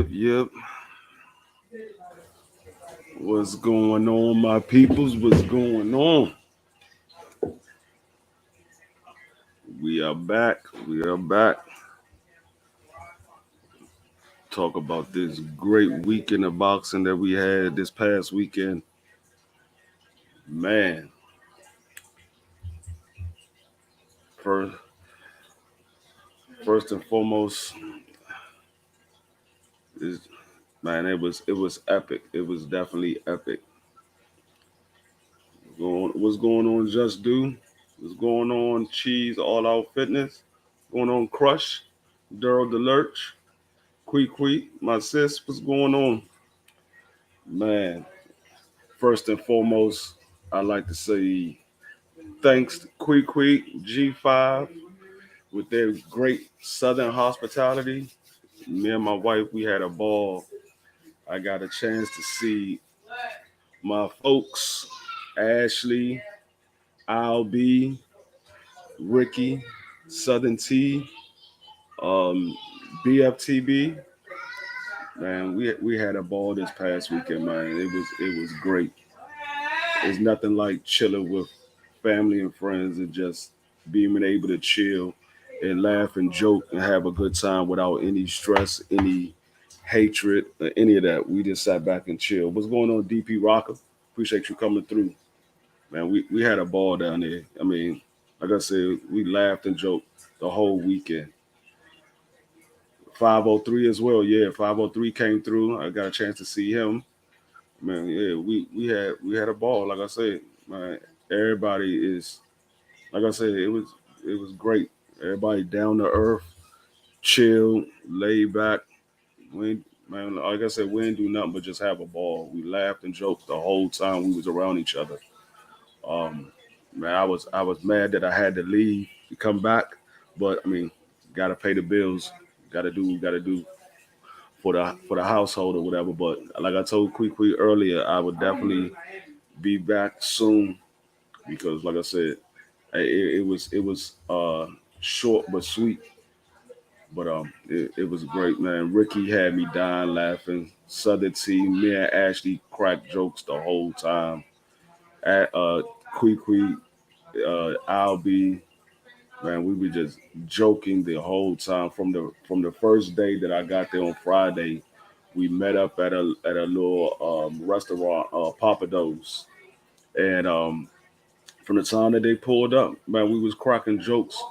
Yep. What's going on, my peoples? What's going on? We are back. We are back. Talk about this great weekend of boxing that we had this past weekend. Man, first, first and foremost, is man, it was epic. It was definitely epic. What's going on, Just Do? What's going on, Cheese All Out Fitness? Going on, Crush, Daryl DeLurch, Quee, my sis. What's going on, man? First and foremost, I'd like to say thanks to Quee G5 with their great Southern hospitality. Me and my wife, we had a ball. I got a chance to see my folks, Ashley, Al Ricky, Southern T, um, BFTB. Man, we had a ball this past weekend, man. It was great. There's nothing like chilling with family and friends and just being able to chill and laugh and joke and have a good time without any stress, any hatred, or any of that. We just sat back and chill. What's going on, DP Rocker? Appreciate you coming through. Man, we had a ball down there. I mean, like I said, we laughed and joked the whole weekend. 503 as well. Yeah, 503 came through. I got a chance to see him. Man, yeah, we had a ball. Like I said, man, everybody is like I said, it was great. Everybody down to earth, chill, laid back. We ain't- Man, like I said, we didn't do nothing but just have a ball. We laughed and joked the whole time we was around each other. Um, man, I was mad that I had to leave to come back, but I mean, gotta pay the bills, gotta do what we gotta do for the household or whatever. But like I told Quee earlier, I would definitely be back soon because, like I said, it was short but sweet. But it was great, man. Ricky had me dying laughing. Southern T, me and Ashley cracked jokes the whole time. At Quee, Albie, man, we were just joking the whole time from the first day that I got there on Friday. We met up at a little restaurant, Papa Do's, and from the time that they pulled up, man, we was cracking jokes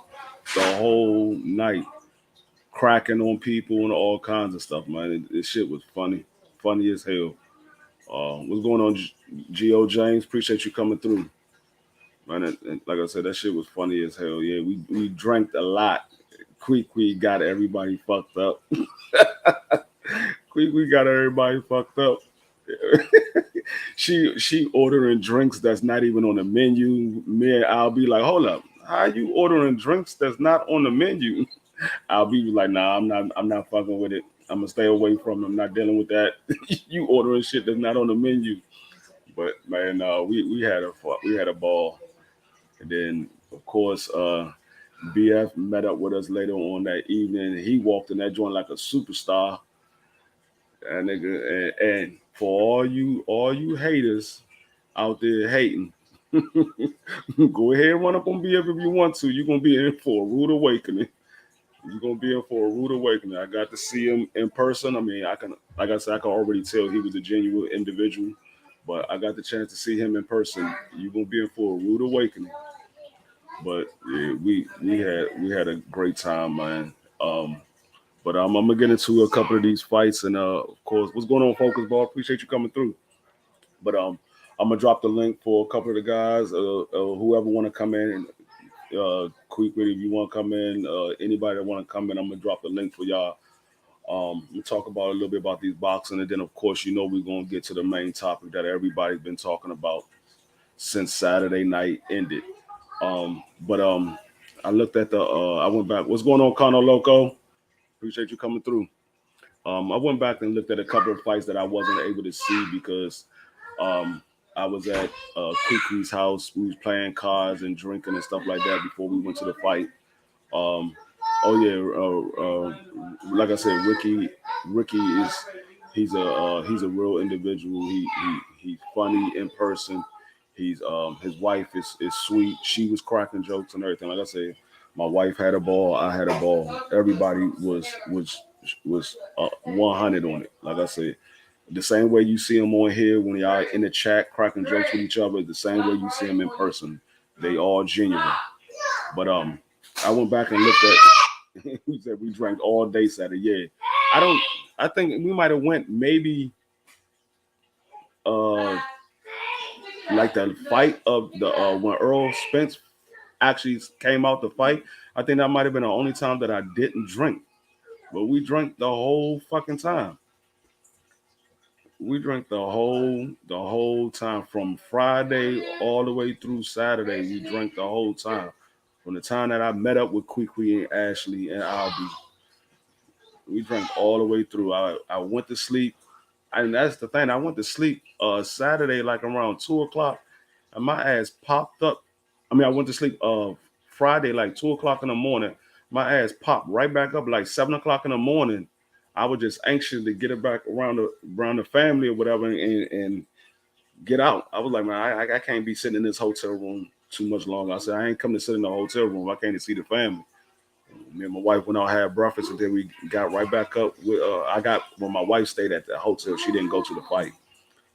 the whole night, cracking on people and all kinds of stuff, man. This shit was funny as hell. What's going on, Geo James? Appreciate you coming through, man. And like I said, that shit was funny as hell. Yeah, we drank a lot. Quee got everybody fucked up. Quee got everybody fucked up. She ordering drinks that's not even on the menu. Me and I'll be like, hold up, how you ordering drinks that's not on the menu? I'll be like, nah, I'm not fucking with it. I'm gonna stay away from it. I'm not dealing with that. You ordering shit that's not on the menu. But man, we had a ball, and then of course, BF met up with us later on that evening. He walked in that joint like a superstar, and nigga, and for all you haters out there hating, go ahead and run up on BF if you want to. You're gonna be in for a rude awakening. You're gonna be in for a rude awakening. I got to see him in person. I mean, like I said, I can already tell he was a genuine individual. But I got the chance to see him in person. You're gonna be in for a rude awakening. But yeah, we had a great time, man. Um, but I'm gonna get into a couple of these fights, and of course, what's going on, Focus Ball? Appreciate you coming through. But I'm gonna drop the link for a couple of the guys, whoever want to come in. Quickly, if you want to come in, anybody that want to come in, I'm gonna drop the link for y'all. We talk about a little bit about these boxing, and then of course, we're gonna get to the main topic that everybody's been talking about since Saturday night ended. But I looked at I went back. What's going on, Cono Loco? Appreciate you coming through. I went back and looked at a couple of fights that I wasn't able to see because um, I was at Kuki's house. We was playing cards and drinking and stuff like that before we went to the fight. Um, Oh yeah, like I said, Ricky is he's a real individual. He's funny in person. His wife is sweet. She was cracking jokes and everything. Like I said, my wife had a ball. I had a ball. Everybody was 100 on it. Like I said, the same way you see them on here when y'all in the chat cracking jokes with each other, the same way you see them in person. They all genuine. But I went back and looked at. We said we drank all day Saturday. Yeah, I don't. I think we might have went maybe uh like the fight of the when Earl Spence actually came out to fight. I think that might have been the only time that I didn't drink. But we drank the whole fucking time. We drank the whole time from Friday all the way through Saturday. We drank the whole time. From the time that I met up with Kwee and Ashley and Albie, we drank all the way through. I went to sleep, and that's the thing. I went to sleep Saturday like around 2 o'clock, and my ass popped up. I mean, I went to sleep Friday like 2 o'clock in the morning. My ass popped right back up like 7 o'clock in the morning. I was just anxious to get it back around the family or whatever and get out. I was like, man, I can't be sitting in this hotel room too much longer. I said, I ain't come to sit in the hotel room. I came to see the family. Me and my wife went out had breakfast and then we got right back up. I got when my wife stayed at the hotel. She didn't go to the fight,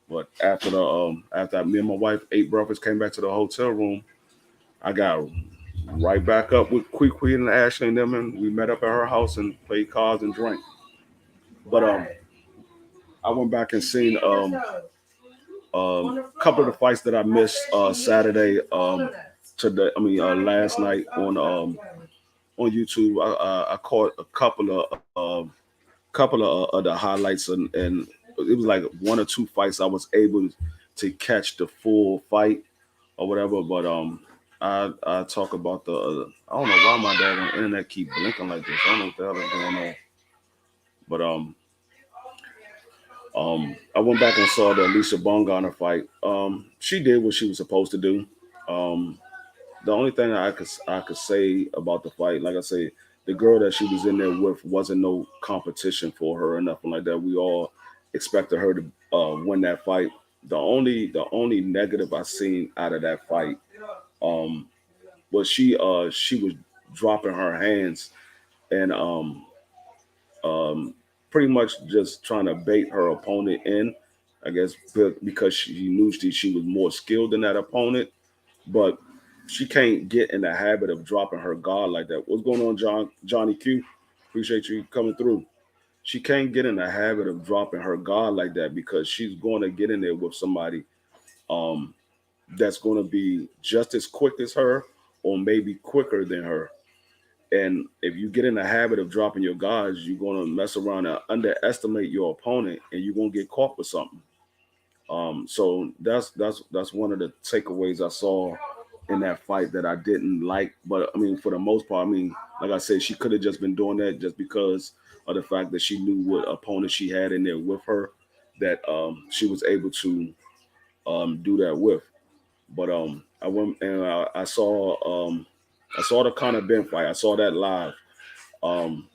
but after me and my wife ate breakfast, came back to the hotel room. I got right back up with Kwee and Ashley and them, and we met up at her house and played cards and drank. But I went back and seen a couple of the fights that I missed Saturday. Today, I mean last night on YouTube. I caught a couple of the highlights and it was like one or two fights I was able to catch the full fight or whatever. But I talk about the I don't know why my dad on the internet keep blinking like this. I don't know what the hell is going on. But I went back and saw the Alicia Bongana fight. She did what she was supposed to do. Um, the only thing I could say about the fight, like I say, the girl that she was in there with wasn't no competition for her or nothing like that. We all expected her to win that fight. The only negative I seen out of that fight um, was she was dropping her hands and um, pretty much just trying to bait her opponent in. I guess because she knew she was more skilled than that opponent, but she can't get in the habit of dropping her guard like that. What's going on, Johnny Q? Appreciate you coming through. She can't get in the habit of dropping her guard like that because she's going to get in there with somebody um, that's going to be just as quick as her or maybe quicker than her. And if you get in the habit of dropping your guards, you're going to mess around and underestimate your opponent, and you're going to get caught with something. So that's one of the takeaways I saw in that fight that I didn't like. But I mean, for the most part, I mean, like I said, she could have just been doing that just because of the fact that she knew what opponent she had in there with her that she was able to do that with. But I went and I saw the Conor Ben fight. I saw that live. Um,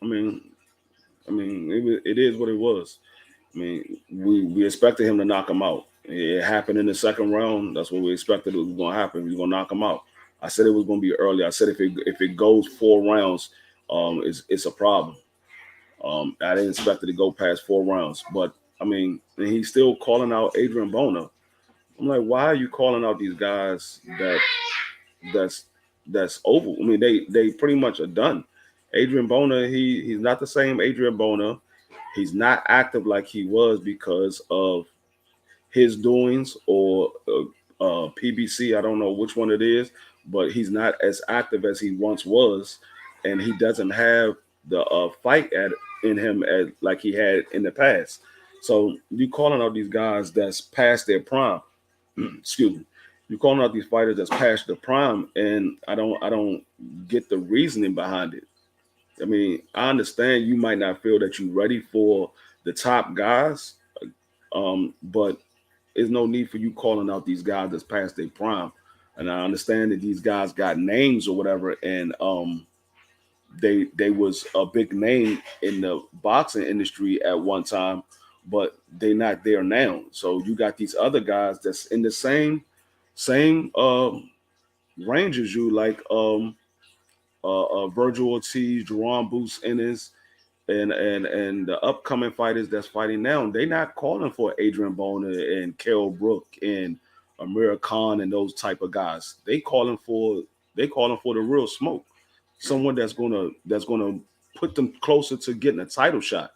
I mean, it is what it was. I mean, we expected him to knock him out. It happened in the second round. That's what we expected it was going to happen. We were going to knock him out. I said it was going to be early. I said if it goes 4 rounds, it's a problem. I didn't expect it to go past 4 rounds, but I mean, and he's still calling out Adrian Bona. I'm like, why are you calling out these guys that's that's over? I mean, they pretty much are done. Adrian Bona, he's not the same Adrian Bona. He's not active like he was because of his doings or PBC. I don't know which one it is, but he's not as active as he once was, and he doesn't have the fight in him as like he had in the past. So you calling out these guys that's past their prime. Excuse me. You calling out these fighters that's past the prime, and I don't get the reasoning behind it. I mean, I understand you might not feel that you're ready for the top guys, but there's no need for you calling out these guys that's past their prime. And I understand that these guys got names or whatever, and they was a big name in the boxing industry at one time, but they're not there now. So you got these other guys that's in the same range as you, like Virgil Ortiz, Jerome Boots Ennis, and the upcoming fighters that's fighting now. They not calling for Adrian Bona and Kell Brook and Amir Khan and those type of guys. They calling for the real smoke, someone that's gonna put them closer to getting a title shot.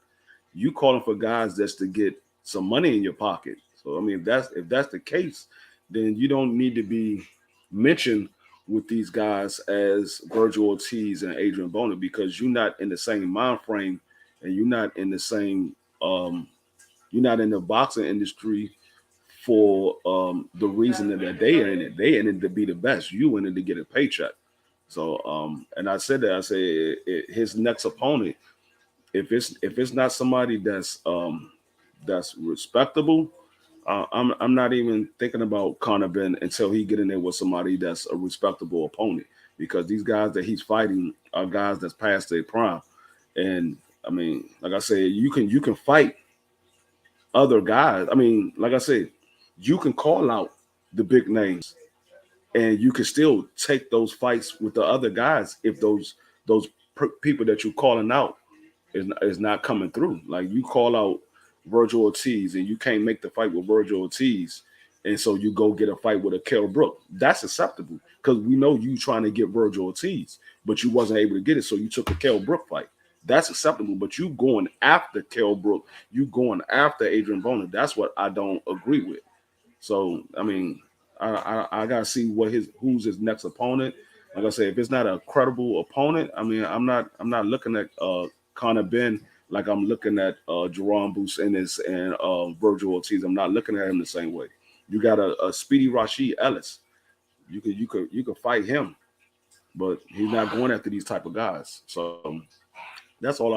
You calling for guys that's to get some money in your pocket. So I mean, if that's the case, then you don't need to be mentioned with these guys as Virgil Ortiz and Adrian Bona, because you're not in the same mind frame, and you're not in the same you're not in the boxing industry for the reason that they are in it. They in it to be the best. You in it to get a paycheck. So and I said that, I said his next opponent, if it's not somebody that's respectable, I'm not even thinking about Conor Ben until he get in there with somebody that's a respectable opponent, because these guys that he's fighting are guys that's past their prime. And I mean, like I said, you can fight other guys. I mean, like I said, you can call out the big names, and you can still take those fights with the other guys if those people that you're calling out is not coming through. Like, you call out Virgil Ortiz and you can't make the fight with Virgil Ortiz, and so you go get a fight with a Kell Brook. That's acceptable because we know you trying to get Virgil Ortiz, but you wasn't able to get it, so you took a Kell Brook fight. That's acceptable, but you going after Kell Brook, you going after Adrian Bona. That's what I don't agree with. So I mean, I gotta see who's his next opponent. Like I said, if it's not a credible opponent, I mean, I'm not looking at Conor Ben like I'm looking at Jerome Boots Ennis and Virgil Ortiz. I'm not looking at him the same way. You got a Speedy Rashid Ellis. You could fight him, but he's not going after these type of guys. So that's all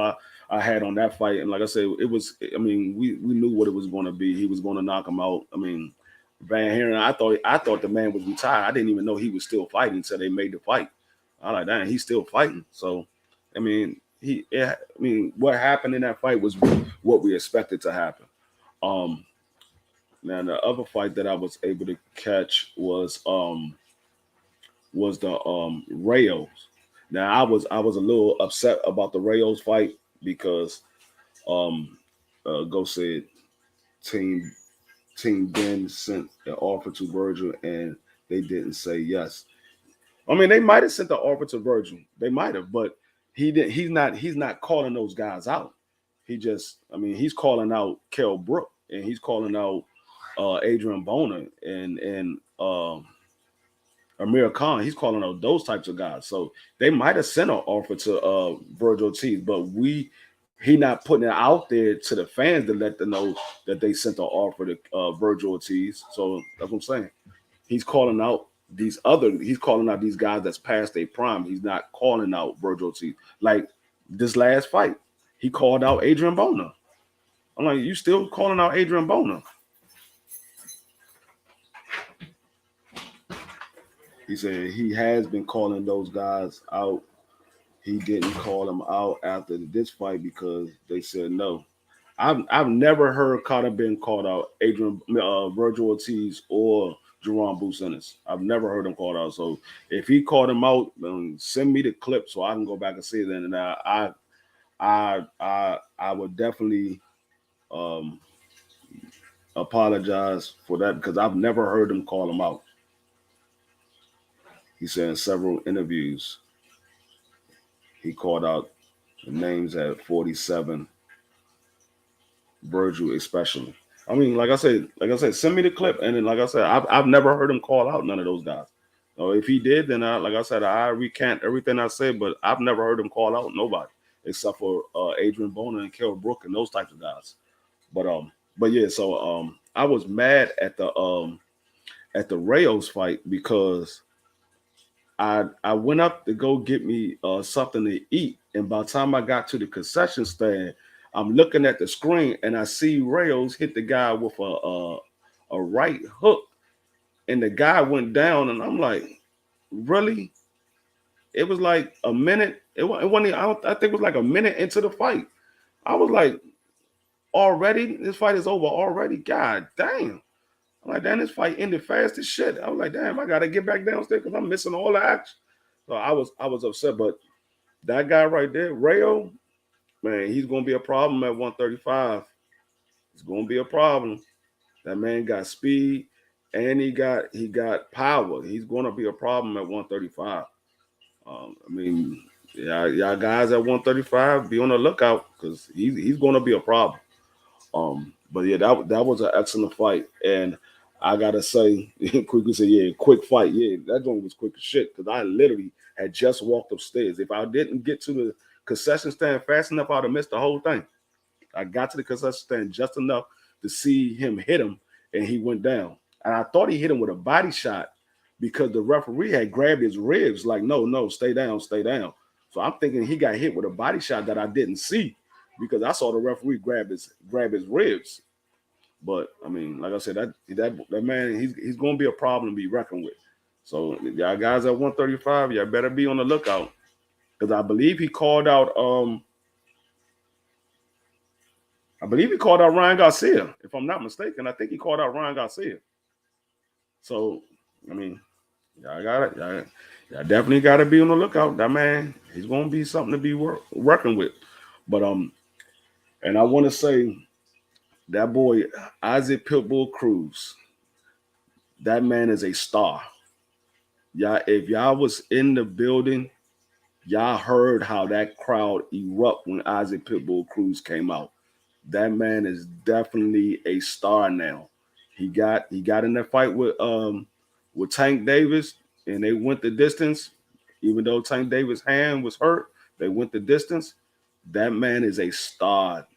I had on that fight. And like I said, it was. I mean, we knew what it was going to be. He was going to knock him out. I mean, Van Haren, I thought the man was retired. I didn't even know he was still fighting until they made the fight. I like, damn, he's still fighting. So, I mean, what happened in that fight was what we expected to happen. Um, Now the other fight that I was able to catch was the Rayos. Now I was a little upset about the Rayos fight because um Go said team Team Ben sent an offer to Virgil and they didn't say yes. I mean, they might have sent the offer to Virgil. They might have, but he did. He's not calling those guys out. I mean, he's calling out Kell Brook and he's calling out Adrian Bona and Amir Khan. He's calling out those types of guys. So they might have sent an offer to Virgil Ortiz, but he not putting it out there to the fans to let them know that they sent an offer to Virgil Ortiz. So that's what I'm saying. He's calling out he's calling out these guys that's past their prime. He's not calling out Virgil Ortiz. Like this last fight, he called out Adrian Bona. I'm like, you still calling out Adrian Bona? He said he has been calling those guys out. He didn't call them out after this fight because they said no. I've never heard Carter Ben called out Virgil Ortiz or Jerome Bucenis. I've never heard him called out. So if he called him out, send me the clip so I can go back and see it. And I would definitely um, apologize for that because I've never heard him call him out. He said in several interviews he called out the names at 47, Virgil especially. I mean, like I said, send me the clip, and then like I said, I've never heard him call out none of those guys. So if he did, then like I said, I recant everything I said, but I've never heard him call out nobody except for Adrian Bona and Kell Brook and those types of guys. But yeah, so I was mad at the Rayos fight because I went up to go get me something to eat, and by the time I got to the concession stand, I'm looking at the screen and I see Rayos hit the guy with a right hook, and the guy went down, and I'm like, really? It was like a minute It wasn't. I think it was like a minute into the fight. I was like, already, this fight is over already. God damn. I'm like, damn, this fight ended fast as shit. I was like, damn, I gotta get back downstairs because I'm missing all the action. So I was upset, but that guy right there, Rayo, man, he's gonna be a problem at 135. It's gonna be a problem. That man got speed and he got power. He's gonna be a problem at 135. I mean, yeah, y'all guys at 135, be on the lookout because he's gonna be a problem. But yeah, that was an excellent fight, and I gotta say, quickly say, yeah, quick fight, yeah, that joint was quick as shit because I literally had just walked upstairs. If I didn't get to the concession stand fast enough, I'd have missed the whole thing. I got to the concession stand just enough to see him hit him, and he went down. And I thought he hit him with a body shot because the referee had grabbed his ribs, like, no, no, stay down, stay down. So I'm thinking he got hit with a body shot that I didn't see because I saw the referee grab his ribs. But I mean, like I said, that man, he's gonna be a problem to be reckoned with. So y'all guys at 135, y'all better be on the lookout because I believe he called out Ryan Garcia, if I'm not mistaken. I think he called out Ryan Garcia. So, I mean, y'all got it. Y'all definitely got to be on the lookout. That man, he's gonna be something to be working with. But and I want to say that boy Isaac Pitbull Cruz, that man is a star. Y'all, if y'all was in the building, y'all heard how that crowd erupt when Isaac Pitbull Cruz came out. That man is definitely a star now. He got in that fight with Tank Davis, and they went the distance. Even though Tank Davis' hand was hurt, they went the distance. That man is a star.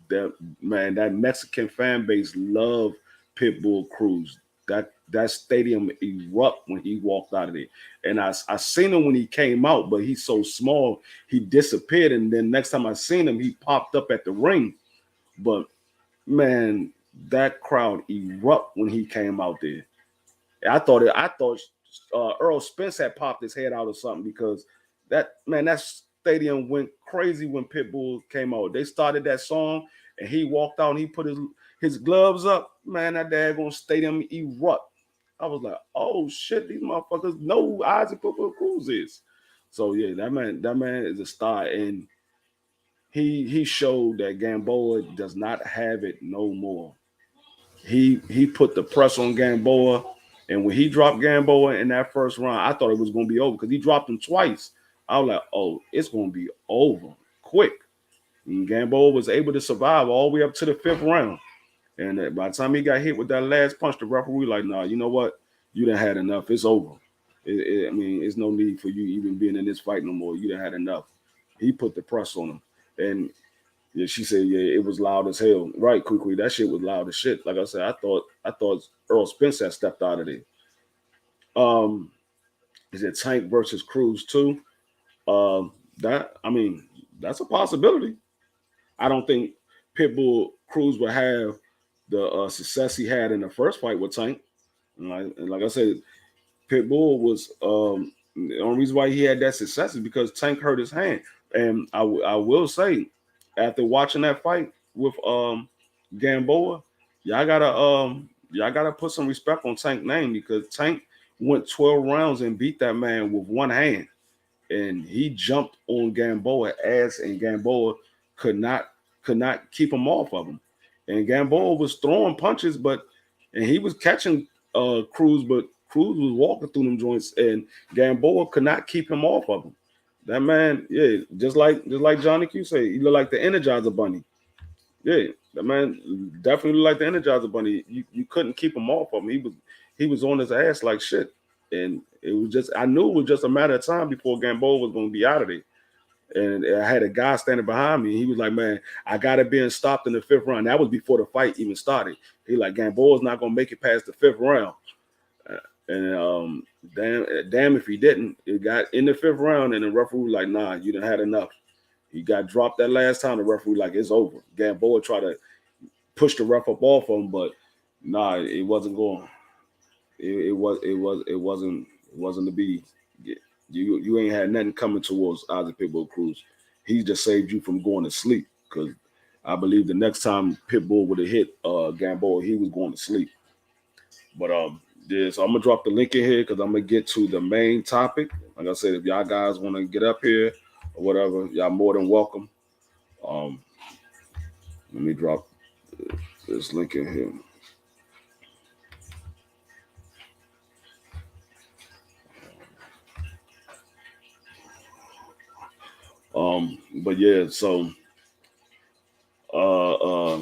That Mexican fan base love Pitbull Cruz. That stadium erupt when he walked out of there. And I seen him when he came out, but he's so small, he disappeared. And then next time I seen him, he popped up at the ring. But man, that crowd erupt when he came out there. I thought Earl Spence had popped his head out or something because that stadium went crazy when Pitbull came out. They started that song and he walked out and he put his gloves up. Man, that daggone stadium erupt. I was like, oh shit, these motherfuckers know who Isaac Pitbull Cruz is. So yeah, that man is a star, and he showed that Gamboa does not have it no more. He put the press on Gamboa, and when he dropped Gamboa in that first round, I thought it was gonna be over because he dropped him twice. I was like, oh, it's gonna be over quick. And Gamboa was able to survive all the way up to the fifth round. And by the time he got hit with that last punch, the referee like, nah, you know what? You done had enough. It's over. I mean, it's no need for you even being in this fight no more. You done had enough. He put the press on him. And yeah, she said, yeah, it was loud as hell. Right, quickly. That shit was loud as shit. Like I said, I thought Earl Spence had stepped out of there. Um, is it Tank versus Cruz too? That I mean, that's a possibility. I don't think Pitbull Cruz will have the success he had in the first fight with Tank. And like I said, Pitbull was the only reason why he had that success is because Tank hurt his hand. And I will say, after watching that fight with Gamboa, y'all gotta put some respect on Tank name because Tank went 12 rounds and beat that man with one hand. And he jumped on Gamboa ass, and Gamboa could not keep him off of him. And Gamboa was throwing punches, and he was catching Cruz, but Cruz was walking through them joints, and Gamboa could not keep him off of him. That man, yeah, just like Johnny Q said, he looked like the Energizer Bunny. Yeah, that man definitely looked like the Energizer Bunny. You couldn't keep him off of him. He was on his ass like shit, and it was just I knew it was just a matter of time before Gamboa was going to be out of there. And I had a guy standing behind me. He was like, "Man, I got it being stopped in the fifth round." That was before the fight even started. He like Gamboa's not going to make it past the fifth round. And damn if he didn't. It got in the fifth round, and the referee was like, "Nah, you done had enough." He got dropped that last time. The referee like, "It's over." Gamboa tried to push the ref up off him, but nah, it wasn't going. It wasn't to be. You ain't had nothing coming towards Isaac Pitbull Cruz. He just saved you from going to sleep because I believe the next time Pitbull would have hit Gamboa, he was going to sleep. But yeah, so I'm gonna drop the link in here because I'm gonna get to the main topic. Like I said, if y'all guys want to get up here or whatever, y'all more than welcome. Um, let me drop this link in here. But yeah, so uh,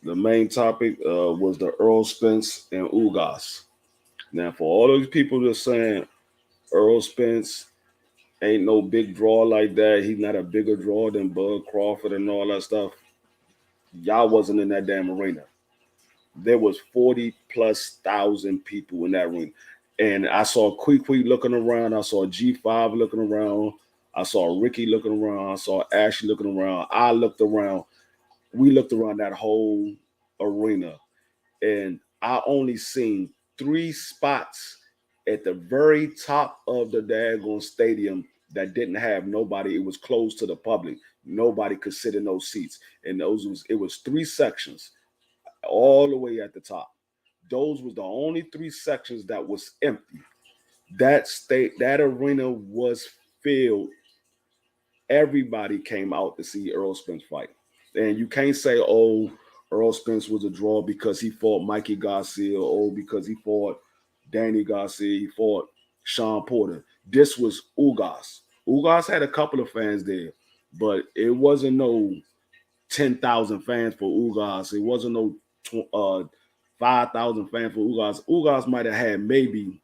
the main topic was the Earl Spence and Ugas. Now, for all those people that saying Earl Spence ain't no big draw like that, he's not a bigger draw than Bud Crawford and all that stuff. Y'all wasn't in that damn arena. There was 40 plus thousand people in that ring. And I saw Quee looking around. I saw G5 looking around. I saw Ricky looking around. I saw Ashley looking around. I looked around. We looked around that whole arena. And I only seen 3 spots at the very top of the daggone stadium that didn't have nobody. It was closed to the public. Nobody could sit in those seats. And it was 3 sections all the way at the top. Those was the only 3 sections that was empty. That arena was filled. Everybody came out to see Earl Spence fight. And you can't say, oh, Earl Spence was a draw because he fought Mikey Garcia or because he fought Danny Garcia, he fought Sean Porter. This was Ugas. Ugas had a couple of fans there, but it wasn't no 10,000 fans for Ugas. It wasn't no 5,000 fans for Ugas. Ugas might have had maybe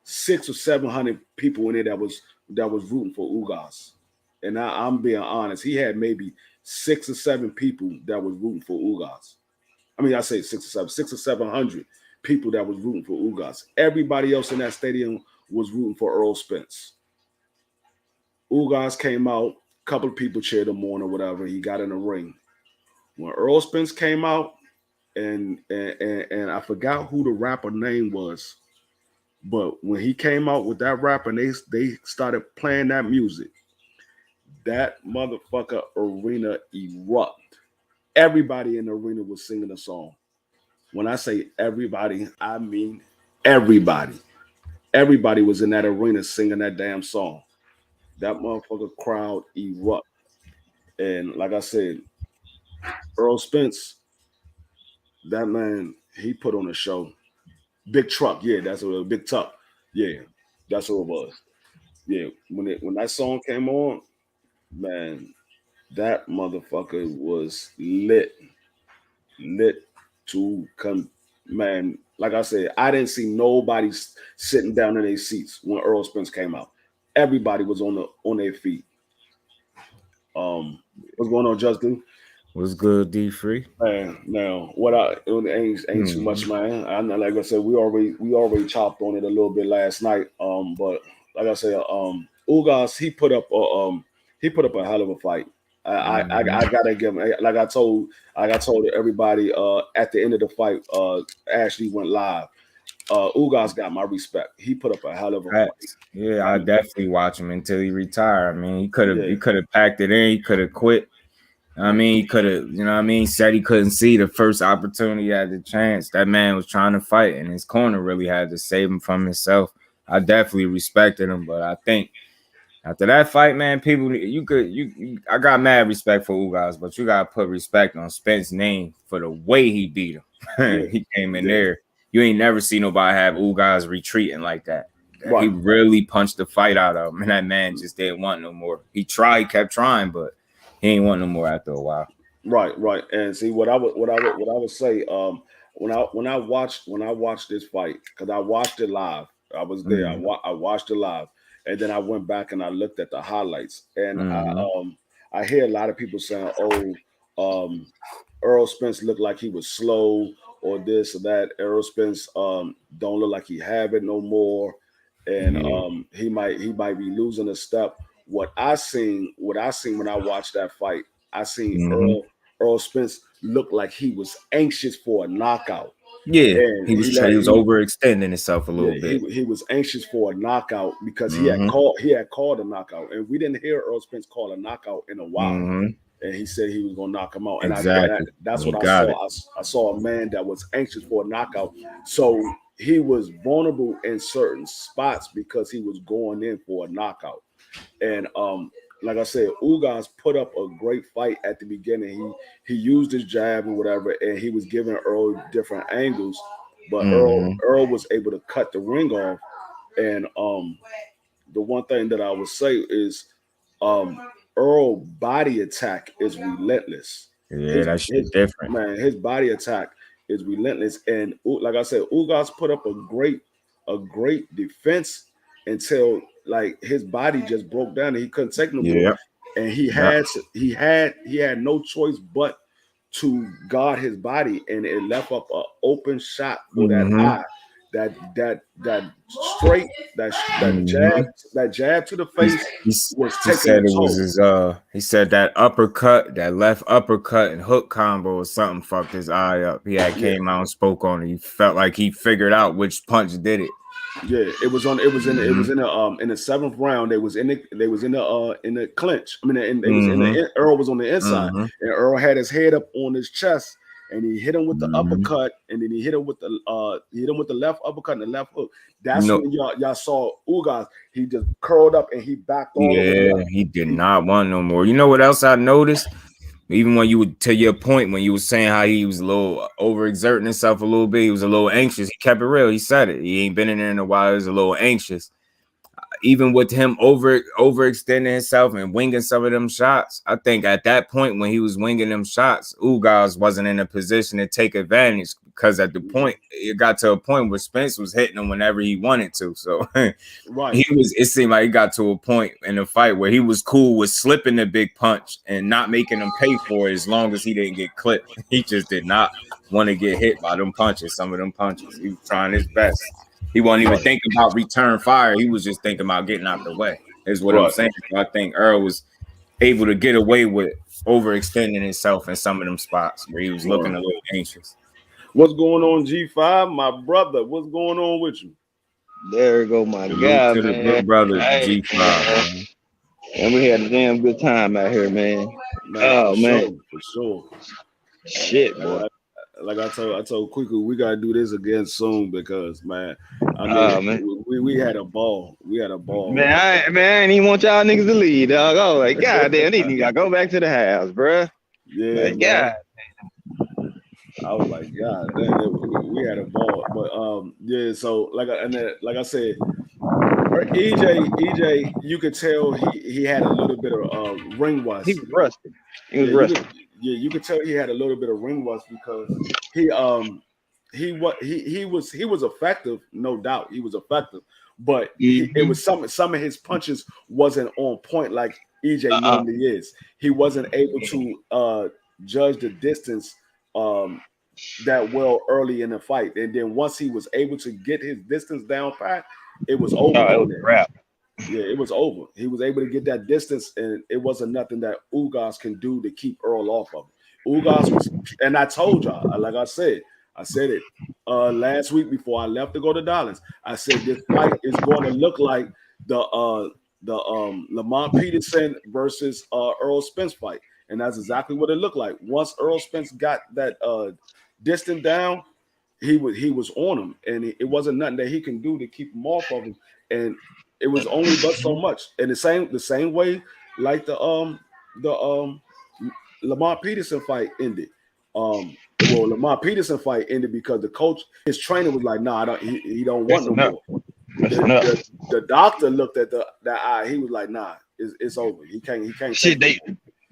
600 or 700 people in it that was rooting for Ugas. And I'm being honest, he had maybe 6 or 7 people that was rooting for Ugas. I mean, I say 6 or 700 people that was rooting for Ugas. Everybody else in that stadium was rooting for Earl Spence. Ugas came out, a couple of people cheered him on or whatever. He got in the ring. When Earl Spence came out, and I forgot who the rapper name was, but when he came out with that rap and they started playing that music, that motherfucker arena erupted. Everybody in the arena was singing a song. When I say everybody, I mean everybody. Everybody was in that arena singing that damn song. That motherfucker crowd erupted. And like I said, Earl Spence, that man, he put on a show. Big Truck, yeah, that's what it was. Big Tuck, yeah, that's what it was. Yeah, when that song came on, man, that motherfucker was lit to come. Man, like I said, I didn't see nobody sitting down in their seats when Earl Spence came out. Everybody was on their feet. What's going on, Justin? What's good, D Free? Man, now what I ain't too much, man. I know, like I said, we already chopped on it a little bit last night. But like I said, Ugas he put up a hell of a fight. I gotta give him, like I told everybody at the end of the fight, Ashley went live. Ugas got my respect. He put up a hell of a fight. Yeah, I definitely watch him until he retired. I mean, he could have packed it in. He could have quit. I mean, he could have, said he couldn't see the first opportunity had the chance. That man was trying to fight, and his corner really had to save him from himself. I definitely respected him, but I think after that fight, man, people, I got mad respect for Ugas, but you gotta put respect on Spence's name for the way he beat him. Yeah. He came in there. You ain't never see nobody have Ugas retreating like that. Right. He really punched the fight out of him, and that man just didn't want no more. He kept trying, but he ain't want no more after a while. Right. And see what I would say. When I watched this fight, because I watched it live. I was there. I watched it live, and then I went back and I looked at the highlights, and I hear a lot of people saying, "Oh, Earl Spence looked like he was slow, or this or that. Earl Spence don't look like he have it no more, and he might be losing a step." What I seen when I watched that fight, I seen Earl Spence look like he was anxious for a knockout. Yeah, and he was overextending himself a little bit. he was anxious for a knockout because Mm-hmm. he had called a knockout, and we didn't hear Earl Spence call a knockout in a while. Mm-hmm. And he said he was going to knock him out, Exactly. and that's He what I got saw. I saw a man that was anxious for a knockout, so he was vulnerable in certain spots because he was going in for a knockout. And like I said, Ugas put up a great fight at the beginning. He used his jab and whatever, and he was giving Earl different angles, but Mm-hmm. Earl was able to cut the ring off. And the one thing that I would say is Earl body attack is relentless. Yeah, that shit different. Man, his body attack is relentless. And like I said, Ugas put up a great defense until like his body just broke down and he couldn't take no more. And he had no choice but to guard his body, and it left up an open shot for that eye. That straight that jab to the face was taking. He said it was his he said that uppercut, that left uppercut and hook combo or something fucked his eye up. He had came out and spoke on it. He felt like he figured out which punch did it. Yeah, it was in the seventh round. They was in the clinch. I mean, Earl was on the inside, and Earl had his head up on his chest, and he hit him with the uppercut, and then he hit him with the left uppercut and the left hook. That's when y'all saw Ugas. He just curled up and he backed all over. Yeah, he did not want no more. You know what else I noticed? Even when you would, to your point, when you were saying how he was a little overexerting himself a little bit, he was a little anxious. He kept it real. He said it. He ain't been in there in a while. He was a little anxious. Even with him overextending himself and winging some of them shots, I think at that point when he was winging them shots, Ugas wasn't in a position to take advantage because at the point it got to a point where Spence was hitting him whenever he wanted to. So it seemed like he got to a point in the fight where he was cool with slipping the big punch and not making him pay for it as long as he didn't get clipped. He just did not want to get hit by them punches. Some of them punches, he was trying his best. He wasn't even thinking about return fire. He was just thinking about getting out the way, is what I'm saying. So I think Earl was able to get away with overextending himself in some of them spots where he was looking a little anxious. What's going on, G5? My brother, what's going on with you? There we go, my guy, man. Good brother, G5. Man. And we had a damn good time out here, man. Man. For sure. Shit, boy. Like I told Quickly, we gotta do this again soon because man, we had a ball. We had a ball. Man, I ain't even want y'all niggas to leave, dog. I was like, God damn, these niggas gotta go back to the house, bro. Yeah, like, God. I was like, God damn, we had a ball. But so like I said, EJ, you could tell he had a little bit of ring rust. He was rusty. You could tell he had a little bit of ring rust because he was effective, no doubt. He was effective, but it was some of his punches wasn't on point like EJ normally is. He wasn't able to judge the distance that well early in the fight, and then once he was able to get his distance down pat, it was over. It was wrap. Yeah, it was over. He was able to get that distance, and it wasn't nothing that Ugas can do to keep Earl off of it. Ugas was, and I told y'all, like I said it last week before I left to go to Dallas. I said this fight is going to look like the Lamont Peterson versus Earl Spence fight, and that's exactly what it looked like. Once Earl Spence got that distance down, he was on him, and it wasn't nothing that he can do to keep him off of him, and it was only but so much. And the same way like the Lamont Peterson fight ended. Lamont Peterson fight ended because the coach, his trainer was like, nah, he don't want no more. The doctor looked at the eye, he was like, nah, it's over. He can't shit.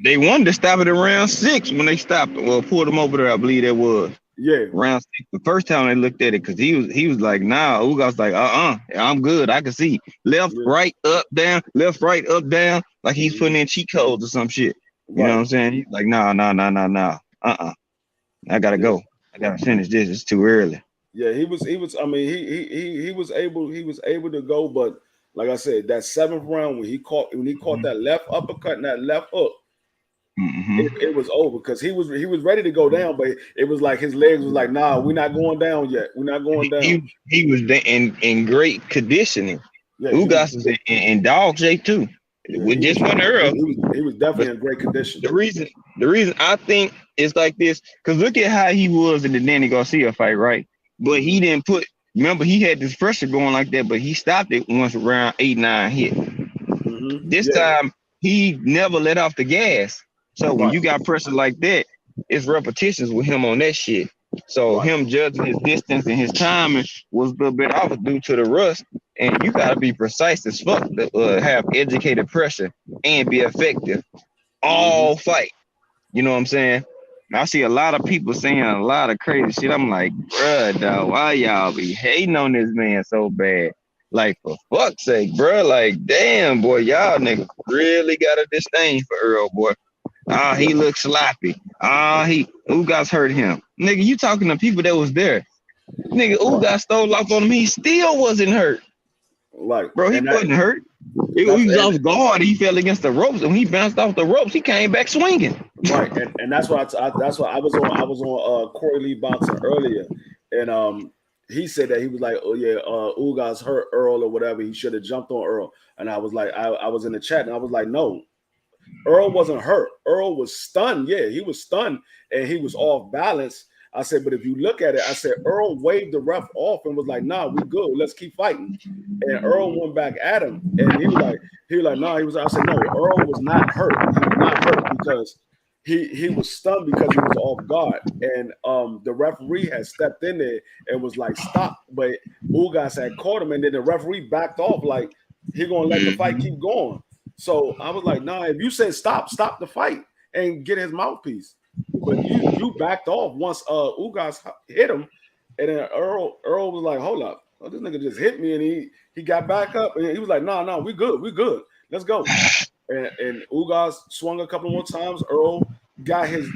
They wanted to stop it at round 6 when they stopped it. Well, pulled him over there, I believe that was. Yeah, round 6. The first time they looked at it, because he was like, nah. Ugas like, I'm good. I can see left, right, up, down, left, right, up, down, like he's putting in cheat codes or some shit. You know what I'm saying? He's like, nah. I gotta go. I gotta finish this. It's too early. Yeah, he was. I mean, he was able to go, but like I said, that 7th round when he caught that left uppercut and that left hook, it was over because he was ready to go down, but it was like his legs was like, nah, we're not going down yet. We're not going down. He was in great conditioning. Yeah, Ugas was in dog shape too. With just one Earl. He was definitely in great condition. The reason I think it's like this, because look at how he was in the Danny Garcia fight, right? But he didn't remember he had this pressure going like that, but he stopped it once around 8-9 hit. This time he never let off the gas. So when you got pressure like that, it's repetitions with him on that shit. So him judging his distance and his timing was a little bit off due to the rust. And you gotta be precise as fuck to have educated pressure and be effective all fight. You know what I'm saying? I see a lot of people saying a lot of crazy shit. I'm like, bruh, dog, why y'all be hating on this man so bad? Like, for fuck's sake, bruh. Like, damn, boy, y'all niggas really got a disdain for Earl, boy. He looks sloppy. Ugas hurt him. Nigga, you talking to people that was there. Nigga, Ugas stole off on him. He still wasn't hurt. Like, bro, he wasn't hurt. He was off guard. He fell against the ropes, and when he bounced off the ropes, he came back swinging. Right, and that's why I was on Corey Lee Boxing earlier, and he said that he was like, oh yeah, Ugas hurt Earl or whatever. He should have jumped on Earl, and I was like, I was in the chat, and I was like, no, Earl wasn't hurt. Earl was stunned. Yeah, he was stunned, and he was off balance. I said, but if you look at it, I said, Earl waved the ref off and was like, nah, we good. Let's keep fighting. And Earl went back at him. And he was like, nah, I said, no, Earl was not hurt. He was not hurt because he was stunned because he was off guard. And the referee had stepped in there and was like, stop. But Ugas had caught him. And then the referee backed off like he going to let the fight keep going. So I was like, nah, if you said stop the fight and get his mouthpiece. But you backed off once Ugas hit him, and then Earl was like, hold up, this nigga just hit me, and he got back up, and he was like, no, we good, let's go. And Ugas swung a couple more times. Earl got his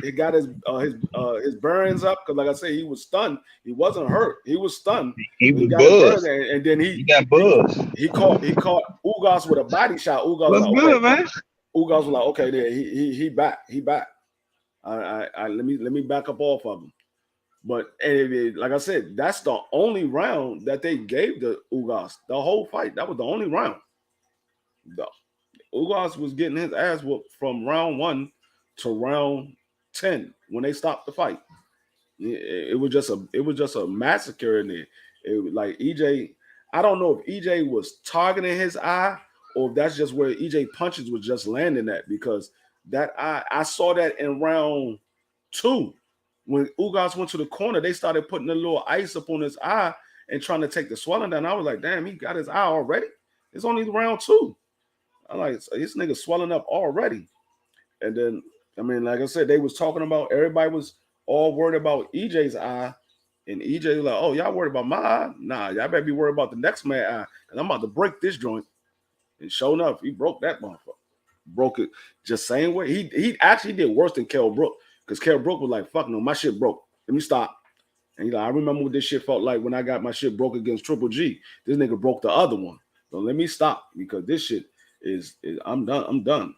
bearings up because, like I said, he was stunned. He wasn't hurt. He was stunned. He was buzzed, and then he got buzzed. He caught Ugas with a body shot. Ugas was like, good, man. Ugas was like, okay, there, he back. Let me back up off of him. But like I said, that's the only round that they gave the Ugas. The whole fight, that was the only round. Ugas was getting his ass whooped from round 1 to round 10 when they stopped the fight. It was just a massacre in there. It was like EJ. I don't know if EJ was targeting his eye or if that's just where EJ punches was just landing at, because that I saw that in round 2 when Ugas went to the corner. They started putting a little ice up on his eye and trying to take the swelling down. I was like, damn, he got his eye already. It's only round 2. I'm like, this nigga swelling up already. And then, I mean, like I said, they was talking about, everybody was all worried about EJ's eye, and EJ was like, oh, y'all worried about my eye? Nah, y'all better be worried about the next man's eye, because I'm about to break this joint. And sure enough, he broke that motherfucker. Broke it just same way. He actually did worse than Kell Brook, because Kell Brook was like, fuck no, my shit broke. Let me stop. And he's like, I remember what this shit felt like when I got my shit broke against Triple G. This nigga broke the other one. So let me stop, because this shit is I'm done.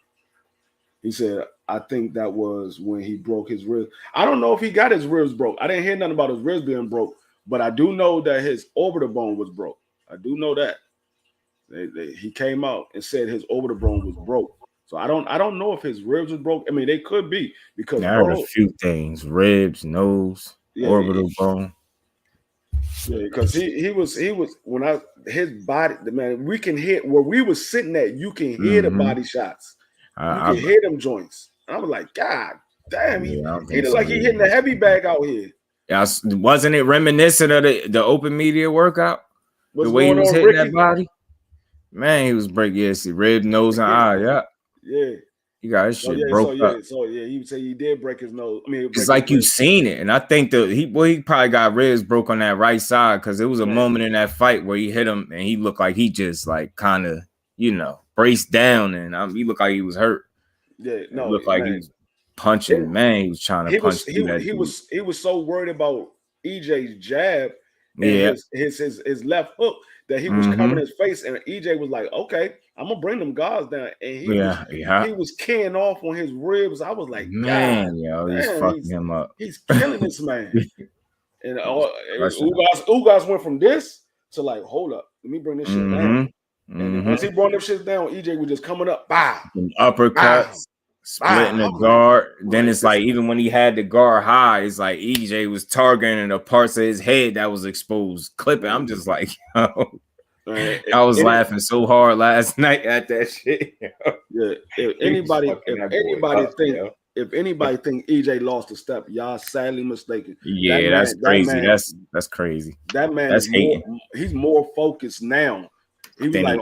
He said, I think that was when he broke his ribs. I don't know if he got his ribs broke. I didn't hear nothing about his ribs being broke, but I do know that his orbital bone was broke. I do know that. He came out and said his orbital bone was broke. So I don't know if his ribs was broke. I mean, they could be, because I heard a few things: ribs, nose, orbital bone. Yeah, because he was when his body, the man, we can hit where we was sitting at. You can hear the body shots. You can hear them joints. And I was like, God damn, he looked like he hitting a heavy bag out here. Yeah, wasn't it reminiscent of the open media workout? The way he was hitting that body, man, he was breaking. Yes, rib, nose, and eye. Yeah. Yeah, he got his shit broke up. So he would say he did break his nose. I mean, it's like you seen it, and I think he probably got ribs broke on that right side, because there was a moment in that fight where he hit him and he looked like he just like kind of braced down, and he looked like he was hurt. Yeah, no, it looked like he was punching. Man, he was trying to punch. He was so worried about EJ's jab Yeah. his left hook that he was covering his face, and EJ was like, "Okay, I'm gonna bring them guards down," and he was keying off on his ribs. I was like, man, he's fucking him up. He's killing this man. And Ugas went from this to like, hold up, let me bring this shit down. And once he brought them shit down, EJ was just coming up, uppercuts, splitting the guard. Then it's like, even when he had the guard high, it's like EJ was targeting the parts of his head that was exposed, clipping. I'm just like, yo. I was laughing so hard last night at that shit. Yeah, if anybody think EJ lost a step, y'all sadly mistaken. Yeah, that's crazy. That's crazy. That man is he's more focused now. He was like,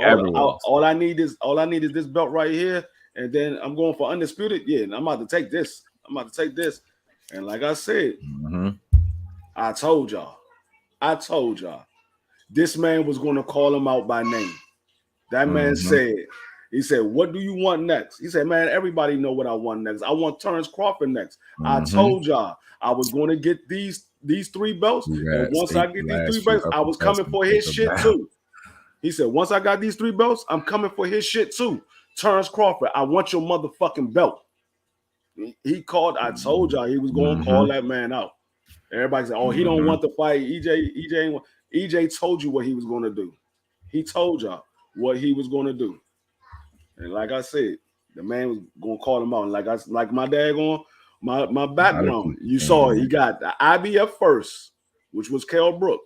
all I need is this belt right here, and then I'm going for undisputed. Yeah, and I'm about to take this. And like I said, I told y'all, this man was going to call him out by name. That man said, what do you want next? He said, man, everybody know what I want next. I want Terrence Crawford next. I told y'all I was going to get these 3 belts. And once I get these 3 belts, I was coming for his shit too. He said, once I got these 3 belts, I'm coming for his shit too. Terrence Crawford, I want your motherfucking belt. He called. I told y'all he was going to call that man out. Everybody said, oh, he don't want to fight. EJ told you what he was going to do. He told y'all what he was going to do. And like I said, the man was going to call him out. And like my daggone, my background, you saw it. He got the IBF first, which was Kell Brook.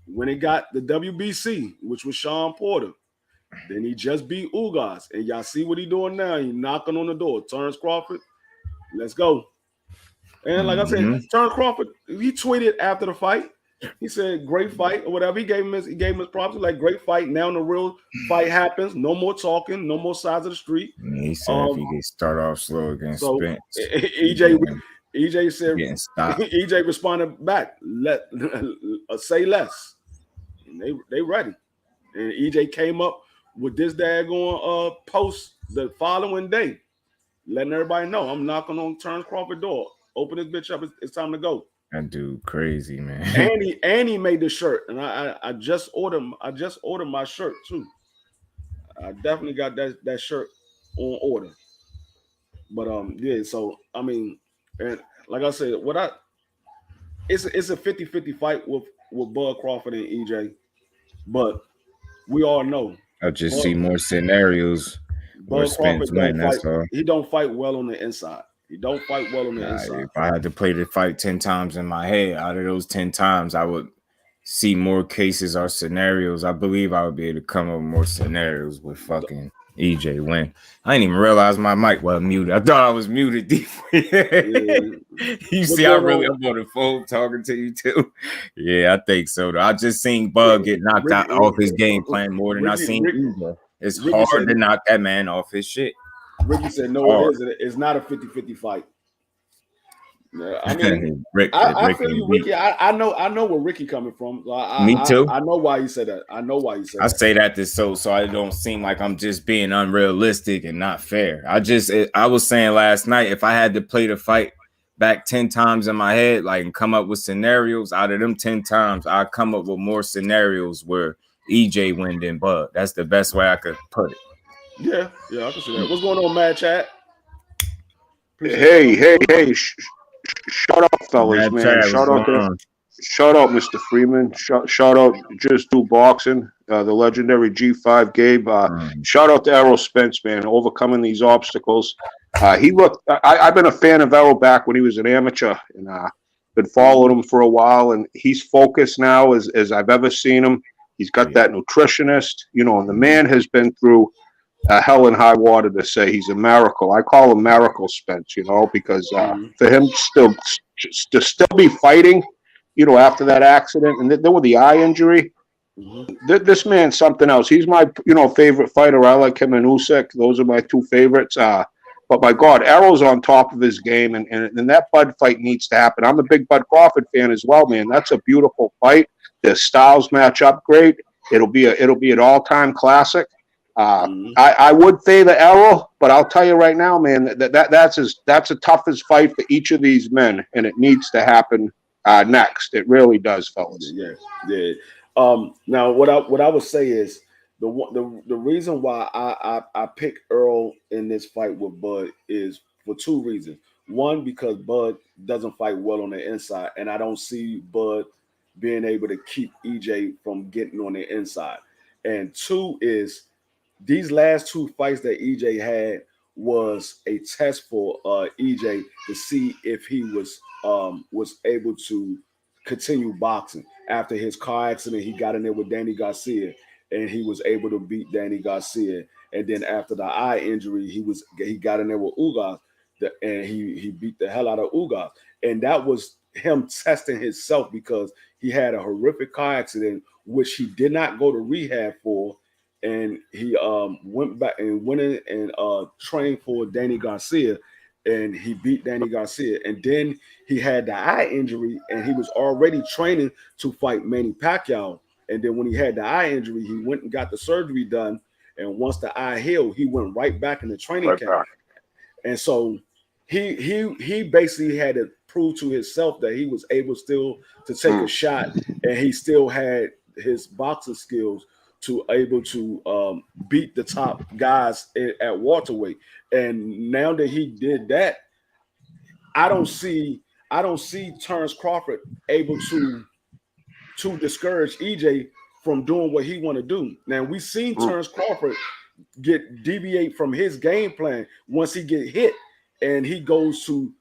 When he got the WBC, which was Sean Porter, then he just beat Ugas. And y'all see what he doing now. He knocking on the door. Terrence Crawford, let's go. And like I said, Terrence Crawford, he tweeted after the fight. He said, great fight or whatever. He gave him his props. Like, great fight. Now the real fight happens. No more talking. No more sides of the street. He said if he could start off slow against Spence. EJ said, EJ responded back, say less. And they ready. And EJ came up with this daggone post the following day, letting everybody know I'm knocking on Terrence Crawford's door. Open this bitch up. It's time to go. That dude crazy, man. And he made the shirt, and I just ordered my shirt too. I definitely got that shirt on order. But yeah, so I mean, and like I said, it's a 50-50 fight with Bud Crawford and EJ, but we all know I just see more scenarios where Spence win. That's all. He don't fight well on the inside. He don't fight well on the inside. If I had to play the fight 10 times in my head, out of those 10 times, I would see more cases or scenarios. I believe I would be able to come up with more scenarios with fucking EJ win. I didn't even realize my mic was muted. I thought I was muted deep. You see, I'm on the phone talking to you too. Yeah, I think so. Though. I just seen Bud get knocked out off his game plan more than I seen EJ. It's hard to knock that man off his shit. Ricky said, no, it isn't. It's not a 50-50 fight. Yeah, I mean, I feel you, Ricky. I know where Ricky coming from. Me too. I know why he said that. I say that so I don't seem like I'm just being unrealistic and not fair. I was saying last night, if I had to play the fight back 10 times in my head, like, and come up with scenarios out of them 10 times, I'd come up with more scenarios where EJ win than Bud. That's the best way I could put it. Yeah, I can see that. What's going on, Mad Chat? Hey. Shout out, fellas, man. Shout out, Mr. Freeman. Shout out, Just Do Boxing, the legendary G5 Gabe. Shout out to Errol Spence, man, overcoming these obstacles. I've been a fan of Errol back when he was an amateur, and been following him for a while, and he's focused now as I've ever seen him. He's got that nutritionist, and the man has been through hell and high water to say he's a miracle. I call him Miracle Spence, because for him to still be fighting, after that accident, and then with the eye injury, this man's something else. He's my, favorite fighter. I like him and Usyk. Those are my 2 favorites. But my God, Errol's on top of his game, and that Bud fight needs to happen. I'm a big Bud Crawford fan as well, man. That's a beautiful fight. Their styles match up great. It'll be an all-time classic. I would favor Errol, but I'll tell you right now, man, that's a toughest fight for each of these men, and it needs to happen next. It really does, fellas. Yeah. Now what I would say is the reason why I pick Earl in this fight with Bud is for two reasons. One, because Bud doesn't fight well on the inside, and I don't see Bud being able to keep EJ from getting on the inside. And two is these last two fights that EJ had was a test for EJ to see if he was able to continue boxing. After his car accident, he got in there with Danny Garcia, and he was able to beat Danny Garcia. And then after the eye injury, he got in there with Ugas, and he beat the hell out of Ugas. And that was him testing himself because he had a horrific car accident, which he did not go to rehab for. And he went back and went in and trained for Danny Garcia, and he beat Danny Garcia. And then he had the eye injury, and he was already training to fight Manny Pacquiao. And then when he had the eye injury, he went and got the surgery done. And once the eye healed, he went right back in the training camp. And so he basically had to prove to himself that he was able still to take a shot, and he still had his boxing skills to able to beat the top guys at welterweight. And now that he did that, I don't see Terrence Crawford able to discourage EJ from doing what he want to do. Now we've seen Terrence Crawford deviate from his game plan once he get hit and he goes to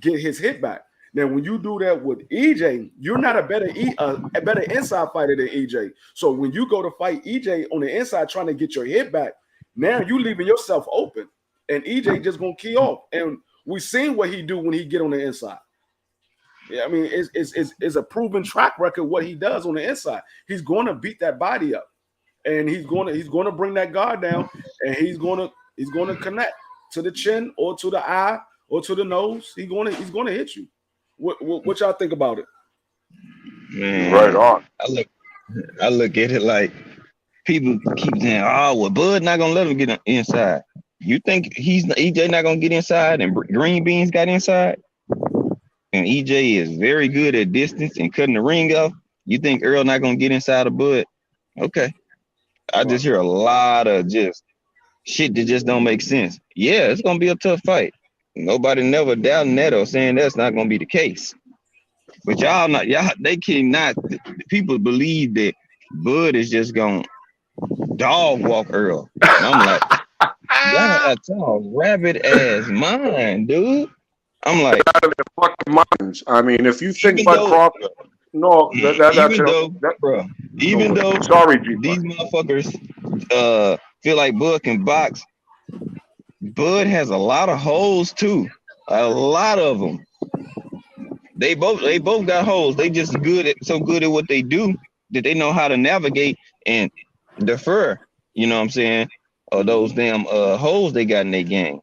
get his hit back. Now, when you do that with EJ, you're not a better inside fighter than EJ. So when you go to fight EJ on the inside trying to get your hit back, now you leaving yourself open, and EJ just gonna key off. And we seen what he do when he get on the inside. Yeah, I mean, it's a proven track record what he does on the inside. He's going to beat that body up, and he's going to bring that guard down, and he's going to connect to the chin or to the eye or to the nose. He's going to hit you. What y'all think about it? Man, right on. I look at it like people keep saying, "Oh, well, Bud not gonna let him get inside." You think EJ not gonna get inside, and Green Beans got inside, and EJ is very good at distance and cutting the ring off. You think Earl not gonna get inside of Bud? Okay, I just hear a lot of just shit that just don't make sense. Yeah, it's gonna be a tough fight. Nobody never doubting that or saying that's not gonna be the case. But they cannot. People believe that Bud is just gonna dog walk Earl. And I'm like, y'all got y'all rabbit ass mind, dude. I'm like, out of their fucking minds. I mean, if you think Bud Crawford, no, even though sorry, G, these motherfuckers feel like Bud can box. Bud has a lot of holes too, a lot of them. They both got holes. They just so good at what they do that they know how to navigate and defer. You know what I'm saying? Or those damn holes they got in their game.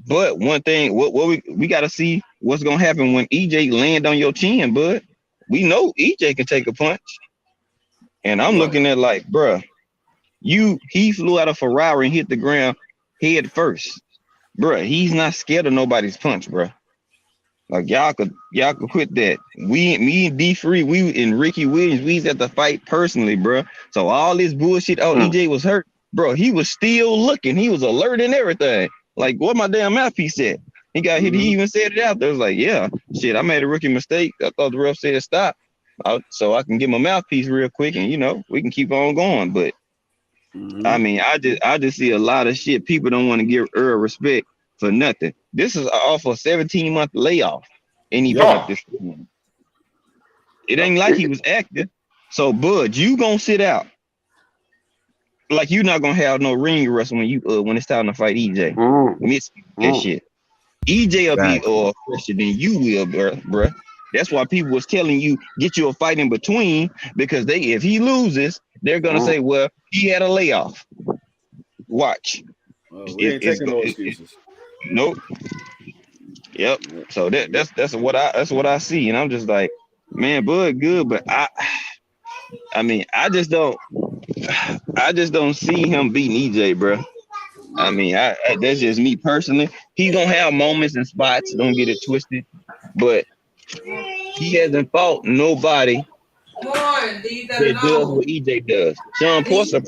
But one thing, what we got to see what's gonna happen when EJ land on your chin, Bud. We know EJ can take a punch, and I'm looking at like, bruh, he flew out of Ferrari and hit the ground head first, bro. He's not scared of nobody's punch, bro. Like y'all could quit that. Me and D3, we and Ricky Williams, we had to fight personally, bro. So all this bullshit. Oh, EJ was hurt, bro. He was still looking. He was alert and everything. Like what my damn mouthpiece said. He got hit. He even said it out there. It was like, yeah, shit. I made a rookie mistake. I thought the ref said stop, so I can get my mouthpiece real quick, and we can keep on going, but. I mean, I just see a lot of shit. People don't want to give Earl respect for nothing. This is off a 17-month layoff, and he brought this. It ain't like he was active. So, Bud, you gonna sit out? Like you not gonna have no ring wrestle when it's time to fight EJ. Miss that shit. EJ will be fresher than you will, bruh. That's why people was telling you get you a fight in between, because if he loses, they're gonna say, well, he had a layoff. Watch. We ain't taking no excuses. Nope. Yep. So that's what I see, and I'm just like, man, Bud good, but I mean, I just don't see him beating EJ, bro. I mean, that's just me personally. He's gonna have moments and spots. Don't get it twisted, but he hasn't fought nobody that does what EJ does. Sean Porter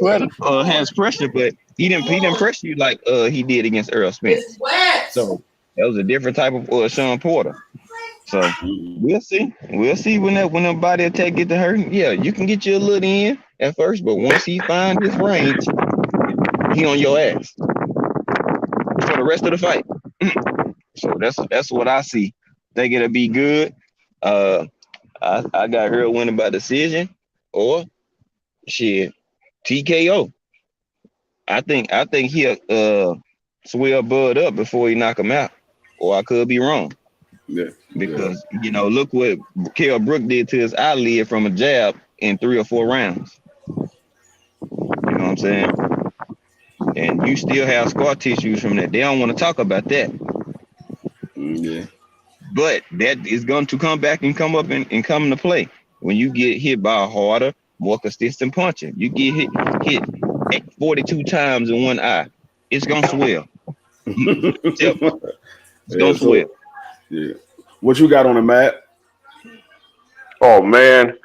has pressure, but he didn't pressure you like he did against Errol Spence. So that was a different type of Sean Porter. So we'll see. We'll see when the body attack get to hurting. Yeah, you can get you a little in at first, but once he finds his range, he on your ass for the rest of the fight. So that's what I see. Think it'll be good. I got Earl winning by decision or shit TKO. I think he'll swell Bud up before he knock him out, or I could be wrong. Yeah, because look what Kell Brook did to his eyelid from a jab in 3 or 4 rounds. You know what I'm saying? And you still have scar tissues from that. They don't want to talk about that. Yeah. But that is going to come back and come up and come into play when you get hit by a harder, more consistent puncher. You get hit 42 times in one eye. It's going to swell. It's going to swell. Yeah. What you got on the mat? Oh, man.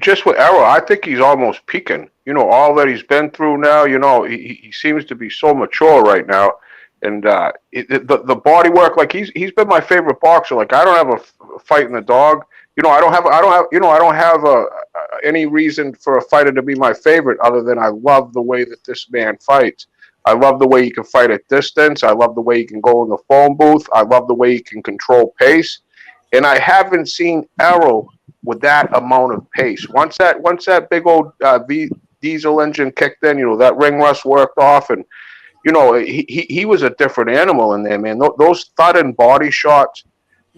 Just with Errol, I think he's almost peaking. All that he's been through now, he seems to be so mature right now. And the body work, like he's been my favorite boxer. Like I don't have a fight in the dog. I don't have any reason for a fighter to be my favorite other than I love the way that this man fights. I love the way he can fight at distance. I love the way he can go in the phone booth. I love the way he can control pace. And I haven't seen Errol with that amount of pace. Once that big old diesel engine kicked in, that ring rust worked off, and he was a different animal in there, man. Those thudding body shots.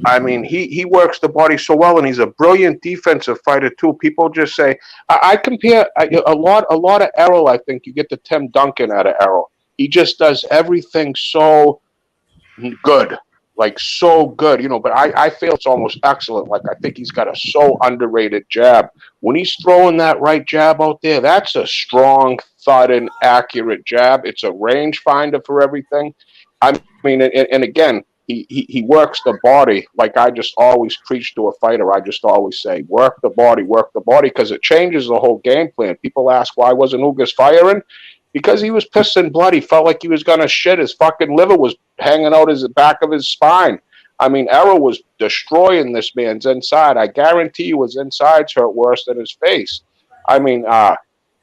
I mean, he works the body so well, and he's a brilliant defensive fighter too. People just say I compare a lot of Errol. I think you get the Tim Duncan out of Errol. He just does everything so good, like so good, But I feel it's almost excellent. Like I think he's got a so underrated jab. When he's throwing that right jab out there, that's a strong, thudding, accurate jab. It's a range finder for everything. I mean, and again, he works the body. Like I just always preach to a fighter. I just always say, work the body, because it changes the whole game plan. People ask, why wasn't Ugas firing? Because he was pissed and blood. He felt like he was going to shit. His fucking liver was hanging out his back of his spine. I mean, Errol was destroying this man's inside. I guarantee you his insides hurt worse than his face. I mean,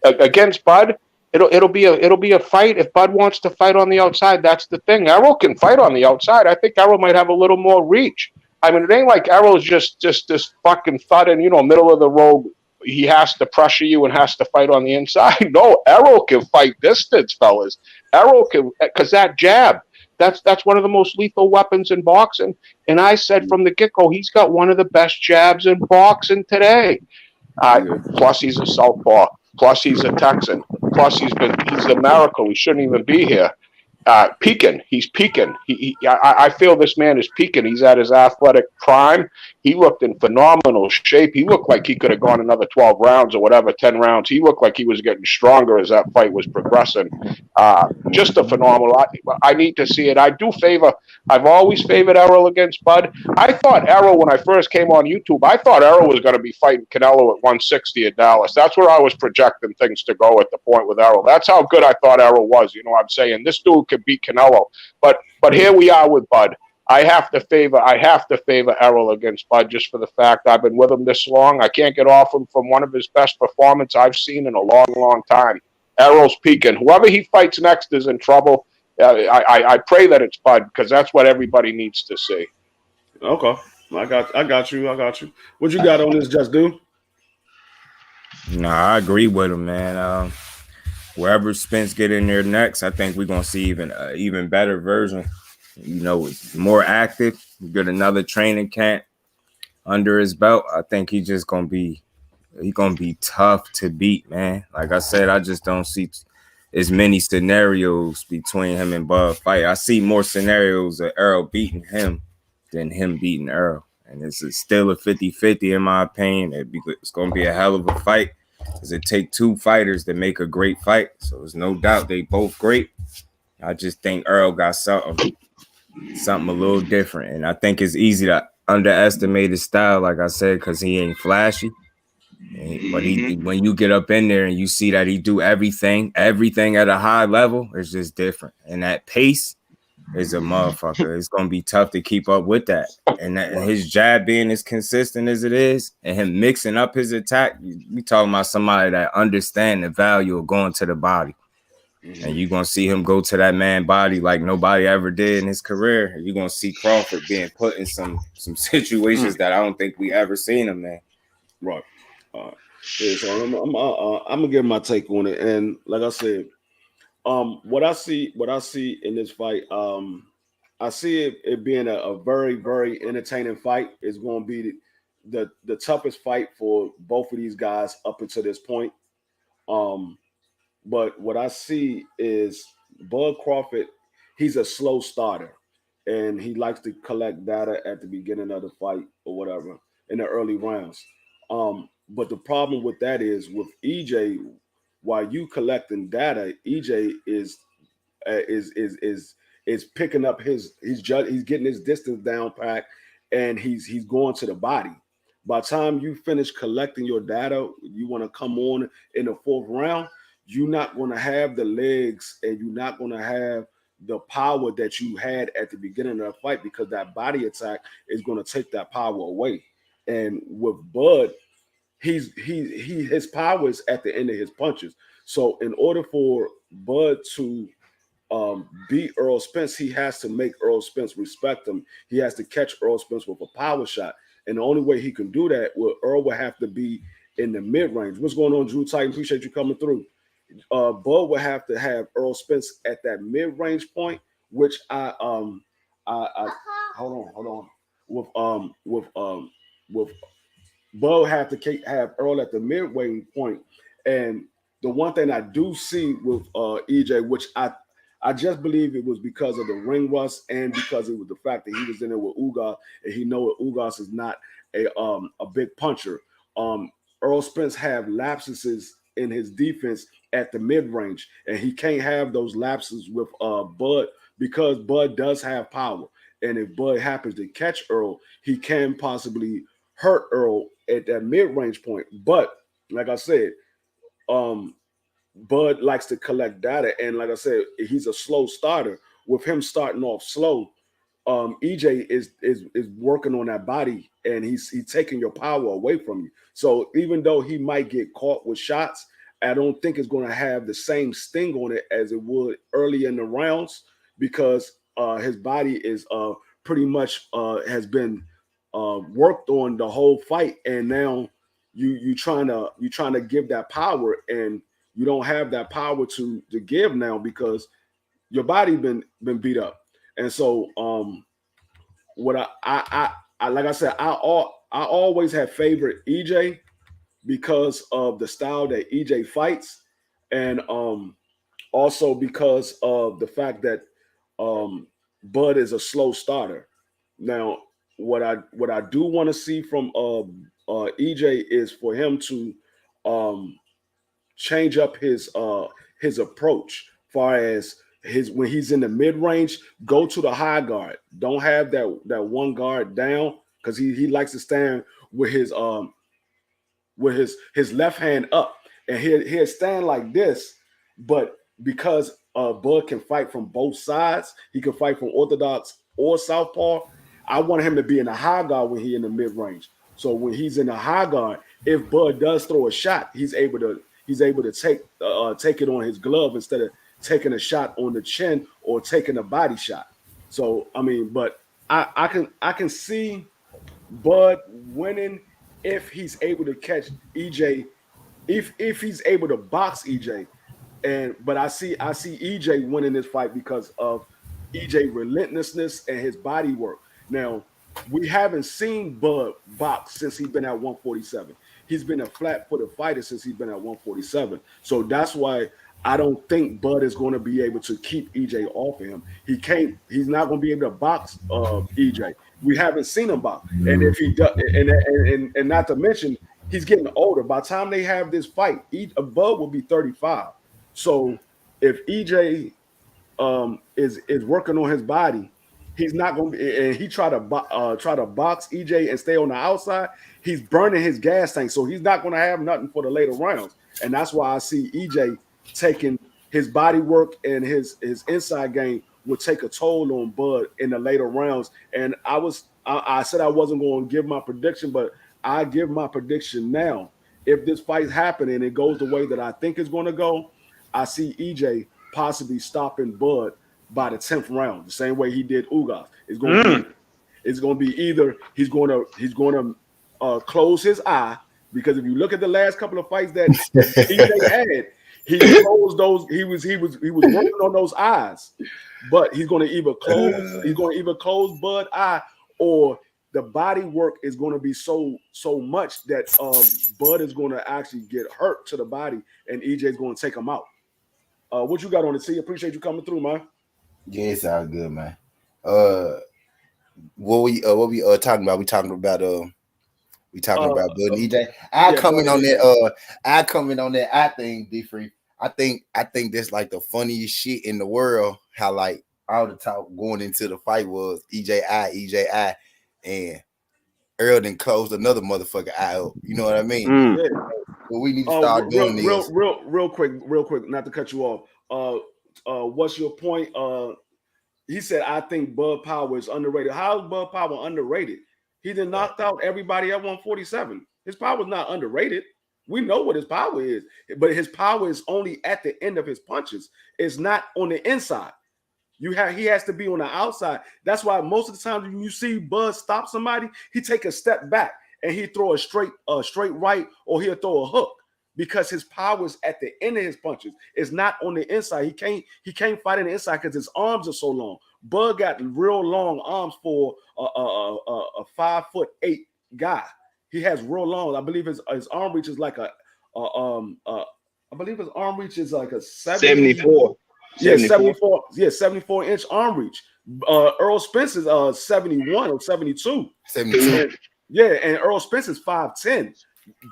against Bud, it'll be a fight. If Bud wants to fight on the outside, that's the thing. Errol can fight on the outside. I think Errol might have a little more reach. I mean, it ain't like Errol's just this fucking thudding, middle of the road. He has to pressure you and has to fight on the inside. No, Errol can fight distance, fellas. Errol can, because that jab, that's one of the most lethal weapons in boxing. And I said from the get-go, he's got one of the best jabs in boxing today. Plus, he's a southpaw. Plus, he's a Texan. Plus, he's a miracle. He shouldn't even be here. Peaking. He's peaking. I feel this man is peaking. He's at his athletic prime. He looked in phenomenal shape. He looked like he could have gone another 12 rounds or whatever, 10 rounds. He looked like he was getting stronger as that fight was progressing. Just a phenomenal. I need to see it. I've always favored Errol against Bud. I thought Errol, when I first came on YouTube, I thought Errol was going to be fighting Canelo at 160 at Dallas. That's where I was projecting things to go at the point with Errol. That's how good I thought Errol was. I'm saying this dude could beat Canelo. But here we are with Bud. I have to favor Errol against Bud just for the fact I've been with him this long. I can't get off him from one of his best performances I've seen in a long, long time. Errol's peaking. Whoever he fights next is in trouble. I pray that it's Bud because that's what everybody needs to see. Okay, I got you. What you got on this, Just Do? I agree with him, man. Wherever Spence get in there next, I think we're gonna see even better version. It's more active. Get another training camp under his belt. I think he's gonna be tough to beat, man. Like I said, I just don't see as many scenarios between him and Bud fight. I see more scenarios of Errol beating him than him beating Errol. And it's still a 50-50 in my opinion. It's gonna be a hell of a fight. Because it take two fighters to make a great fight. So there's no doubt they both great. I just think Errol got something a little different. And I think it's easy to underestimated style, like I said, because he ain't flashy. But when you get up in there and you see that he do everything at a high level, it's just different. And that pace is a motherfucker. It's gonna be tough to keep up with that. And his jab being as consistent as it is, and him mixing up his attack, we talking about somebody that understand the value of going to the body. And you're gonna see him go to that man body like nobody ever did in his career. You're gonna see Crawford being put in some situations that I don't think we ever seen him in. Right. Yeah, so I'm gonna give my take on it, and like I said, what I see in this fight, I see it being a very, very entertaining fight. It's going to be the toughest fight for both of these guys up until this point. But what I see is Bud Crawford, he's a slow starter, and he likes to collect data at the beginning of the fight or whatever in the early rounds. But the problem with that is with EJ, while you collecting data, EJ is picking up he's getting his distance down pat, and he's going to the body. By the time you finish collecting your data, you want to come on in the fourth round, you're not going to have the legs and you're not going to have the power that you had at the beginning of the fight, because that body attack is going to take that power away. And with Bud, his power is at the end of his punches. So in order for Bud to beat Errol Spence, he has to make Errol Spence respect him. He has to catch Errol Spence with a power shot. And the only way he can do that, Earl will have to be in the mid-range. What's going on, Drew Titan? Appreciate you coming through. Bud will have to have Errol Spence at that mid-range point, which I hold on. With Bud have to have Earl at the mid-range point. And the one thing I do see with EJ, which I just believe it was because of the ring rust and because it was the fact that he was in there with Ugas, and he know that Ugas is not a big puncher. Earl Spence have lapses in his defense at the mid-range, and he can't have those lapses with Bud, because Bud does have power. And if Bud happens to catch Earl, he can possibly hurt Earl at that mid-range point. But like I said, Bud likes to collect data, and like I said, he's a slow starter. With him starting off slow, EJ is working on that body, and he's taking your power away from you. So even though he might get caught with shots, I don't think it's going to have the same sting on it as it would early in the rounds, because his body is pretty much has been worked on the whole fight, and now you trying to give that power, and you don't have that power to give now because your body been beat up. And so what I like I said, I always have favored EJ because of the style that EJ fights, and also because of the fact that Bud is a slow starter. Now, what I do want to see from EJ is for him to change up his approach, far as when he's in the mid-range, go to the high guard. Don't have that one guard down, because he likes to stand with his left hand up, and he'll stand like this. But because Bud can fight from both sides, he can fight from orthodox or southpaw. I want him to be in the high guard when he's in the mid-range. So when he's in the high guard, if Bud does throw a shot, he's able to take it on his glove instead of taking a shot on the chin or taking a body shot. So I mean, but I can see Bud winning if he's able to catch EJ, if he's able to box EJ. But I see EJ winning this fight because of EJ relentlessness and his body work. Now, we haven't seen Bud box since he's been at 147. He's been a flat-footed fighter since he's been at 147. So that's why I don't think Bud is going to be able to keep EJ off of him. He's not going to be able to box EJ. We haven't seen him box. And if he does, and not to mention, he's getting older. By the time they have this fight, Bud will be 35. So if EJ is working on his body, he's not going to be, and he try to box EJ and stay on the outside. He's burning his gas tank, so he's not going to have nothing for the later rounds. And that's why I see EJ taking his body work and his inside game would take a toll on Bud in the later rounds. And I said I wasn't going to give my prediction, but I give my prediction now. If this fight's happening and it goes the way that I think it's going to go, I see EJ possibly stopping Bud by the 10th round, the same way he did Ugas. It's going to be either he's going to close his eye, because if you look at the last couple of fights that EJ had, he closed those. He was working on those eyes, but he's going to either close Bud eye, or the body work is going to be so much that Bud is going to actually get hurt to the body, and EJ is going to take him out. What you got on the T? Appreciate you coming through, man. Yeah, it sounds good, man. What we talking about? We talking about Bud and EJ. I comment on that. I think different. I think that's like the funniest shit in the world. How like all the talk going into the fight was EJ, and Earl then closed another motherfucker eye up. You know what I mean? Yeah. But we need to start doing this. Real quick, not to cut you off. What's your point? He said, I think Bud Power is underrated. How is Bud Power underrated? He done knocked out everybody at 147. His power is not underrated. We know what his power is, but his power is only at the end of his punches. It's not on the inside. He has to be on the outside. That's why most of the time when you see Bud stop somebody, he take a step back and he throw a straight right, or he'll throw a hook, because his power is at the end of his punches. It's not on the inside. He can't fight on the inside because his arms are so long. Bud got real long arms for a 5'8" guy. He has real long. I believe his arm reach is like a 74. Yeah, 74. Yeah, 74-inch arm reach. Earl Spencer's 71 or 72. 72. And Earl Spencer's 5'10".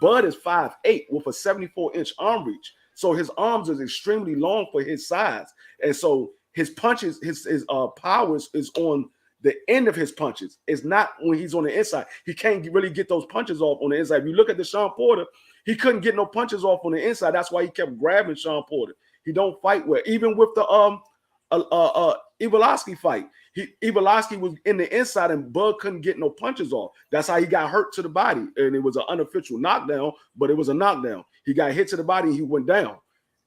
Bud is 5'8" with a 74-inch arm reach. So his arms is extremely long for his size. And so his punches, his powers is on the end of his punches. It's not when he's on the inside. He can't really get those punches off on the inside. If you look at the Sean Porter, he couldn't get no punches off on the inside. That's why he kept grabbing Sean Porter. He don't fight well. Even with the Ivolosky fight, Ivolosky was in the inside and Bud couldn't get no punches off. That's how he got hurt to the body. And it was an unofficial knockdown, but it was a knockdown. He got hit to the body and he went down.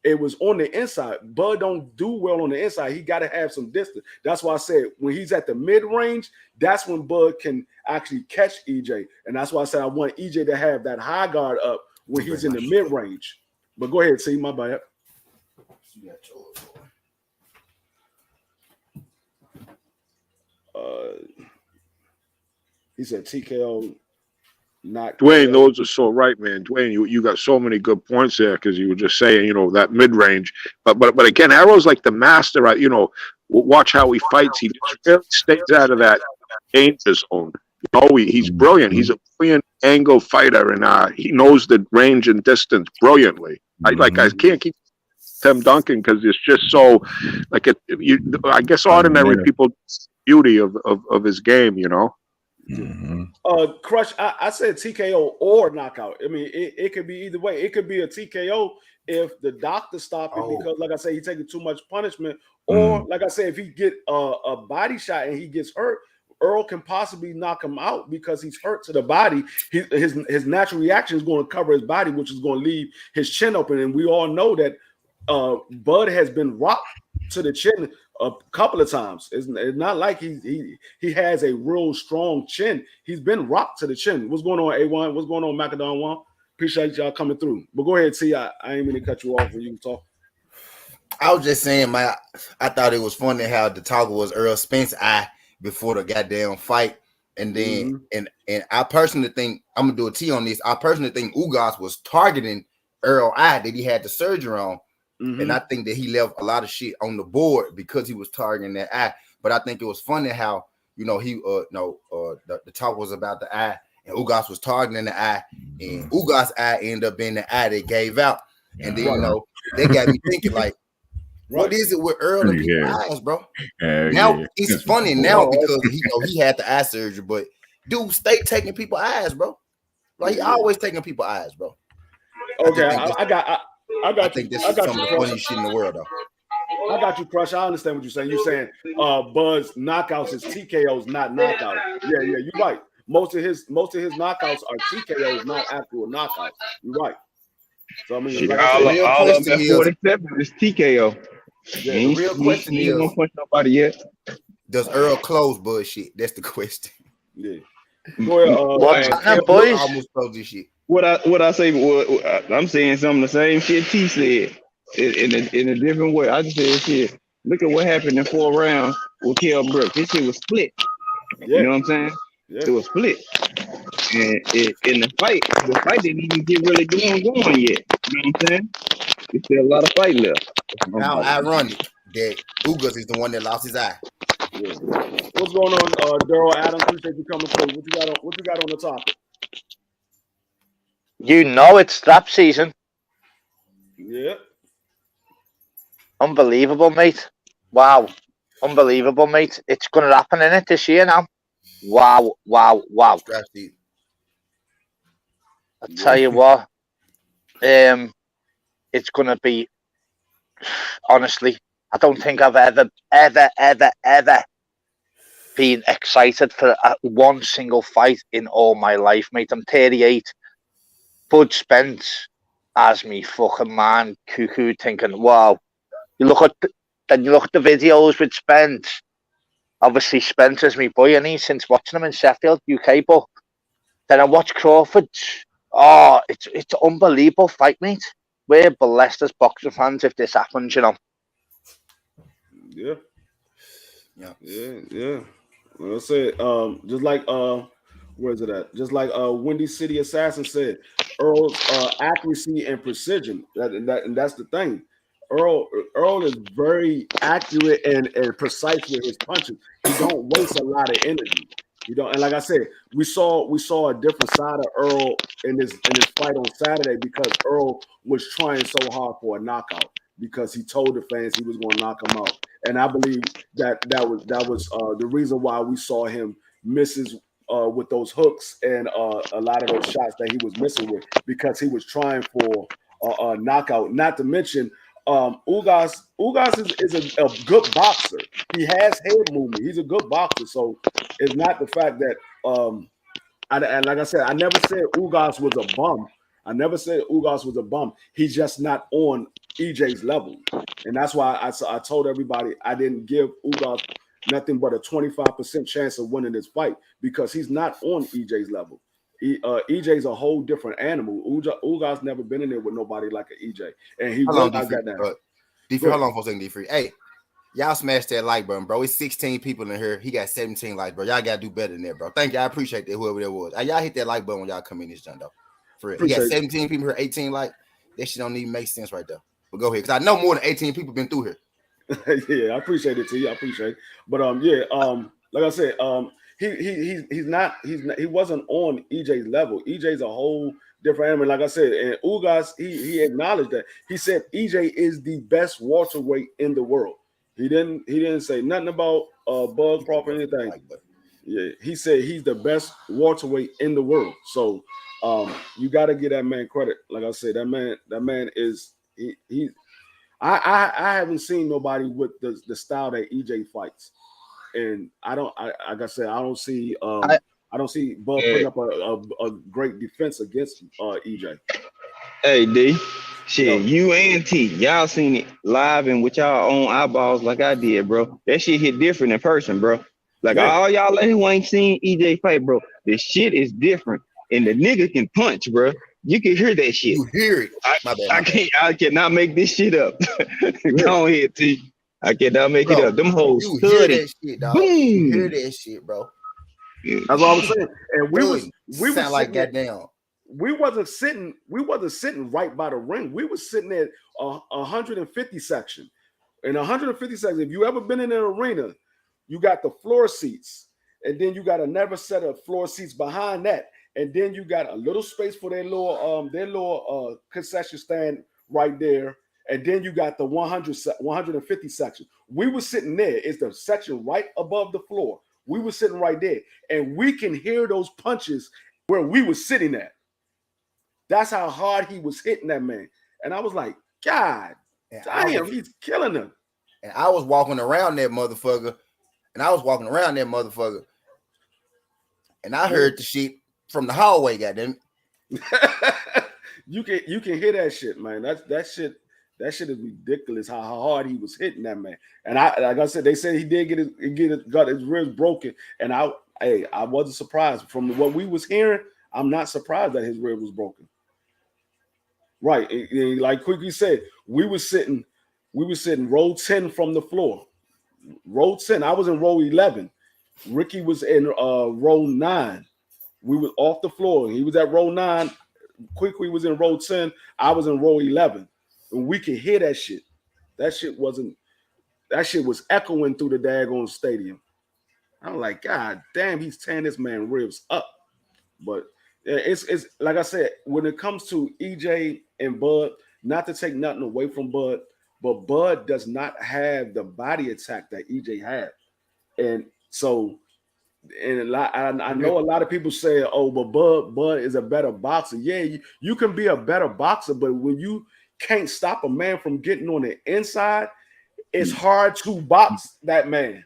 It was on the inside. Bud don't do well on the inside. He got to have some distance. That's why I said when he's at the mid-range, that's when Bud can actually catch EJ. And that's why I said I want EJ to have that high guard up when he's in the mid-range. But go ahead, see my bad. He said TKO not Dwayne, those are so right, man. Dwayne, you got so many good points there, because you were just saying, that mid range. But again, Arrow's like the master. Watch how he fights. He really stays out of that danger zone. He's brilliant. He's a brilliant angle fighter, and he knows the range and distance brilliantly. I can't keep Tim Duncan because it's just so I guess ordinary people beauty of his game, Mm-hmm. Crush, I said TKO or knockout. I mean, it could be either way. It could be a TKO if the doctor stopped it because, like I say, he's taking too much punishment. Or, like I said, if he get a body shot and he gets hurt, Earl can possibly knock him out because he's hurt to the body. His natural reaction is going to cover his body, which is going to leave his chin open. And we all know that Bud has been rocked to the chin a couple of times. It's not like he has a real strong chin. He's been rocked to the chin. What's going on, A1? What's going on, Macadon One? Appreciate y'all coming through. But go ahead, T. I ain't mean to cut you off when you talk. I was just saying, I thought it was funny how the talk was Earl Spence eye before the goddamn fight. And then and I personally think, I'm gonna do a T on this. I personally think Ugas was targeting Earl eye that he had the surgery on. And I think that he left a lot of shit on the board because he was targeting that eye. But I think it was funny how, the talk was about the eye and Ugas was targeting the eye, and Ugas' eye ended up being the eye that gave out. And then, they got me thinking like, What is it with Earl and people's eyes, bro? Now it's funny now because he had the eye surgery, but dude, stay taking people's eyes, bro. Like he always taking people's eyes, bro. Okay, I got I think this is some of the funniest shit in the world, though. I got you, Crush. I understand what you're saying. You're saying Buzz knockouts is TKOs, not knockouts. Yeah, you're right. Most of his knockouts are TKOs, not actual knockouts. You're right. So I mean, like all of them 47 is TKO. Yeah, the real question is, don't punch nobody yet. Does Earl close bullshit? That's the question. Yeah. Go ahead, boys. Almost closed this shit. What I say? I'm saying some of the same shit T said in a different way. I just said shit. Look at what happened in 4 rounds with Kell Brooks. This shit was split. Yeah. You know what I'm saying? Yeah. It was split. And in the fight didn't even get really going yet. You know what I'm saying? There's still a lot of fight left. Now, ironic that Ugas is the one that lost his eye. Yeah. What's going on, Daryl Adams? Appreciate you coming through. What you got on the topic? You know it's strap season. Yeah. Unbelievable, mate. Wow. Unbelievable, mate. It's going to happen in it this year now. Wow. Strap season. I tell you what, it's going to be, honestly, I don't think I've ever been excited for one single fight in all my life, mate. I'm 38. Bud Spence as me fucking man, cuckoo, thinking, wow. You look at the videos with Spence. Obviously, Spence is my boy, and he's since watching him in Sheffield, UK. But then I watch Crawford. Oh, it's an unbelievable fight, mate. We're blessed as boxing fans if this happens, you know. Yeah. Well, I said, just like where's it at? Just like Windy City Assassin said, Earl's accuracy and precision. And that's the thing. Earl is very accurate and precise with his punches. He don't waste a lot of energy. You know, and like I said, we saw a different side of Earl in this fight on Saturday because Earl was trying so hard for a knockout because he told the fans he was going to knock him out. And I believe that was the reason why we saw him misses with those hooks and a lot of those shots that he was missing with because he was trying for a knockout. Not to mention, Ugas is a good boxer. He has head movement. He's a good boxer. So it's not the fact that and like I said, I never said Ugas was a bum. I never said Ugas was a bum. He's just not on EJ's level. And that's why I told everybody I didn't give Ugas nothing but a 25% chance of winning this fight because he's not on EJ's level. EJ's a whole different animal. Ugas never been in there with nobody like an EJ. And he will not get that. D3, hold on for a second, D3. Hey, y'all smash that like button, bro. It's 16 people in here. He got 17 likes, bro. Y'all got to do better than that, bro. Thank you. I appreciate that, whoever that was. Y'all hit that like button when y'all come in this junk, though. For real. He got 17 people here, 18 like. That shit don't even make sense right there. But go ahead, because I know more than 18 people been through here. Yeah, I appreciate it, T. I appreciate it. But like I said, he wasn't on EJ's level. EJ's a whole different animal. Like I said, and Ugas, he acknowledged that. He said EJ is the best welterweight in the world. He didn't say nothing about Bud Crawford or anything. Yeah, he said he's the best welterweight in the world. So you got to give that man credit. Like I said, that man is he. I haven't seen nobody with the style that EJ fights. And I don't see Bud putting up a great defense against EJ. Hey D, shit, you and T, y'all seen it live and with y'all own eyeballs like I did, bro. That shit hit different in person, bro. Like all y'all who ain't seen EJ fight, bro. This shit is different, and the nigga can punch, bro. You can hear that shit. You hear it. I cannot make this shit up. Go ahead, T. I cannot make it up. Them hoes you hear that shit, dog. Boom. You hear that shit, bro. That's what I was saying. And we sound like goddamn. We wasn't sitting right by the ring. We was sitting at 150 section. In 150 section, if you ever been in an arena, you got the floor seats, and then you got another set of floor seats behind that, and then you got a little space for their little concession stand right there. and then you got the 150 section. We were sitting there. It's the section right above the floor. We were sitting right there, and we can hear those punches where we were sitting at. That's how hard he was hitting that man. And I was like, God damn, he's killing him. And I was walking around that motherfucker, and I heard the shit from the hallway, goddamn. You can hear that shit, man. That shit is ridiculous how hard he was hitting that man. And like I said, they said he did got his ribs broken. And I wasn't surprised from what we was hearing. I'm not surprised that his rib was broken. Right, and like Quickly said, we were sitting row 10 from the floor. Row 10. I was in row 11. Ricky was in row 9. We were off the floor. He was at row 9. Quickly was in row 10. I was in row 11. And we could hear that shit. That shit was echoing through the daggone stadium. I'm like, God damn, he's tearing this man ribs up. But it's like I said, when it comes to EJ and Bud, not to take nothing away from Bud, but Bud does not have the body attack that EJ had. And so, I know a lot of people say, oh, but Bud is a better boxer. Yeah, you can be a better boxer, but when you can't stop a man from getting on the inside, it's hard to box that man.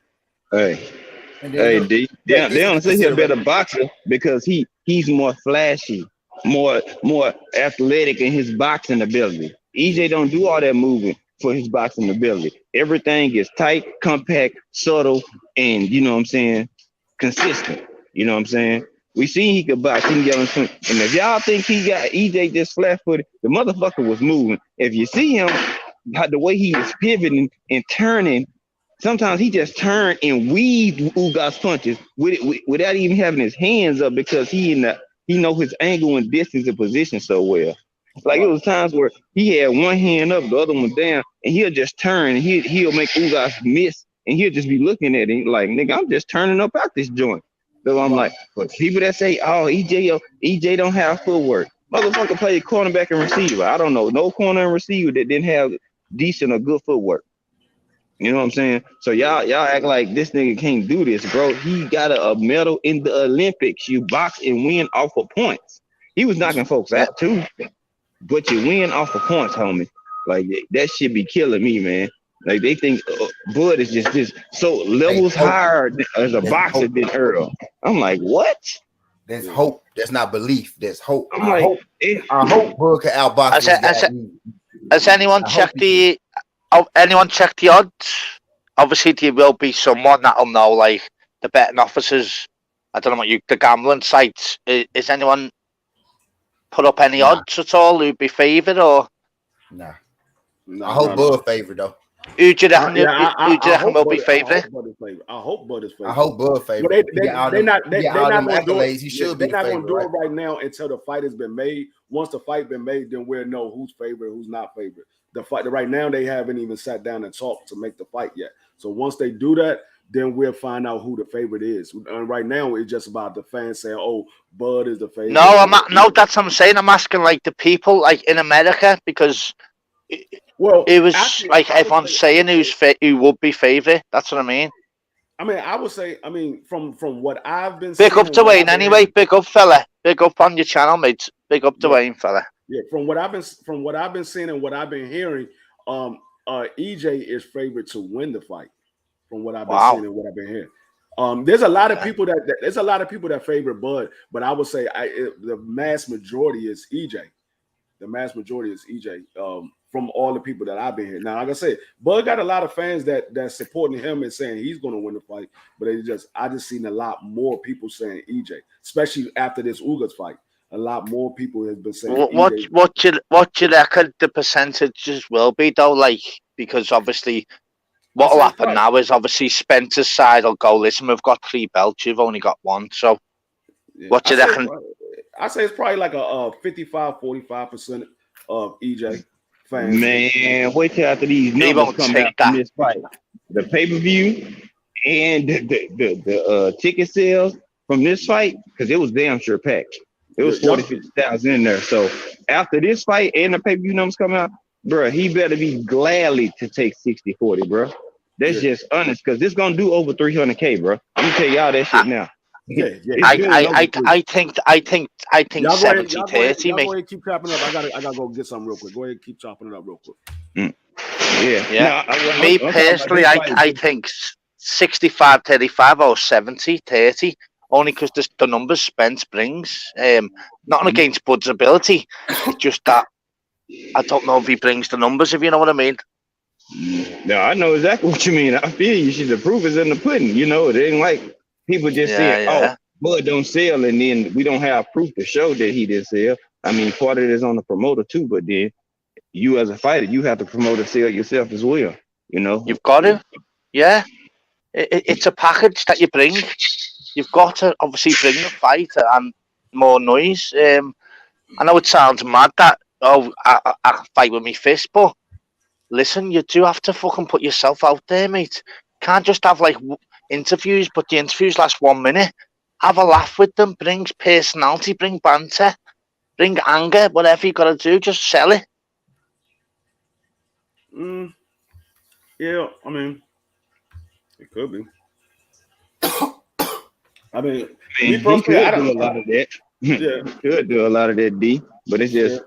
Hey, D. They don't say he's a better boxer because he's more flashy, more athletic in his boxing ability. EJ don't do all that moving for his boxing ability. Everything is tight, compact, subtle, and you know what I'm saying, consistent. You know what I'm saying? We seen he could box, he can get on swing. And if y'all think he got EJ just flat-footed, the motherfucker was moving. If you see him, the way he was pivoting and turning, sometimes he just turned and weaved Ugas punches without even having his hands up because he know his angle and distance and position so well. Like it was times where he had one hand up, the other one down, and he'll just turn and he'll make Ugas miss, and he'll just be looking at him like, nigga, I'm just turning up out this joint. So I'm like, but people that say, oh, EJ don't have footwork. Motherfucker played cornerback and receiver. I don't know no corner and receiver that didn't have decent or good footwork. You know what I'm saying? So y'all act like this nigga can't do this, bro. He got a medal in the Olympics. You box and win off of points. He was knocking folks out too, but you win off of points, homie. Like that shit be killing me, man. Like they think Bud is just so levels higher as a boxer than Earl. I'm like, what? There's hope. That's not belief. There's hope. I hope Bud can outbox. Has anyone checked the odds? Obviously, there will be someone that'll know, like the betting officers. I don't know the gambling sites. Is anyone put up any odds at all? Who'd be favoured or? Nah. I hope Bud favoured though. Who do you reckon will be favoured? I hope Bud is favoured. I hope Bud favoured. They're not going to do it. He should be. They're not going to do it right now until the fight has been made. Once the fight been made, then we'll know who's favored, who's not favored. The fight right now, they haven't even sat down and talked to make the fight yet. So once they do that, then we'll find out who the favorite is. And right now, it's just about the fans saying, "Oh, Bud is the favorite." No, that's what I'm saying. I'm asking like the people like in America because. Well, it was actually, like everyone's saying who would be favourite. That's what I mean. I mean, I would say, from what I've been big up Dwayne anyway. Big up, fella. Big up on your channel, mate. Big up Dwayne, fella. Yeah, from what I've been seeing and what I've been hearing, EJ is favored to win the fight. From what I've been seeing and what I've been hearing. There's a lot of people that favor Bud, but I would say the mass majority is EJ. The mass majority is EJ. From all the people that I've been here. Now, like I said, Bud got a lot of fans that's supporting him and saying he's going to win the fight, but I just seen a lot more people saying EJ, especially after this Ugas fight. A lot more people have been saying EJ. What you reckon the percentages will be though? Like, because obviously what will happen now is obviously Spencer's side will go, listen, we've got 3 belts, you've only got 1. So what you reckon? I say it's probably like a 55-45% of EJ. Fans. Man, wait till after these numbers come out from this fight. The pay-per-view and the ticket sales from this fight, because it was damn sure packed. It was 40,000-50,000 in there. So after this fight and the pay-per-view numbers come out, bro, he better be gladly to take 60-40, bro. That's just honest, because this gonna do over 300K, bro. I'm gonna tell y'all that shit now. Yeah. I think Y'all go ahead, 70-30, y'all mate. go ahead, keep chopping up. I gotta go get something real quick. Go ahead and keep chopping it up real quick. Yeah. No, Me personally, I think 65-35 or 70-30, only because the numbers Spence brings. Nothing against Bud's ability, it's just that I don't know if he brings the numbers, if you know what I mean. No, I know exactly what you mean. I feel you. The proof is in the pudding. You know, it ain't like people just saying, "Oh, Bud don't sell," and then we don't have proof to show that he did sell. I mean, part of it is on the promoter too, but then you as a fighter, you have to promote and sell yourself as well. You know, you've got to. Yeah, it's a package that you bring. You've got to obviously bring the fight and more noise. I know it sounds mad that I fight with my fist, but listen, you do have to fucking put yourself out there, mate. Can't just have like interviews, but the interviews last 1 minute. Have a laugh with them, bring personality, bring banter, bring anger, whatever you gotta do, just sell it. Yeah, I mean, it could be. I mean, me personally, I don't do a lot of that. Yeah, could do a lot of that, D. But it's just,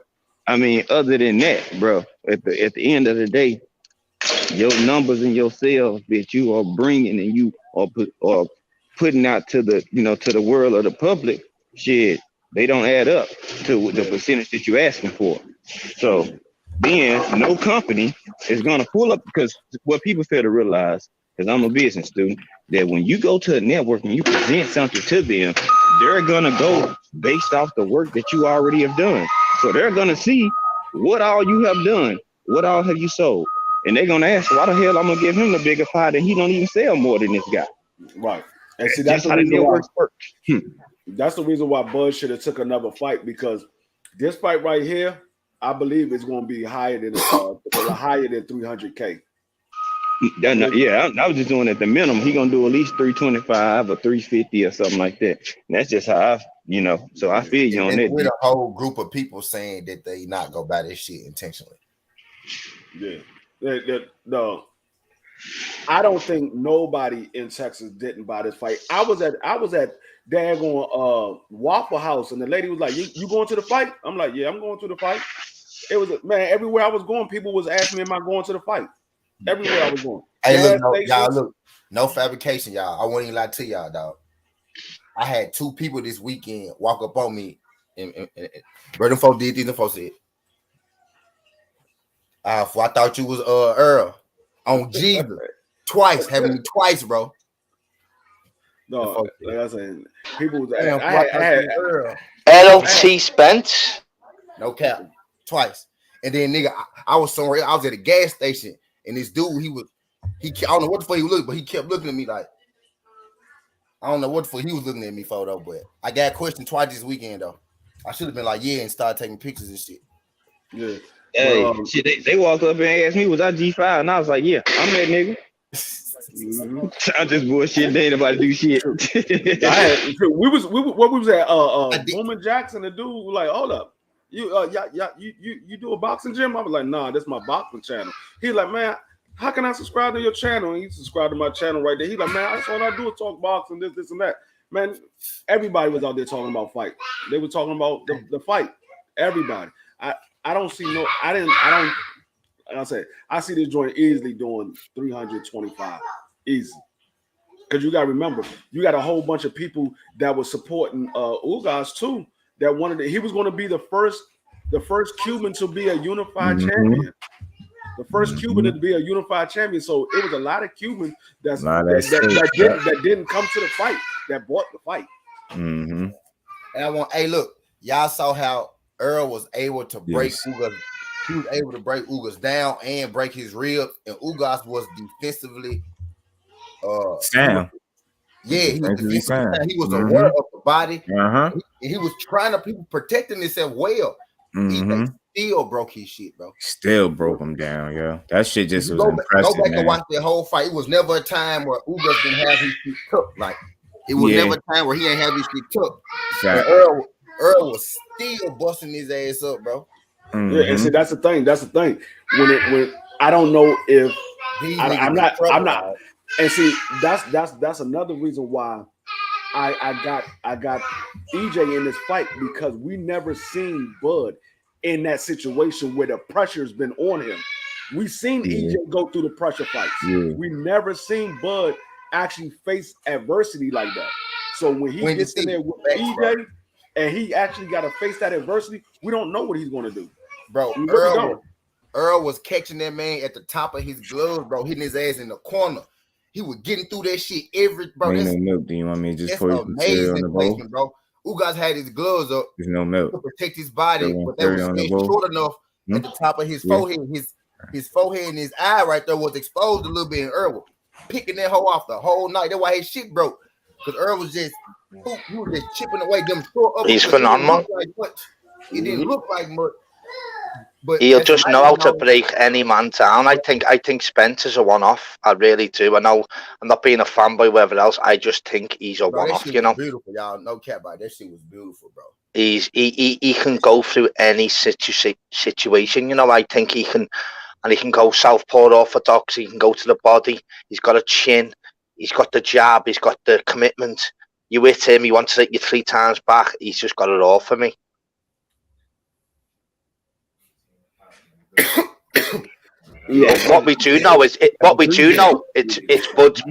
I mean, other than that, bro, at the end of the day, your numbers and your sales that you are bringing and you are putting out to the, you know, to the world of the public, shit, they don't add up to the percentage that you're asking for. So then no company is gonna pull up, because what people fail to realize, because I'm a business student, that when you go to a network and you present something to them, they're gonna go based off the work that you already have done. So they're gonna see what all you have done, what all have you sold, and they're gonna ask, why the hell I'm gonna give him the bigger pie that he don't even sell more than this guy? Right. And see, that's the reason why. That's the reason why Bud should have took another fight, because this fight right here, I believe, is going to be higher than 300K. Yeah, I was just doing at the minimum. He gonna do at least 325 or 350 or something like that. And that's just how I, you know. So I feel you on that. With a whole group of people saying that they not go buy this shit intentionally. Yeah, no. I don't think nobody in Texas didn't buy this fight. I was at daggone Waffle House, and the lady was like, "You going to the fight?" I'm like, "Yeah, I'm going to the fight." It was, man, everywhere I was going, people was asking me, "Am I going to the fight?" Everywhere I was going. Hey, look, y'all, look, no fabrication, y'all. I won't even lie to y'all, dog. I had two people this weekend walk up on me, and Burden folk did these, and folks said, I thought you was Earl on G twice, having me twice, bro. No, like I said, people was Damn, I had LT Spence. No cap, twice. And then nigga, I was somewhere. I was at a gas station, and this dude, I don't know what the fuck he was looking, but he kept looking at me like, I don't know what the fuck he was looking at me for though. But I got questioned twice this weekend though. I should have been like, yeah, and started taking pictures and shit. Yeah. Hey, shit, they walked up and asked me, was I G5? And I was like, yeah, I'm that nigga. I'm just bullshit. They ain't about to do shit. we was at Bowman Jackson. The dude was like, hold up, you do a boxing gym? I was like, nah, that's my boxing channel. He's like, man, how can I subscribe to your channel? And he subscribed to my channel right there. He's like, man, that's all I do is talk boxing, this and that. Man, everybody was out there talking about fight. They were talking about the fight. Everybody. I don't see no. I see this joint easily doing 325, easy. Because you got to remember, you got a whole bunch of people that were supporting Ugas too. That wanted he was going to be the first Cuban to be a unified champion. The first Cuban to be a unified champion. So it was a lot of Cubans that didn't come to the fight, that bought the fight. Mm-hmm. And hey, look, y'all saw how Earl was able to break Ugas. He was able to break Ugas down and break his ribs, and Ugas was defensively sound. Yeah, he was defensively. He was aware of the body. He was trying to people protecting himself well. He still broke his shit, bro. Still broke him down, yo. That shit just was impressive. Go back and watch the whole fight. It was never a time where Ugas didn't have his shit took. Like it was never a time where he ain't have his shit took. Exactly. Earl was still busting his ass up, bro. Yeah, and see, that's the thing. That's the thing. When I don't know if I'm not, and see, that's another reason why I got EJ in this fight, because we never seen Bud in that situation where the pressure's been on him. We seen EJ go through the pressure fights. Yeah. We never seen Bud actually face adversity like that. So when he gets in there with EJ and he actually got to face that adversity, we don't know what he's going to do. Bro, Earl was catching that man at the top of his gloves, bro, hitting his ass in the corner. He was getting through that shit bro. Ain't no milk. Do you want me to just pour some amazing on the bowl? placement, bro. Ugas had his gloves up. There's no milk to protect his body, but that was short enough at the top of his forehead. His forehead and his eye right there was exposed a little bit, and Earl was picking that hoe off the whole night. That's why his shit broke. Because Earl was just chipping away them short up. He's phenomenal. It didn't look like much. But he'll just know how to break any man down. I think Spence is a one-off. I really do. I know I'm not being a fanboy, whatever else. I just think he's a one-off. You know, beautiful, y'all. No cap about that shit was beautiful, bro. He can go through any situation. You know, I think he can, and he can go southpaw orthodox. He can go to the body. He's got a chin. He's got the jab. He's got the commitment. You hit him, he wants to hit you 3 times back. He's just got it all for me. Yeah, what we do know is it's Bud's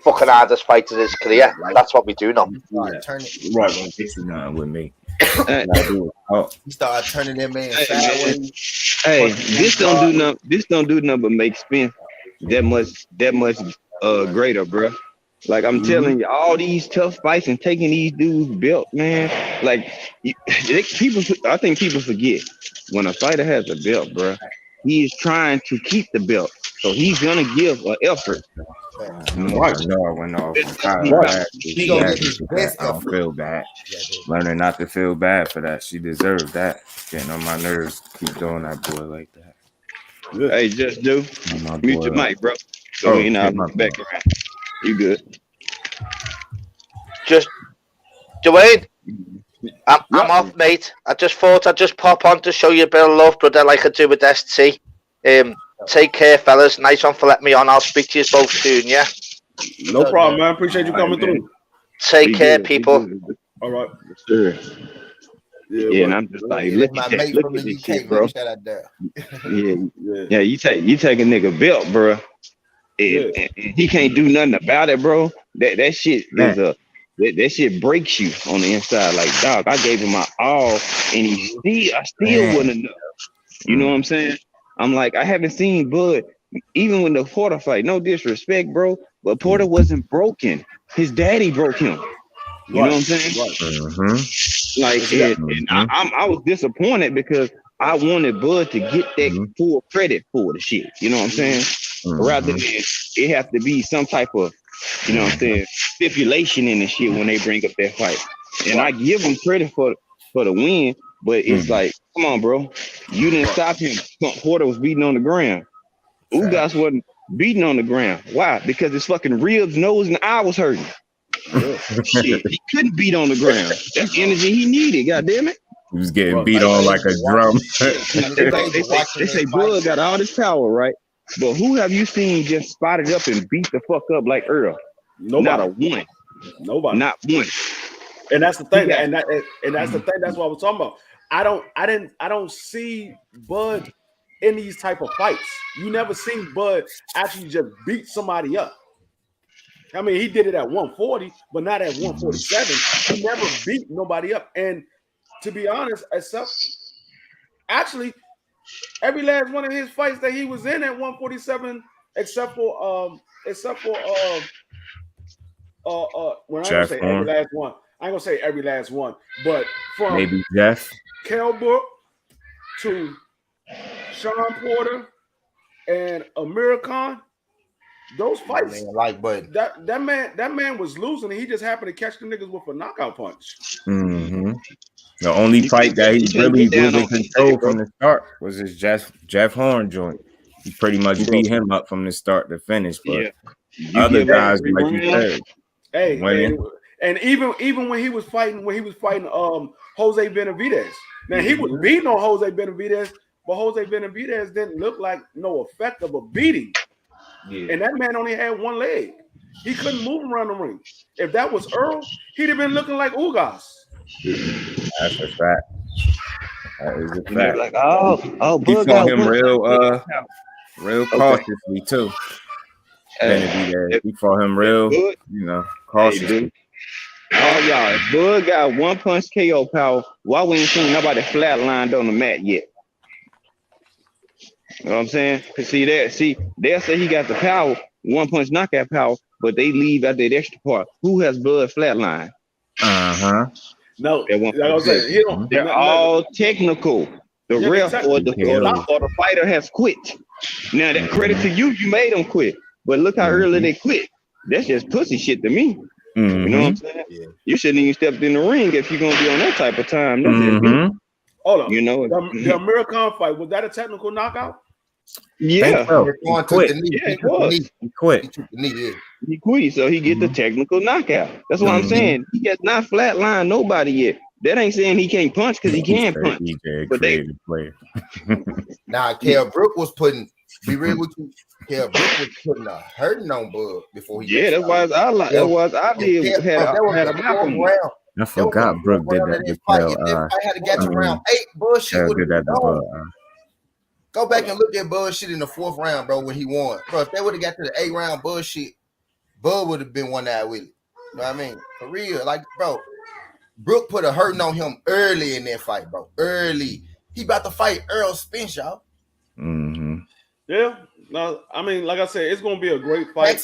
fucking hardest fight of his career. That's what we do know. Right, with me. He started turning that man sideways. Hey, this don't do nothing but make Spence that much greater, bro. Like I'm telling you, all these tough fights and taking these dudes' belt, man. Like I think people forget when a fighter has a belt, bro. He is trying to keep the belt, so he's gonna give an effort. Right. No, I went off. I don't feel bad. Learning not to feel bad for that. She deserved that. Getting on my nerves. Keep doing that boy like that. Good. Hey, just do. Mute your mic, bro. So you know, back around. You good? Just Dwayne. I'm off, mate. I just thought I'd just pop on to show you a bit of love, brother, like I do with ST. Take care, fellas. Nice one for letting me on. I'll speak to you both soon, yeah? No problem, man. Appreciate you coming through. Take care, people. All right. Sure. Yeah, and I'm just like, look at this shit, bro. Yeah, you take a nigga belt, bro. And he can't do nothing about it, bro. That shit is that shit breaks you on the inside. Like, dog, I gave him my all, and I still wasn't enough. You know what I'm saying? I'm like, I haven't seen Bud, even when the Porter fight, no disrespect, bro, but Porter wasn't broken. His daddy broke him. You know what I'm saying? Like, and I was disappointed because I wanted Bud to get that full credit for the shit. You know what I'm saying? Rather than it have to be some type of, you know what I'm saying, stipulation in the shit when they bring up that fight. And I give them credit for the win, but it's like, come on, bro. You didn't stop him. Porter was beating on the ground. Ugas wasn't beating on the ground. Why? Because his fucking ribs, nose, and eye was hurting. Shit, he couldn't beat on the ground. That's the energy he needed, goddamn it. He was getting beat on like a drum. They say Bud got all this power, right? But who have you seen just spotted up and beat the fuck up like Earl? Nobody. Not a one. Nobody. Not one. And that's the thing. And that's the thing. That's what I was talking about. I don't see Bud in these type of fights. You never seen Bud actually just beat somebody up. I mean, he did it at 140, but not at 147. He never beat nobody up. And to be honest, actually, every last one of his fights that he was in at 147, except for when I ain't gonna say every last one. I ain't gonna say every last one, but from maybe Jeff Kell Brook to Sean Porter and Amir Khan, those fights, but that man was losing, and he just happened to catch the niggas with a knockout punch. The only fight that he really was in control from the start was his Jeff Horn joint. He pretty much beat him up from the start to finish, but other guys, like you said, and even when he was fighting Jose Benavidez. Now he was beating on Jose Benavidez, but Jose Benavidez didn't look like no effect of a beating. Yeah. And that man only had one leg. He couldn't move around the ring. If that was Earl, he'd have been looking like Ugas. That's a fact. That is a fact. Like, he fought him real cautiously too. Benavidez. He fought him real, cautiously. Oh, y'all, if Bud got one punch KO power, why we ain't seen nobody flatlined on the mat yet? You know what I'm saying? Cause they'll say he got the power, one punch knockout power, but they leave out that extra part. Who has Bud flatline? No, like I was saying, they're all technical. The ref or the fighter has quit. Now that credit to you, you made them quit. But look how early they quit. That's just pussy shit to me. You know what I'm saying? Yeah. You shouldn't even stepped in the ring if you're gonna be on that type of time. That's it. Hold on. You know the Amir Khan fight, was that a technical knockout? Yeah. So. He quit. He quit. He quit, so he get the technical knockout. That's what I'm saying. He has not flatlined nobody yet. That ain't saying he can't punch because he can punch. But player. Nah, Kell Brook was putting. Be real with you. Kell Brook was putting a hurting on Bud before he. Yeah, that's why I did had a mouth round. I forgot Brook did that to Kell. I had to get you round 8. Bullshit. Go back and look at Bullshit in the 4th round, bro, when he won. Bro, if they would have got to the 8th round, Bullshit, Bud would have been one that with it. You know what I mean? For real. Like, bro, Brook put a hurting on him early in that fight, bro. Early. He about to fight Earl Spence, y'all. Yeah. No, I mean, like I said, it's gonna be a great fight.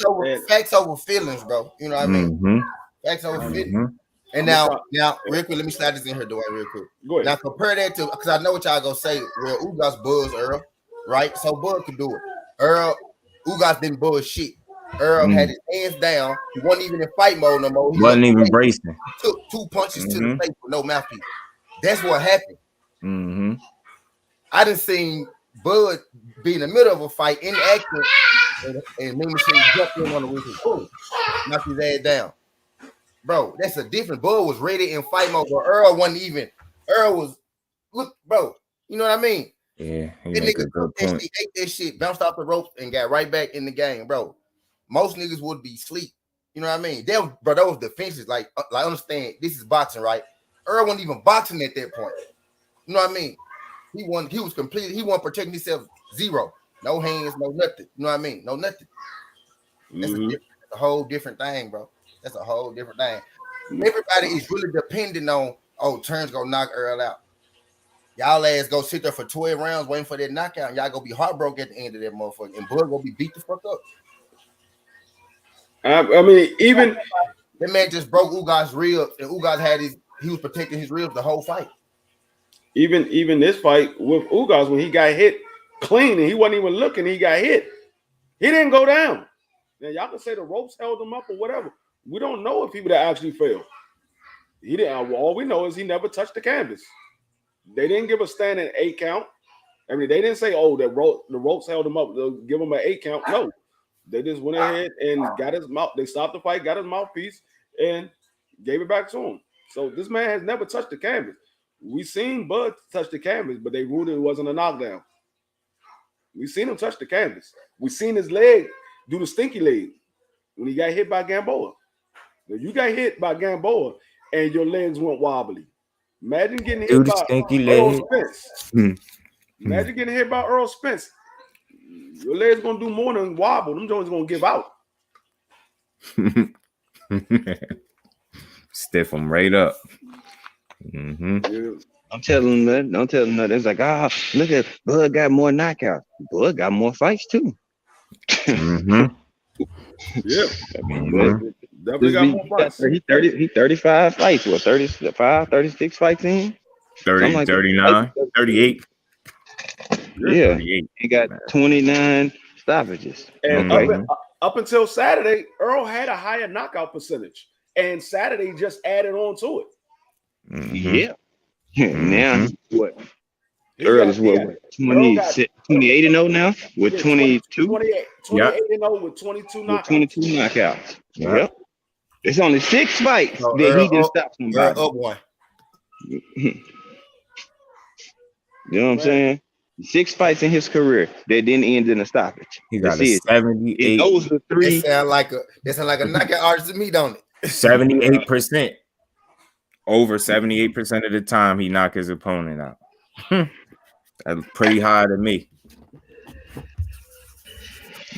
Facts over feelings, bro. You know what I mean? Facts over feelings. And now, real quick, let me slide this in here, Dwight, real quick. Go ahead. Now, compare that to, because I know what y'all gonna say. Well, Ugas buzz Earl, right? So Bud could do it. Ugas didn't buzz shit. Earl had his hands down. He wasn't even in fight mode no more. He wasn't even bracing. Took 2 punches to the face with no mouthpiece. That's what happened. I done seen Bud be in the middle of a fight in action and maybe jump in on the roof and boom, knock his ass down. Bro, that's a different. Bud was ready in fight mode, but Earl wasn't even. Earl was, look, bro, you know what I mean? Yeah, that nigga took that shit, ate that shit, bounced off the ropes, and got right back in the game, bro. Most niggas would be asleep. You know what I mean? Those defenses, like understand, this is boxing, right? Earl wasn't even boxing at that point. You know what I mean? He was completely, he wasn't protecting himself, zero. No hands, no nothing. You know what I mean? No nothing. That's a whole different thing, bro. That's a whole different thing. Everybody is really depending on, Turns gonna knock Earl out. Y'all ass go sit there for 12 rounds waiting for that knockout. And y'all gonna be heartbroken at the end of that motherfucker. And Bud gonna be beat the fuck up. I mean, even that man just broke Ugas' ribs, and Ugas he was protecting his ribs the whole fight. Even this fight with Ugas, when he got hit clean and he wasn't even looking, he got hit. He didn't go down. Now y'all can say the ropes held him up or whatever. We don't know if he would have actually failed. He didn't. All we know is he never touched the canvas. They didn't give a standing 8 count. I mean, they didn't say, the ropes held him up. They'll give him an 8 count. No, they just went ahead and got his mouth. They stopped the fight, got his mouthpiece, and gave it back to him. So this man has never touched the canvas. We seen Bud touch the canvas, but they ruled it wasn't a knockdown. We seen him touch the canvas. We seen his leg do the stinky leg when he got hit by Gamboa. Now, you got hit by Gamboa and your legs went wobbly. Imagine getting hit by Earl Spence. Imagine getting hit by Earl Spence. Your legs gonna do more than wobble. Them joints gonna give out. Stiff them right up. Yeah. I'm telling them that. It's like, look at Bud got more knockouts. Bud got more fights too. Yeah. I mean, definitely got more fights. He 35 fights. What, 35, 36 fights in? 30, like 39, 38. Yeah. 38. He got 29 stoppages. And up until Saturday, Earl had a higher knockout percentage. And Saturday just added on to it. Yeah. Now what? Earl is what? 28-0 now with 22. 28 0 with 22 knockouts. 22 knockouts. Yep. It's only 6 fights that he didn't stop somebody. Up one. You know what I'm saying? 6 fights in his career that didn't end in a stoppage. He got That's a it. 78. And those are That 3. sound like a knockout artist to me, don't it? 78%. Over 78% of the time he knocked his opponent out. That's pretty high to me.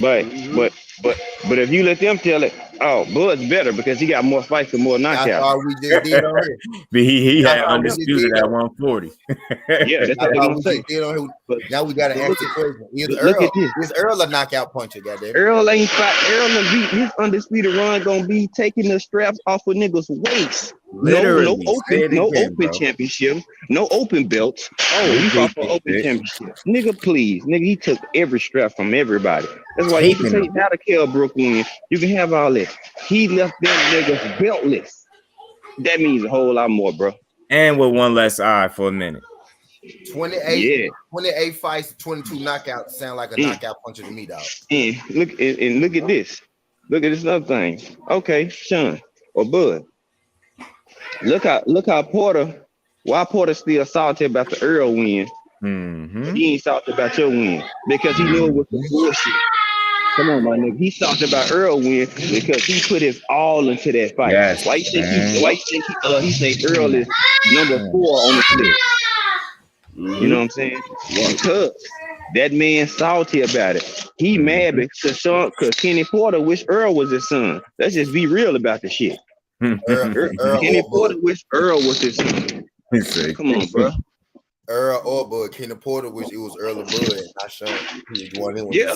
But if you let them tell it, oh, Bud's better because he got more fights and more That's knockouts. all we just did on here. But he had That's all we undisputed did. at 140. Yeah, that's what That's they're all gonna we say. just did on here. But Now we got to but ask look the question: Is look at this. Earl a knockout puncher? Goddamn. Earl ain't fight. Earl and beat his undisputed run gonna be taking the straps off of niggas' waist. Literally. No Say it open again, bro. championship, no open belts. Oh, he fought for open championship. Nigga, please. Nigga, he took every strap from everybody. That's why you can say how the Kell Brook win. You can have all that. He left them niggas beltless. That means a whole lot more, bro. And with one less eye for a minute. 28 fights, 22 knockouts. Sound like a knockout puncher to me, dog. And look at this. Look at this other thing. Okay, Sean or Bud. Look how Porter. Why Porter still salty about the Earl win? Mm-hmm. He ain't salty about your win because he knew it was the bullshit. Come on, my nigga. He salty about Earl win because he put his all into that fight. Yes, Why you think he say Earl is number 4 on the list? You know what I'm saying? Because that man salty about it. He mad because Kenny Porter wish Earl was his son. Let's just be real about the shit. Kenny Porter wish Earl was his son. Come on, bro. Earl or Bud. Kenny Porter wish it was Earl or Bud and not Sean. Yeah.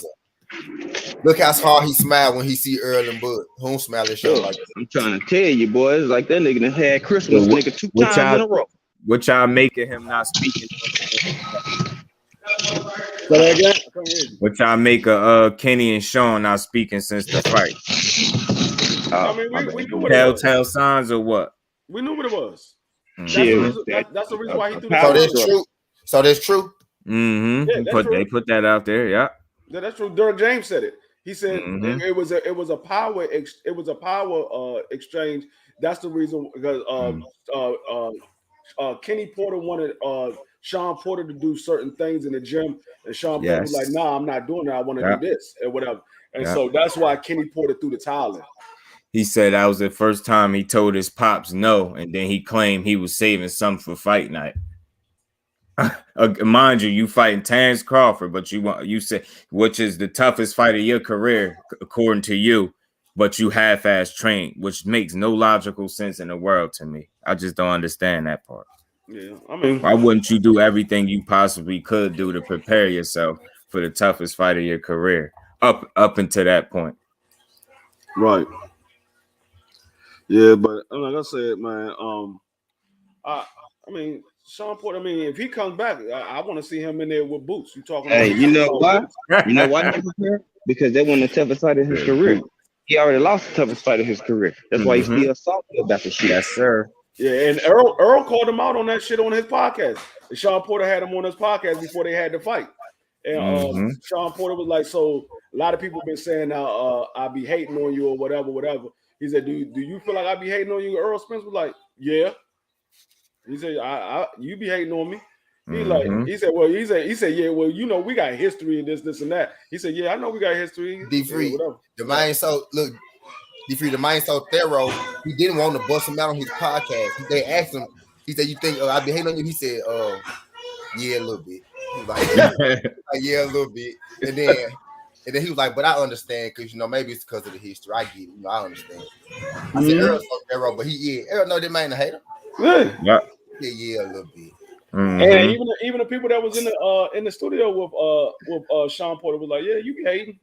Look how hard he smiled when he see Earl and Bud. Who don't smile at Sean like that? I'm trying to tell you, boys, like that nigga done had Christmas nigga 2 times in a row. What y'all making him not speaking? What y'all make of Kenny and Sean not speaking since the fight? I mean, we knew what Telltale signs or what? We knew what it was. Mm-hmm. That's the reason why he threw So that's true. So that's true. Mm-hmm. Yeah, They put that out there. Yeah. Yeah, that's true. Derek James said it. He said Mhm. it was a power exchange. That's the reason because Kenny Porter wanted Sean Porter to do certain things in the gym, and Sean Porter was like, "Nah, I'm not doing that. I want to do this and whatever." And so that's why Kenny Porter threw the towel in. He said that was the first time he told his pops no, and then he claimed he was saving something for fight night. Mind you, you fighting Terrence Crawford, but you said which is the toughest fight of your career according to you, but you half-ass trained, which makes no logical sense in the world to me. I just don't understand that part. Yeah, I mean, why wouldn't you do everything you possibly could do to prepare yourself for the toughest fight of your career up until that point? Right. Yeah, but like I said, man, I mean, Sean Porter. I mean, if he comes back, I want to see him in there with boots. You talking? Hey, you know why? You know why he prepared? Because they won the toughest fight of his career. He already lost the toughest fight of his career. That's why he's still salty about the shit. Yes, sir. Yeah, and Earl called him out on that shit on his podcast. And Sean Porter had him on his podcast before they had the fight. And Sean Porter was like, so a lot of people been saying I be hating on you or whatever. He said, do you feel like I be hating on you? Earl Spence was like, yeah. He said, you be hating on me. He said, yeah, well, you know, we got history and this and that. He said, yeah, I know we got history. D3, the mind so thorough. He didn't want to bust him out on his podcast. They asked him, he said, you think I be hating on you? He said, yeah, a little bit. He was like, yeah, a little bit. And then he was like, but I understand because you know maybe it's because of the history. I get it, you know, I understand. I said Earl's so thorough, but Earl know that man a hater. Yeah, a little bit. And even the people that was in the studio with Sean Porter was like, yeah, you be hating.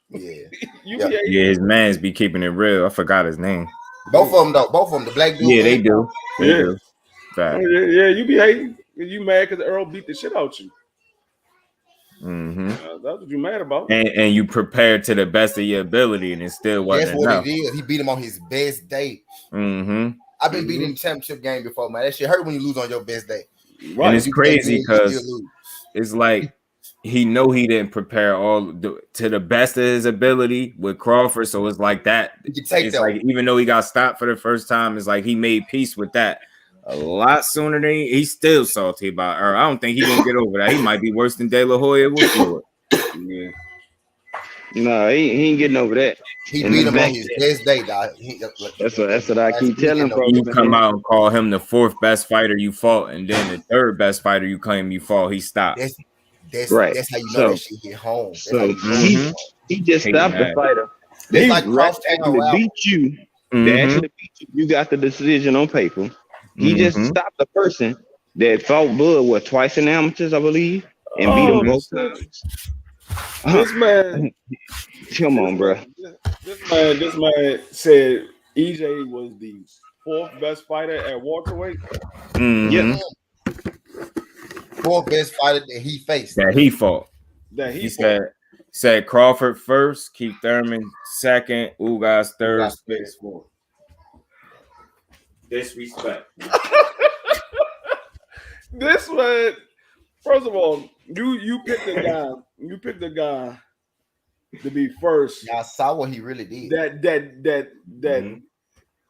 Yeah, be hating. Yeah, his mans be keeping it real. I forgot his name. Both of them, the black dude. Yeah, they do. They do. Yeah, you be hating. You mad because Earl beat the shit out you. That's what you mad about. And you prepared to the best of your ability, and it still wasn't That's what enough. it is. He beat him on his best day. I've been beating championship game before, man. That shit hurt when you lose on your best day. Right. And it's crazy because it's like he know he didn't prepare to the best of his ability with Crawford. So it's like that. It's like even though he got stopped for the first time, it's like he made peace with that. a lot sooner than he's still salty about Earl. I don't think he's gonna get over that. He might be worse than De La Hoya with Floyd. Yeah. No, he ain't getting over that. He beat him on his best day, dog. That's what I keep telling folks. You come out and call him the 4th best fighter you fought, and then the 3rd best fighter you claim you fought, he stopped. That's right. That's how you know that shit hit home. So he just stopped the fighter. They like actually beat you. They actually beat you. You got the decision on paper. He just stopped the person that fought Bud twice in amateurs, I believe, and beat him both times. This man, come on, bro. This man said EJ was the 4th best fighter at welterweight. Yeah, 4th best fighter that he faced. That he fought. He said Crawford 1st, Keith Thurman 2nd, Ugas 3rd, Spence 4th. Disrespect. This one, first of all, you picked a guy. You picked a guy to be first. Yeah, I saw what he really did. That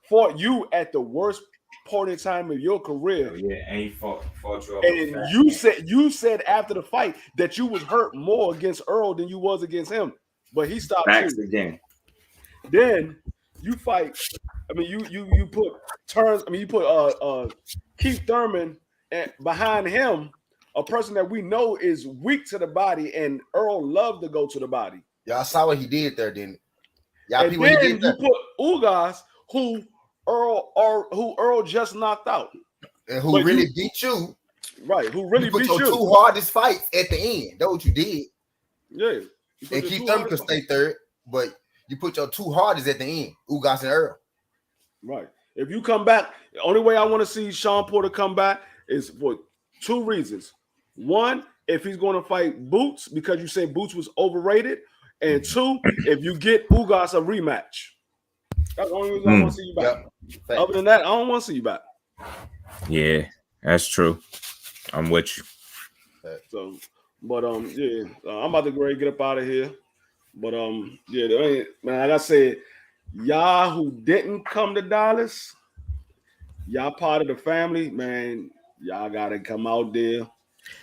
fought you at the worst point in time of your career. Yeah, and he fought you. And you said after the fight that you was hurt more against Earl than you was against him, but he stopped you again. Then you fight. I mean, you put turns. I mean, you put Keith Thurman behind him, a person that we know is weak to the body, and Earl loved to go to the body. Yeah, I saw what he did there, didn't it? Yeah, and then you put Ugas, who Earl just knocked out, and who really beat you. Right, who really beat you. Put your 2 hardest fights at the end. That's what you did. Yeah, and Keith Thurman could stay 3rd, but you put your 2 hardest at the end, Ugas and Earl. Right. If you come back, the only way I want to see Sean Porter come back is for 2 reasons. One, if he's going to fight Boots because you say Boots was overrated, and 2, if you get Ugas a rematch. That's the only reason I want to see you back. Yep. Other than that, I don't want to see you back. Yeah, that's true. I'm with you. So, but I'm about to go ahead and get up out of here. But man, like I said, y'all who didn't come to Dallas, y'all part of the family, man. Y'all gotta come out there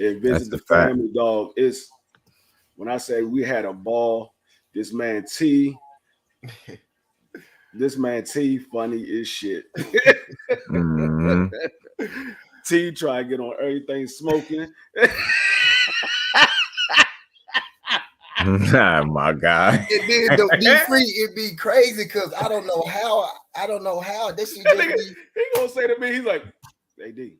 and visit the family, dog. It's when I say we had a ball. This man T funny as shit. T try to get on everything smoking. Nah, my God. And then the be free, it'd be crazy because I don't know how this shit just be. He gonna say to me, he's like, "Hey D,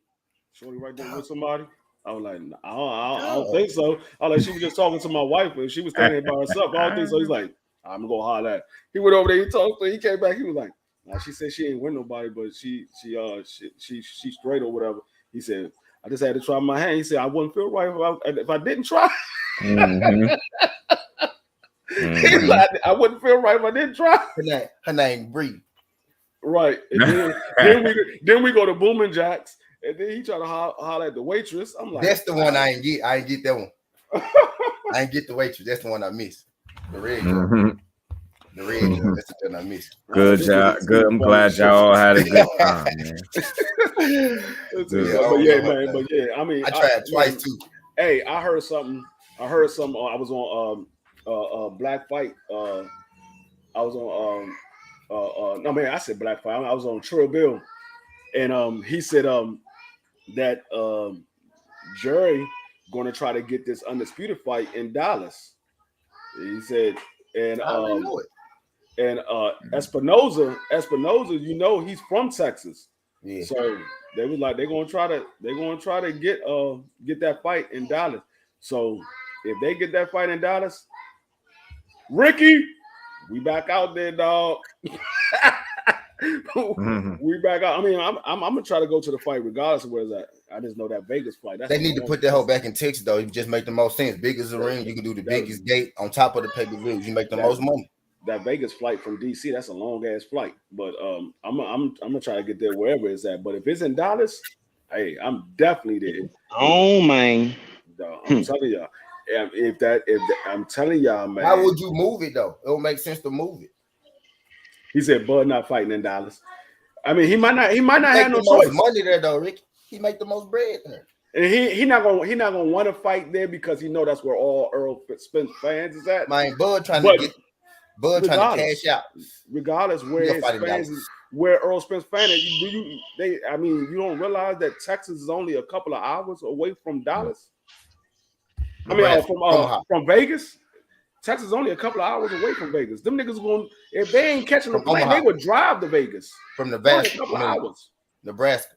shorty right there with somebody." I was like, I don't think so. I was like, she was just talking to my wife, and she was standing by herself. I don't think so. He's like, I'm gonna go holler at. He went over there, he talked to her, he came back, he was like, nah, she said she ain't with nobody, but she straight or whatever. He said, I just had to try my hand. He said, I wouldn't feel right if I didn't try. He's like, I wouldn't feel right if I didn't try. Her name Bree. Right. And then we go to Boomin' Jacks, and then he try to holler at the waitress. I'm like, that's the one I ain't get. I ain't get that one. I ain't get the waitress. That's the one I missed. The red girl. The red girl. That's the one I missed. Good job. Good. I'm glad y'all had a good time, man. But yeah, I mean, I tried twice too. Hey, I heard something. I was on Black Fight. I was on no man, I said Black Fight. I was on Trill Bill, and he said that Jerry going to try to get this undisputed fight in Dallas. He said, and Espinoza, you know, he's from Texas. Yeah. So they was like they're gonna try to get that fight in Dallas. So if they get that fight in Dallas, Ricky, we back out there, dog. We back out. I mean, I'm gonna try to go to the fight regardless of where it's at. I just know that Vegas fight. They need to put that whole back in Texas though. You just make the most sense. Big as the ring, you can do the biggest gate on top of the pay-per-view. You make the most money. That Vegas flight from DC, that's a long ass flight. But I'm gonna try to get there wherever it's at. But if it's in Dallas, hey, I'm definitely there. Oh man, I'm telling y'all. I'm telling y'all, man. How would you move it though? It don't make sense to move it. He said Bud not fighting in Dallas. I mean, he might not have no most choice. money there though, Ricky. He make the most bread there. And he not gonna want to fight there because he know that's where all Earl Spence fans is at. Man, Bud trying to cash out. Regardless where his fans is, where Earl Spence fan is, you don't realize that Texas is only a couple of hours away from Dallas. I mean, from Vegas. Texas is only a couple of hours away from Vegas. Them niggas going, if they ain't catching the plane, they would drive to Vegas. From Nebraska. A couple of hours. Nebraska.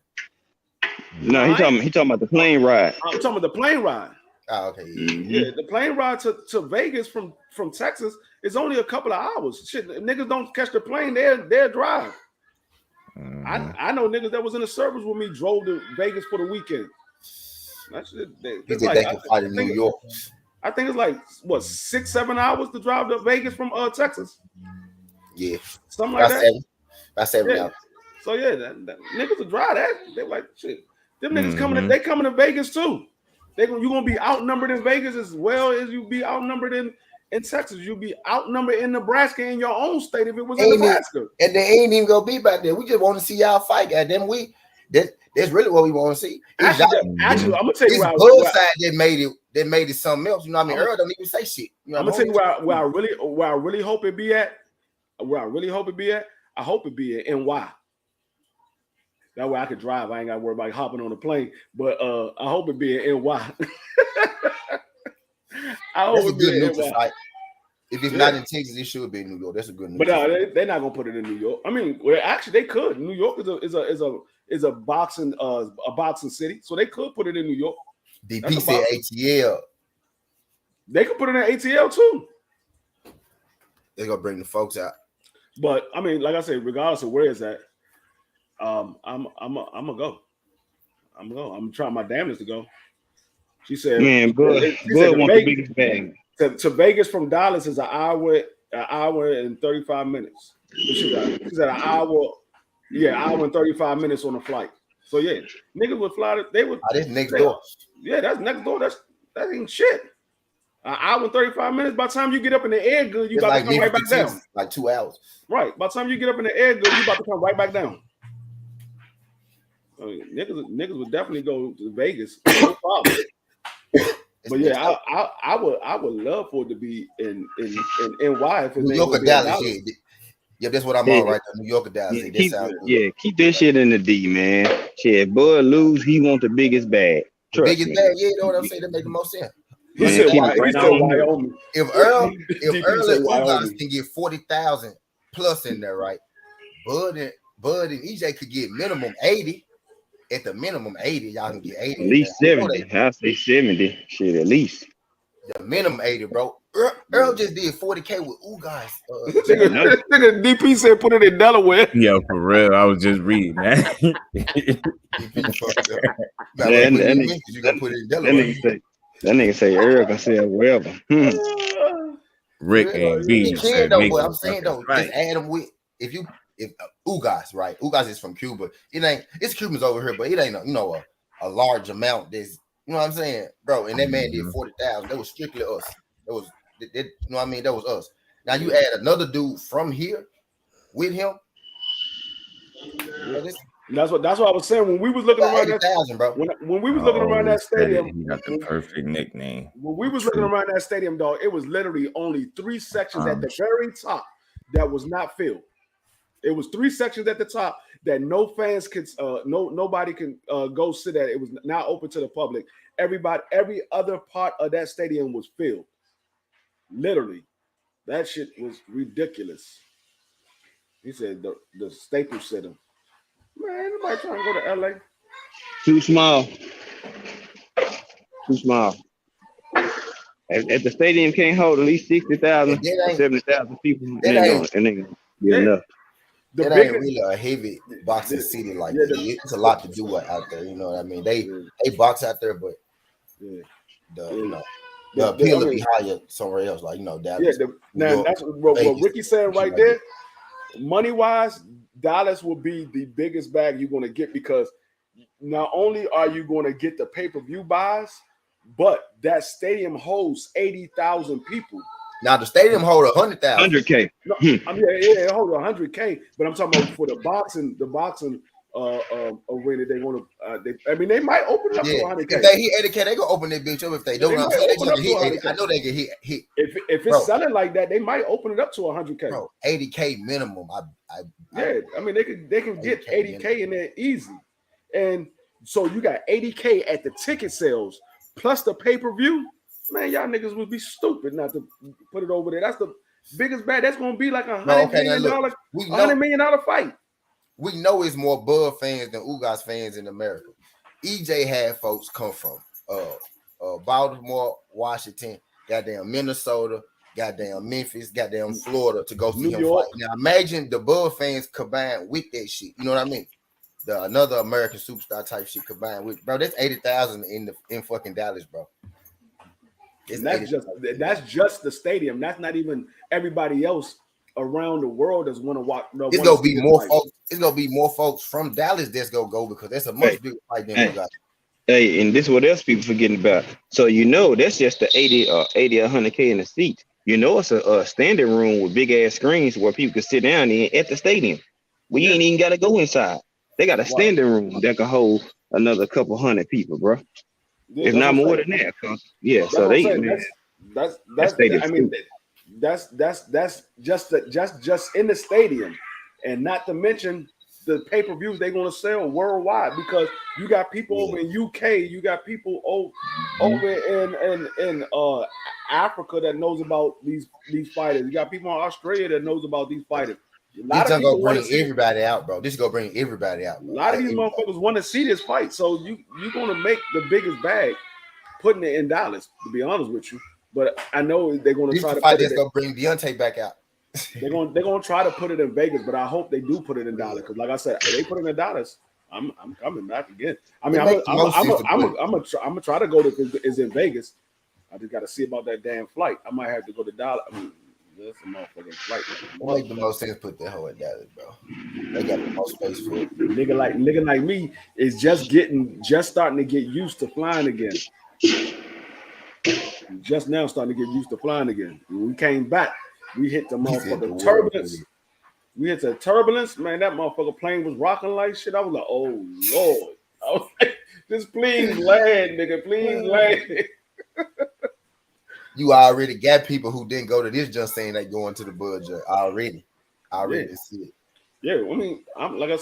No, he talking about the plane ride. I'm talking about the plane ride. Oh, okay. Yeah, the plane ride to Vegas from Texas is only a couple of hours. Shit, niggas don't catch the plane, they'll drive. I know niggas that was in the service with me drove to Vegas for the weekend. That's it. They can fight in New York. I think it's like what 6-7 hours to drive to Vegas from Texas. Yeah, something like that. That's 7 hours. So yeah, that niggas will drive that. They're like shit. Them niggas coming. They coming to Vegas too. You gonna be outnumbered in Vegas as well as you be outnumbered in Texas. You'll be outnumbered in Nebraska in your own state if it was in Nebraska. And they ain't even gonna be back there. We just want to see y'all fight. Goddamn, that's really what we want to see. Actually, I'm gonna tell you both sides that made it something else. You know what I mean? Earl don't even say shit. You know I'm gonna tell you where I really hope it be at. Where I really hope it be at. I hope it be at NY. That way I could drive. I ain't got to worry about hopping on a plane. But I hope it be in NY. I hope it be in NY. If it's not in Texas, it should be in New York. That's a good news. But no, they're not gonna put it in New York. I mean, well, actually, they could. New York is a boxing city, so they could put it in New York. DP said ATL. They could put it in ATL too. They're gonna bring the folks out. But I mean, like I said, regardless of where it's at, I'm gonna go. I'm gonna try my damnedest to go. She said, "Man, Bud wants the biggest bag." To Vegas from Dallas is an hour and 35 minutes. She said an hour and 35 minutes on a flight. So yeah, niggas would fly. They would. That's next door. Yeah, that's next door. That ain't shit. An hour and 35 minutes. By the time you get up in the air, good, you about to come right back down. Like 2 hours. Right. By the time you get up in the air, good, you about to come right back down. I mean, niggas would definitely go to Vegas. No problem. But yeah, I would love for it to be in NY. If New York or Dallas, yeah, that's what I'm on right there. New York or Dallas. Keep that shit in the D, man. Shit, Bud lose, he want the biggest bag. Biggest bag, yeah, you know what I'm saying? That make the most sense. He said Wyoming. If Earl and Ugas can get 40,000 plus in there, right? Bud and EJ could get minimum 80. At the minimum 80, y'all can get 80. At least 70. I say 70. Shit, at least. The minimum 80, bro. Earl just did 40K with Ugas. Nigga, DP said put it in Delaware. Yo, for real. I was just reading, man. You gonna put it in Delaware. That nigga say Earl can sell wherever. Rick and B. He can though, but I'm saying though, just add them with if Ugas, right? Ugas is from Cuba. It's Cubans over here, but it ain't a large amount. There's you know what I'm saying, bro. And that man did 40,000. That was strictly us. That was you know what I mean. That was us. Now you add another dude from here with him. That's what I was saying when we was looking around that bro. When we was looking around that stadium, he got the perfect nickname. When we was looking around that stadium, dog, it was literally only 3 sections at the very top that was not filled. It was 3 sections at the top that no fans could, nobody can go sit at. It was not open to the public. Every other part of that stadium was filled. Literally, that shit was ridiculous. He said the Staples Center. Man, nobody trying to go to LA. Too small. If the stadium can't hold at least 60,000, 70,000 people, it ain't enough. It ain't really a heavy boxing city like that. It's a lot to do out there. You know what I mean? They box out there, but the appeal will be higher somewhere else, like Dallas. Now that's what Ricky said right there. Money wise, Dallas will be the biggest bag you're going to get because not only are you going to get the pay-per-view buys, but that stadium holds 80,000 people. Now the stadium hold 100,000. 100K. No, I mean, yeah, hold on, 100K. But I'm talking about for the boxing arena. They want to. I mean, they might open it up to 100K. If they hit 80K, they gonna open that bitch up. If they don't, I know they can hit. If it's selling like that, they might open it up to 100K. Bro, 80K minimum. I mean, they can get 80K in there easy, and so you got 80K at the ticket sales plus the pay-per-view. Man, y'all niggas would be stupid not to put it over there. That's the biggest bad. That's gonna be like $100 million fight. We know it's more Bud fans than Ugas fans in America. EJ had folks come from Baltimore, Washington, goddamn Minnesota, goddamn Memphis, goddamn Florida to go see New him York. fight. Now imagine the Bud fans combined with that shit. You know what I mean? Another American superstar type shit combined with, bro. That's 80,000 in fucking Dallas, bro. And that's just the stadium. That's not even everybody else around the world that's want to watch. It's gonna be more folks. It's gonna be more folks from Dallas that's gonna go because that's a much bigger fight than we got. Hey, and this is what else people forgetting about. So that's just the 80 or 100K in the seat. It's a standing room with big ass screens where people can sit down in at the stadium. We ain't even gotta go inside. They got a standing room that can hold another couple hundred people, bro. If not more than that, so they. That's just in the stadium, and not to mention the pay-per-views they're gonna sell worldwide because you got people over in UK, you got people over in Africa that knows about these fighters. You got people in Australia that knows about these fighters. This is gonna bring everybody out, bro. This is gonna bring everybody out. Bro. A lot of these motherfuckers want to see this fight, so you're gonna make the biggest bag putting it in Dallas. To be honest with you, but I know they're gonna try to. That's gonna bring Deontay back out. They're gonna try to put it in Vegas, but I hope they do put it in Dallas because, like I said, if they put it in Dallas, I'm coming back again. I mean, I'm gonna try to go to is in Vegas. I just got to see about that damn flight. I might have to go to Dallas. I mean, that's a motherfucking flight. It make the most sense put that hoe in Dallas, bro. They got the most space for it. Nigga like me is just starting to get used to flying again. Just now starting to get used to flying again. When we came back, we hit the motherfucking turbulence. We hit the turbulence, man. That motherfucker plane was rocking like shit. I was like, oh Lord. I was like, just please land, nigga. Please land. You already got people who didn't go to this just saying they going to the budget already. See it. Yeah, I mean, I'm gonna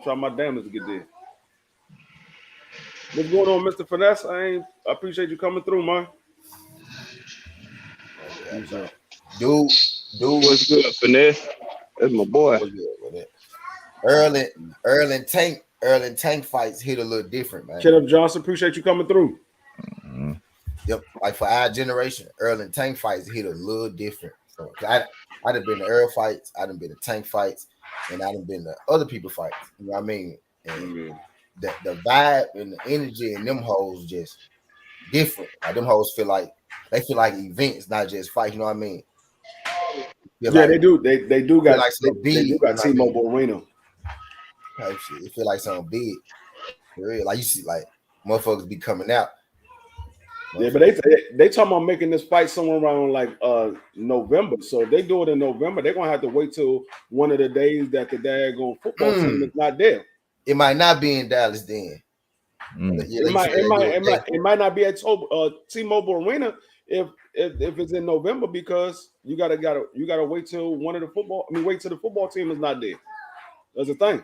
try my damnedest to get there. What's going on, Mr. Finesse? I appreciate you coming through, man. Dude, what's good, Finesse? That's my boy. Erlen Tank fights hit a little different, man. Kenneth Johnson, appreciate you coming through. Mm-hmm. Yep, like for our generation, Erlen Tank fights hit a little different. So I done been to Earl fights, I done been to Tank fights, and I done been to other people fights. You know what I mean? And the vibe and the energy in them hoes just different. Like them hoes feel like events, not just fights. You know what I mean? They do. They do got like something big. They do got T-Mobile Arena. Type shit. It feel like something big. For real. Like you see, like motherfuckers be coming out. Yeah, but they talking about making this fight somewhere around like November. So if they do it in November, they're gonna have to wait till one of the days that the daggone football team is not there. It might not be in Dallas then. It might not be at T-Mobile Arena if it's in November because you gotta wait till wait till the football team is not there. That's the thing.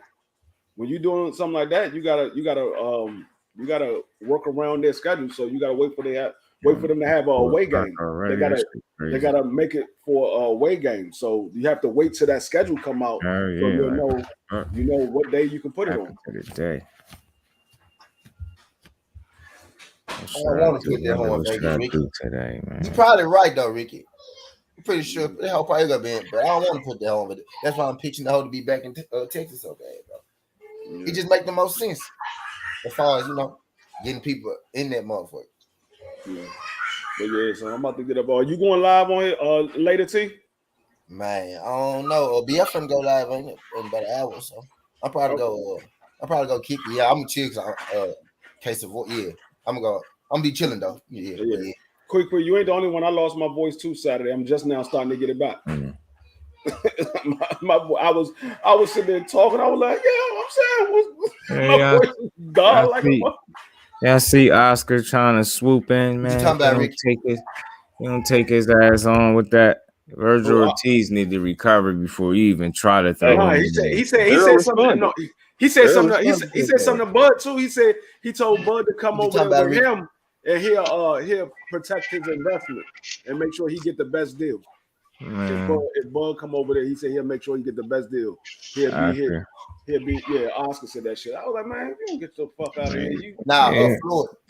When you're doing something like that, you gotta work around their schedule. So you gotta wait for them to have a away game. They gotta make it for a away game. So you have to wait till that schedule come out. So you know what day you can put it on. I want to put that on Vegas, Ricky. Today, man. You're probably right though, Ricky. I'm pretty sure the hell probably gonna be, but I don't want to put that on. But that's why I'm pitching the hoe to be back in Texas so bad, bro. It just make the most sense as far as getting people in that motherfucker. Yeah. But yeah, so I'm about to get up. Are you going live on it later, T? Man, I don't know. BF finna go live in about an hour or so. I'll probably go kick it. Yeah, I'm gonna chill case of I'm gonna be chilling though. Yeah. quick, you ain't the only one. I lost my voice too Saturday. I'm just now starting to get it back. I was sitting there talking. I was like, yeah, I'm saying, my voice is gone like a. Yeah, I see Oscar trying to swoop in, man. You talking about Rick? He don't take his ass on with that. Virgil Ortiz need to recover before you even try to throw him. He said something. No, he said something. He said something to Bud too. He said he told Bud to come over there with him, and he'll protect his investment and make sure he get the best deal. If Bud come over there, he said he'll make sure he get the best deal. Oscar said that shit. I was like, man, you don't get the fuck out of here.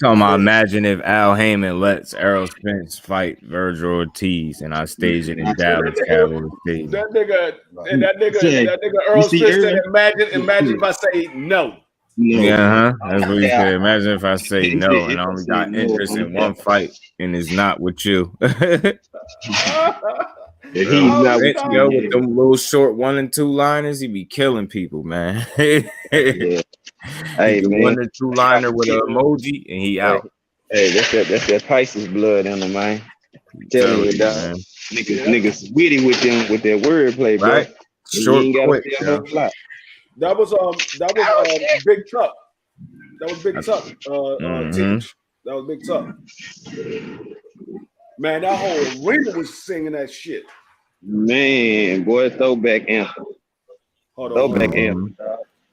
Talking about imagine if Al Heyman lets Errol Spence fight Virgil Ortiz and I stage it in Dallas Cowboys Stadium. That nigga Errol Spence said, imagine if I say no. Yeah, that's what he said. Imagine if I say no and I only got interest in one fight and it's not with you. If he's not with you, with them little short 1 and 2 liners, he be killing people, man. Hey, man, 1 and 2 liner with an emoji, and he out. Hey, that's that Pisces blood in him, man. Tell you, dog. Niggas witty with them with their wordplay, bro. Right? Short, quick. That was Big Tuck. That was Big Tuck. That was Big Tuck. Man, that whole arena was singing that shit. Man, boy, throwback anthem. Throwback anthem.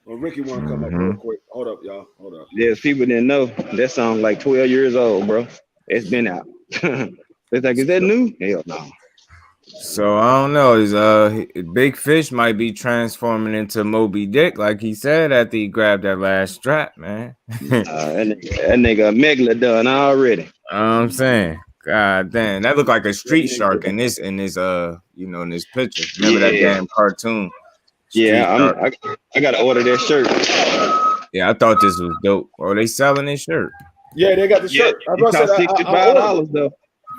Well, Ricky want to come up real quick. Hold up, y'all. Hold up. There's people that know that song like 12 years old, bro. It's been out. It's like, is that new? Hell no. So I don't know. Big Fish might be transforming into Moby Dick, like he said after he grabbed that last strap, man. that nigga Megalodon already. I'm saying. God damn, that looked like a street shark in this in this picture. Remember that damn cartoon? I gotta order that shirt. Yeah, I thought this was dope. Are they selling this shirt? Yeah, they got the shirt. It cost $65 though.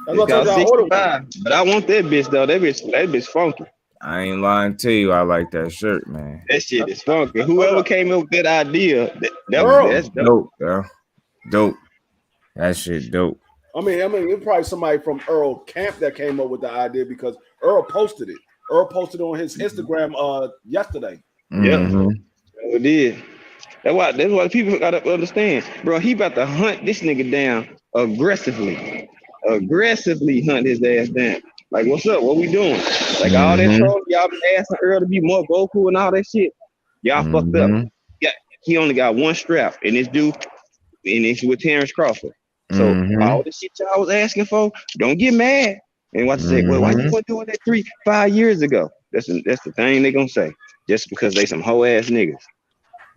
It cost $65. But I want that bitch though. That bitch funky. I ain't lying to you. I like that shirt, man. That shit is funky. Whoever came up with that idea, that's dope, bro. Dope. That shit dope. I mean, it's probably somebody from Earl Camp that came up with the idea because Earl posted it. Earl posted on his Instagram yesterday. Mm-hmm. Yeah, it did. That's why people gotta understand, bro. He about to hunt this nigga down aggressively hunt his ass down. Like, what's up? What we doing? Like all that troll, y'all been asking Earl to be more vocal and all that shit. Y'all fucked up. Yeah, he only got 1 strap, and it's due, and it's with Terrence Crawford. So all the shit y'all was asking for, don't get mad. And what to say? Well, why you weren't doing that 3-5 years ago? That's the thing they gonna say. Just because they some hoe ass niggas.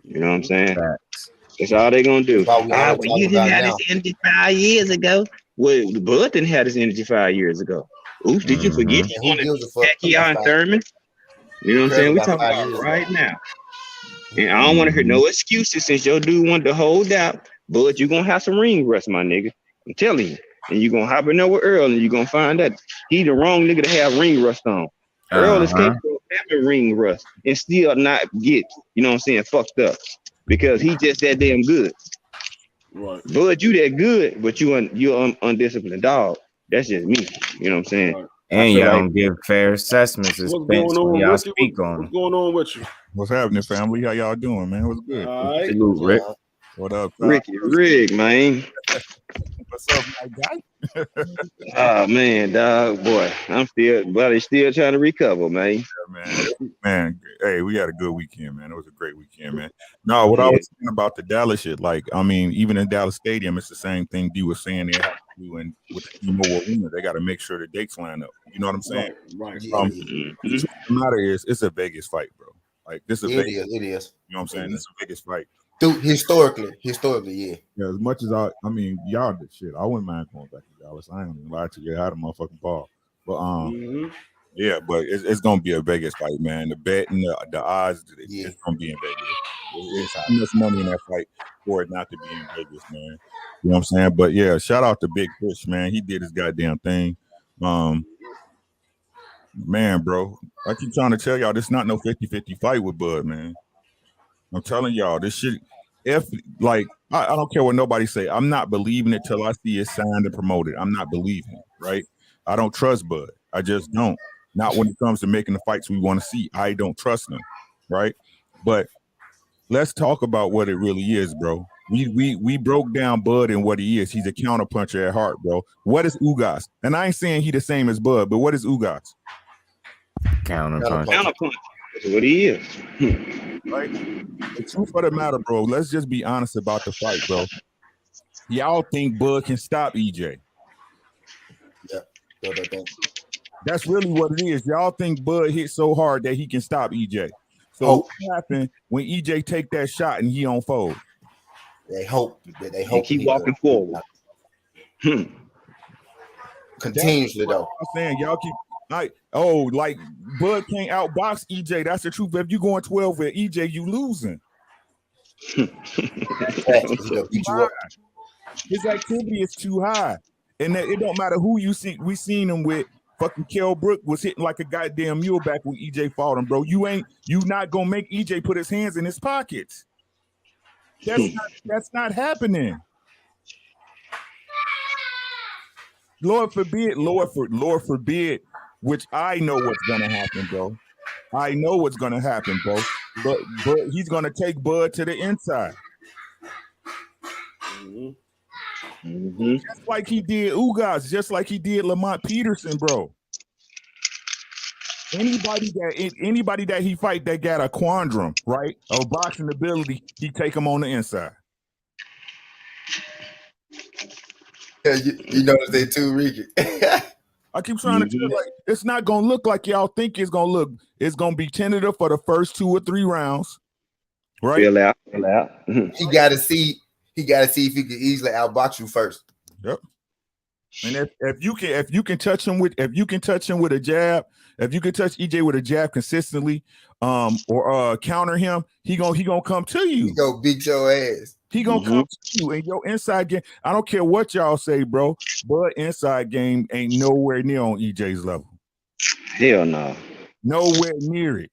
You know what I'm saying? That's all they gonna do. Well, you didn't have this energy 5 years ago. Well, the Bud didn't have this energy 5 years ago. Oops, did you forget you wanted Pacquiao and Thurman? You know what I'm saying? We talking about right now. And I don't want to hear no excuses since your dude wanted to hold out. But you're gonna have some ring rust, my nigga. I'm telling you. And you're gonna hop in there with Earl and you're gonna find that he the wrong nigga to have ring rust on. Earl is capable of having ring rust and still not get, you know what I'm saying, fucked up. Because he just that damn good. Right. Bud, you that good, but you're undisciplined dog. That's just me. You know what I'm saying? Right. And y'all don't give fair assessments as Spence when y'all speak on. What's going on with you? What's happening, family? How y'all doing, man? What's good? All right. Salute, Rick. What up, Ricky Rig, man? What's up, my guy? Oh man, dog, boy, I'm still trying to recover, man. Yeah, man, hey, we had a good weekend, man. It was a great weekend, man. No, what I was saying about the Dallas shit, like, I mean, even in Dallas Stadium, it's the same thing D was saying they have to do, and with the T-Mobile Arena, they got to make sure the dates line up. You know what I'm saying? Right. The matter is, it's a Vegas fight, bro. Like, this is It Vegas. is. You know what I'm saying? This is a Vegas fight. Dude, historically, yeah. Yeah, as much as I mean, y'all did shit. I wouldn't mind going back to Dallas. I ain't gonna lie to you. I had a motherfucking ball. But yeah, but it's gonna be a Vegas fight, man. The bet and the odds, it's gonna be in Vegas. It's too much money in that fight for it not to be in Vegas, man. You know what I'm saying? But yeah, shout out to Big Fish, man. He did his goddamn thing. Man, bro, I keep trying to tell y'all, this is not no 50-50 fight with Bud, man. I'm telling y'all, this shit, if like I don't care what nobody say, I'm not believing it till I see it signed and promoted. I'm not believing it, right? I don't trust Bud. I just don't. Not when it comes to making the fights we want to see. I don't trust them, right? But let's talk about what it really is, bro. We broke down Bud and what he is. He's a counterpuncher at heart, bro. What is Ugas? And I ain't saying he the same as Bud, but what is Ugas? Counterpuncher. Counterpuncher. That's what he is. Right? The truth of the matter, bro. Let's just be honest about the fight, bro. Y'all think Bud can stop EJ? Yeah. That's really what it is. Y'all think Bud hit so hard that he can stop EJ. So what happened when EJ take that shot and he on fold? They hope. Keep walking forward. Continuously though. I'm saying y'all keep like Bud can't outbox EJ. That's the truth. If you going 12 with EJ, you losing. His activity is too high, and it don't matter who you see. We seen him with. Fucking Kell Brook was hitting like a goddamn mule back when EJ fought him, bro. You not gonna make EJ put his hands in his pockets. That's not happening. Lord forbid, which I know what's gonna happen, bro. I know what's gonna happen, bro. But he's gonna take Bud to the inside. Just like he did Ugas, just like he did Lamont Peterson, bro. Anybody that he fight that got a quandrum, right? A boxing ability, he take him on the inside. Yeah, you notice they too, Ricky. I keep trying to tell you, like, it's not gonna look like y'all think it's gonna look. It's gonna be tentative for the first 2 or 3 rounds, right? Feel out. He gotta see if he can easily outbox you first. Yep. And if you can touch him with a jab, if you can touch EJ with a jab consistently, or counter him, he gonna come to you. He gonna beat your ass. He gonna come to you, and your inside game. I don't care what y'all say, bro. But inside game ain't nowhere near on EJ's level. Hell no. Nowhere near it.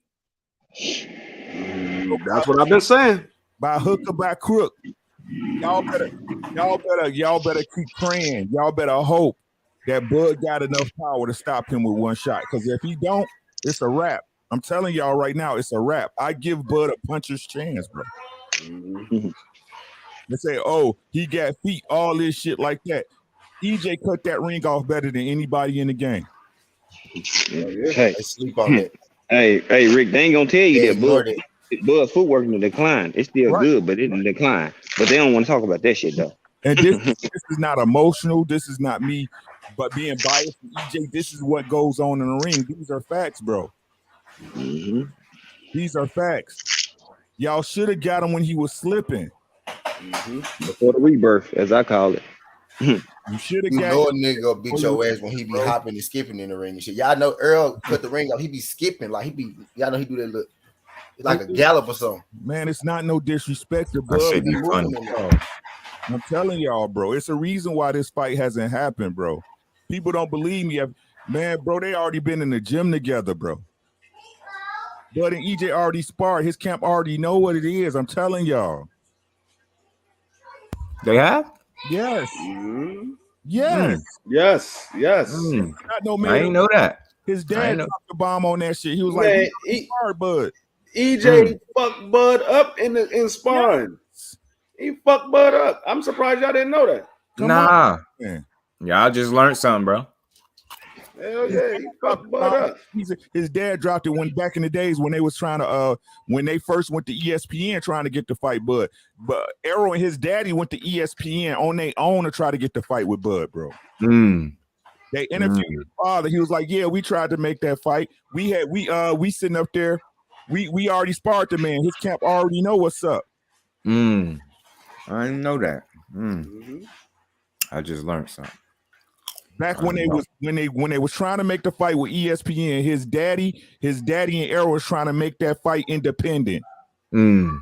That's what I've been saying. By hook or by crook. Y'all better keep praying. Y'all better hope that Bud got enough power to stop him with one shot. Because if he don't, it's a wrap. I'm telling y'all right now, it's a wrap. I give Bud a puncher's chance, bro. They say, oh, he got feet, all this shit like that. EJ cut that ring off better than anybody in the game. Hey, sleep on it. Hey, Rick, they ain't gonna tell you that Bud's footwork in the decline. It's still good, but it's in decline. But they don't want to talk about that shit though. And this is not emotional. This is not me, but being biased to EJ. This is what goes on in the ring. These are facts, bro. These are facts. Y'all should have got him when he was slipping. Before the rebirth, as I call it. You should have got a nigga beat your ass when he be hopping and skipping in the ring and shit. Y'all know Earl put the ring up, he be skipping like y'all know he do that look like a gallop or something. Man, it's not no disrespect to That shit be funny. I'm telling y'all, bro. It's a reason why this fight hasn't happened, bro. People don't believe me. Man, bro, they already been in the gym together, bro. Bud and EJ already sparred. His camp already know what it is. I'm telling y'all. They have? Yes. Yes. Not no man. I didn't know that. His dad dropped the bomb on that shit. He was man, like, hard, Bud. EJ fucked Bud up in sparring. Yes. He fucked Bud up. I'm surprised y'all didn't know that. Come on. Y'all just learned something, bro. Hell yeah, he fucked Bud up. His dad dropped it back in the days when they was trying to when they first went to ESPN trying to get the fight Bud. But Arrow and his daddy went to ESPN on their own to try to get the fight with Bud, bro. They interviewed his father. He was like, "Yeah, we tried to make that fight. We sitting up there. We already sparred the man. His camp already know what's up." I didn't know that. I just learned something. Back when they was trying to make the fight with ESPN, his daddy and Arrow was trying to make that fight independent. When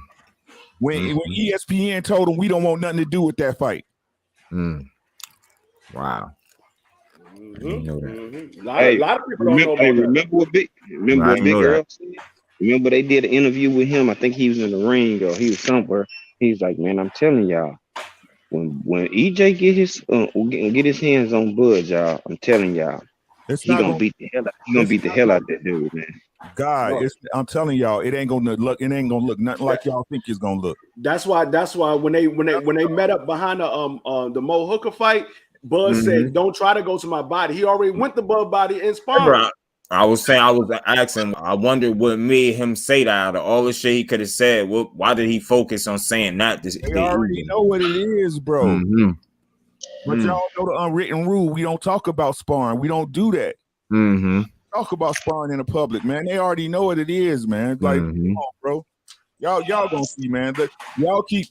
ESPN told him we don't want nothing to do with that fight. Wow. I didn't know A that. lot of people don't know about that. Remember what Big Earl said? Remember they did an interview with him. I think he was in the ring or he was somewhere. He's like, man, I'm telling y'all, when EJ get his hands on Bud, y'all, I'm telling y'all, It's he not gonna beat the hell out. He gonna beat the hell out that dude, man. God, I'm telling y'all, it ain't gonna look nothing like y'all think it's gonna look. That's why when they met up behind the Mo Hooker fight, Bud said, "Don't try to go to my body." He already went to Bud body and sparring. I was asking, I wondered what made him say that out of all the shit he could have said. Why did he focus on saying that? They already know what it is, bro. But y'all know the unwritten rule. We don't talk about sparring. We don't do that. Talk about sparring in the public, man. They already know what it is, man. Like, come on, bro. Y'all gonna see, man. Y'all keep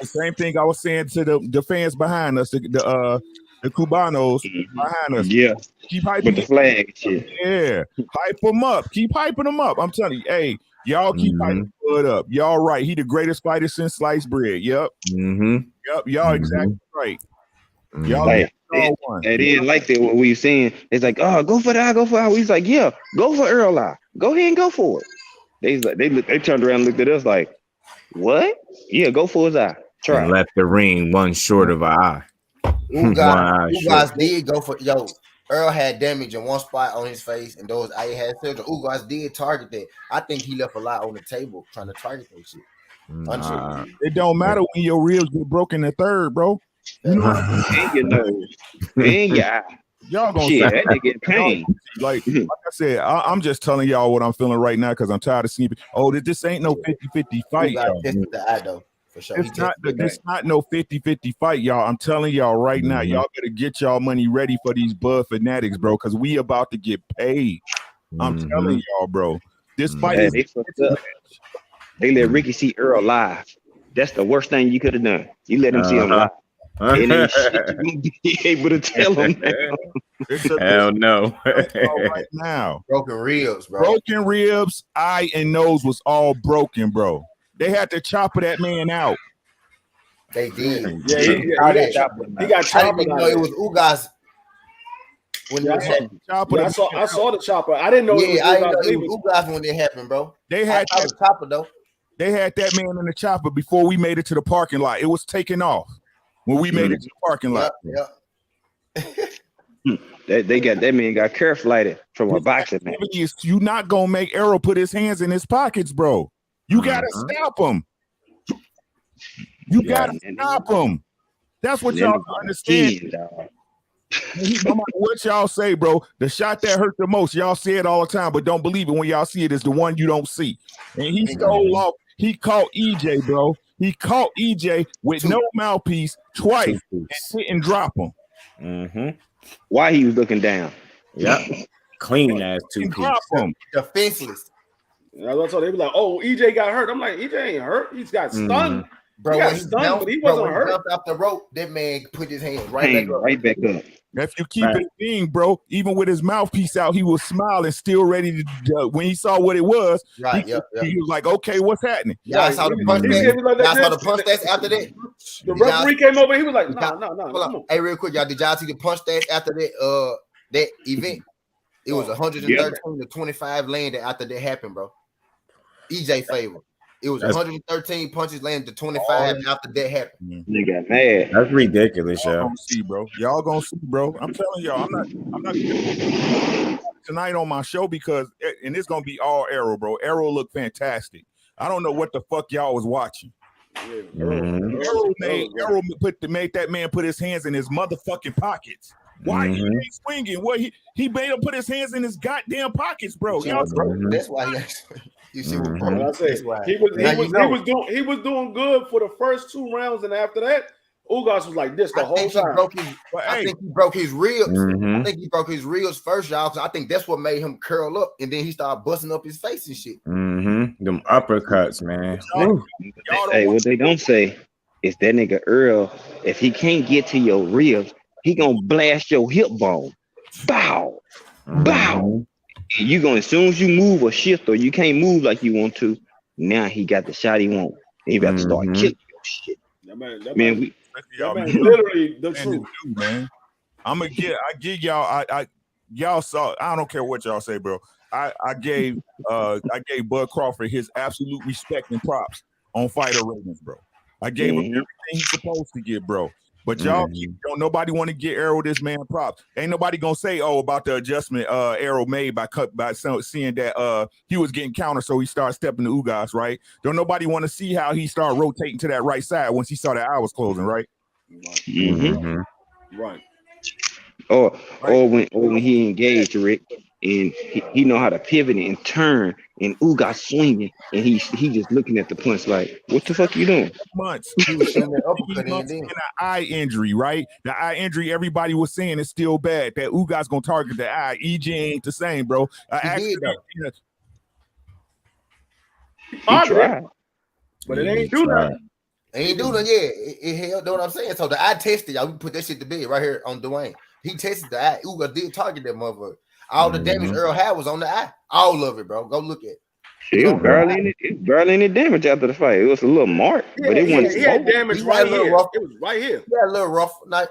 the same thing I was saying to the fans behind us, the Cubanos behind us. Yeah. Keep hyping with the flag shit. Yeah. Hype them up. Keep hyping them up. I'm telling you, hey, y'all keep hyping Bud up. Y'all right. He the greatest fighter since sliced bread. Yep. Yep. Y'all exactly right. Y'all like, it is like that. What we were saying, it's like, oh, go for the eye, go for the eye. He's like, yeah, go for Earl Eye. Go ahead and go for it. They turned around and looked at us like, what? Yeah, go for his eye. Try. And left the ring one short of an eye. You guys did go for Earl had damage in one spot on his face, and those I had surgery. Ugas did target that. I think he left a lot on the table trying to target that shit. It don't matter when your ribs get broken the third, bro. You know and your nose, and your eye. Y'all gonna say that nigga in pain. Like I said, I'm just telling y'all what I'm feeling right now because I'm tired of seeing. Oh, this ain't no 50-50 fight. The eye though. For sure. It's not no 50-50 fight, y'all. I'm telling y'all right now, y'all better get y'all money ready for these Bud fanatics, bro, because we about to get paid. I'm telling y'all, bro. This fight is they let Ricky see Earl live. That's the worst thing you could have done. You let him see him live. And then shit you won't be able to tell him now. Hell no. Right now. Broken ribs, bro. Broken ribs, eye and nose was all broken, bro. They had to chopper that man out. They did. Yeah, he got chopped. I didn't even know it was Ugas. I saw the chopper. I didn't know it was Ugas when it happened, bro. They had the chopper though. They had that man in the chopper before we made it to the parking lot. It was taken off when we made it to the parking lot. They got that man got curve flighted from a boxing match. You not gonna make Errol put his hands in his pockets, bro. You gotta stop him. You gotta stop him. That's what y'all understand. No matter what y'all say, bro, the shot that hurt the most, y'all say it all the time, but don't believe it when y'all see it. Is the one you don't see. And he stole off. He caught EJ, bro. He caught EJ with no mouthpiece twice and didn't drop him. Why he was looking down? Yeah, clean ass two drop him. Defenseless. They be like, "Oh, EJ got hurt." I'm like, "EJ ain't hurt. He's got stunned." Bro, he got stunned, but he wasn't hurt. He jumped off the rope. That man put his hands right back up. If you keep it being, bro, even with his mouthpiece out, he was smiling, still ready to. When he saw what it was, he was like, "Okay, what's happening?" I saw the punch. I saw the punch stats after that. The referee came over. He was like, "No." Hey, real quick, y'all. Did y'all see the punch stats after that? That event. It was 113 to 25 landed after that happened, bro. EJ favor. It was 113 punches landed to 25 after that happened. They got mad. That's ridiculous, y'all. Gonna see, bro. Y'all gonna see, bro. I'm telling y'all, I'm not tonight on my show because, and it's gonna be all Errol, bro. Errol looked fantastic. I don't know what the fuck y'all was watching. Errol made that man put his hands in his motherfucking pockets. Why he ain't swinging? What he made him put his hands in his goddamn pockets, bro. That's why you see what I say. He was doing good for the first 2 rounds, and after that, Ugas was like this the whole time. I think he broke his ribs. I think he broke his ribs first, y'all. Because I think that's what made him curl up, and then he started busting up his face and shit. Them uppercuts, man. Hey, what they don't say is that nigga Earl, if he can't get to your ribs, he gonna blast your hip bone. Bow, bow. And you gonna, as soon as you move or shift or you can't move like you want to, now he got the shot he want. He about to start killing your shit. That man, literally the truth, man. I give y'all. Y'all saw. I don't care what y'all say, bro. I gave Bud Crawford his absolute respect and props. on fighter ratings, bro. I gave him everything he's supposed to get, bro. But y'all don't nobody want to get Errol this man props. Ain't nobody gonna say about the adjustment Errol made by seeing that he was getting countered, so he started stepping to Ugas, right? Don't nobody want to see how he started rotating to that right side once he saw that eye was closing, right? Right. Or when he engaged Rick and he know how to pivot and turn and Ugas swinging and he just looking at the punch like, what the fuck you doing? He was shooting that uppercut in An eye injury, right? The eye injury everybody was saying is still bad. That Ugas gonna target the eye. EJ ain't the same, bro. He tried. But it ain't do nothing. Ain't do nothing. Yeah, it held. Know what I'm saying? So the eye tested y'all. We put that shit to bed right here on Dwayne. He tested the eye. Ugas did target that motherfucker. All the damage Earl had was on the eye. All of it, bro. Go look at it. It was barely any damage after the fight. It was a little mark, but it wasn't. He had damage right here. It was right here. Yeah, a little rough. Not.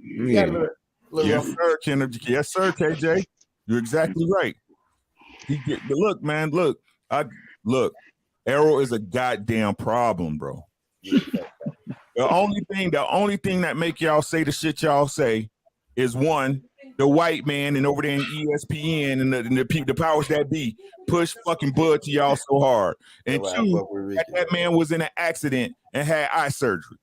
Yeah, a little yes, rough. sir, Kenneth. Yes, sir, KJ. You're exactly right. But look, man. Look. Errol is a goddamn problem, bro. The only thing that make y'all say the shit y'all say is one, the white man and over there in ESPN and the powers that be push fucking Bud to y'all so hard. And two, that man was in an accident and had eye surgery.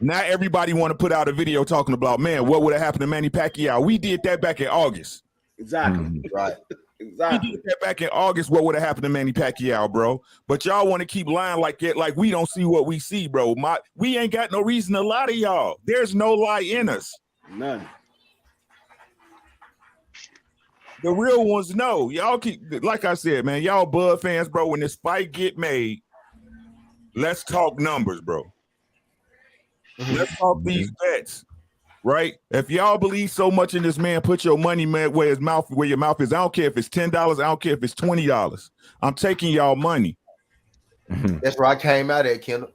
Not everybody want to put out a video talking about, man, what would have happened to Manny Pacquiao? We did that back in August. Exactly. Right. Exactly. We did that back in August. What would have happened to Manny Pacquiao, bro? But y'all want to keep lying like we don't see what we see, bro. We ain't got no reason to lie to y'all. There's no lie in us. None. The real ones know. Y'all keep, like I said, man, y'all Bud fans, bro, when this fight get made, let's talk numbers, bro. Let's talk these bets, right? If y'all believe so much in this man, put your money, man, where your mouth is. I don't care if it's $10. I don't care if it's $20. I'm taking y'all money. That's where I came out at, Kendall.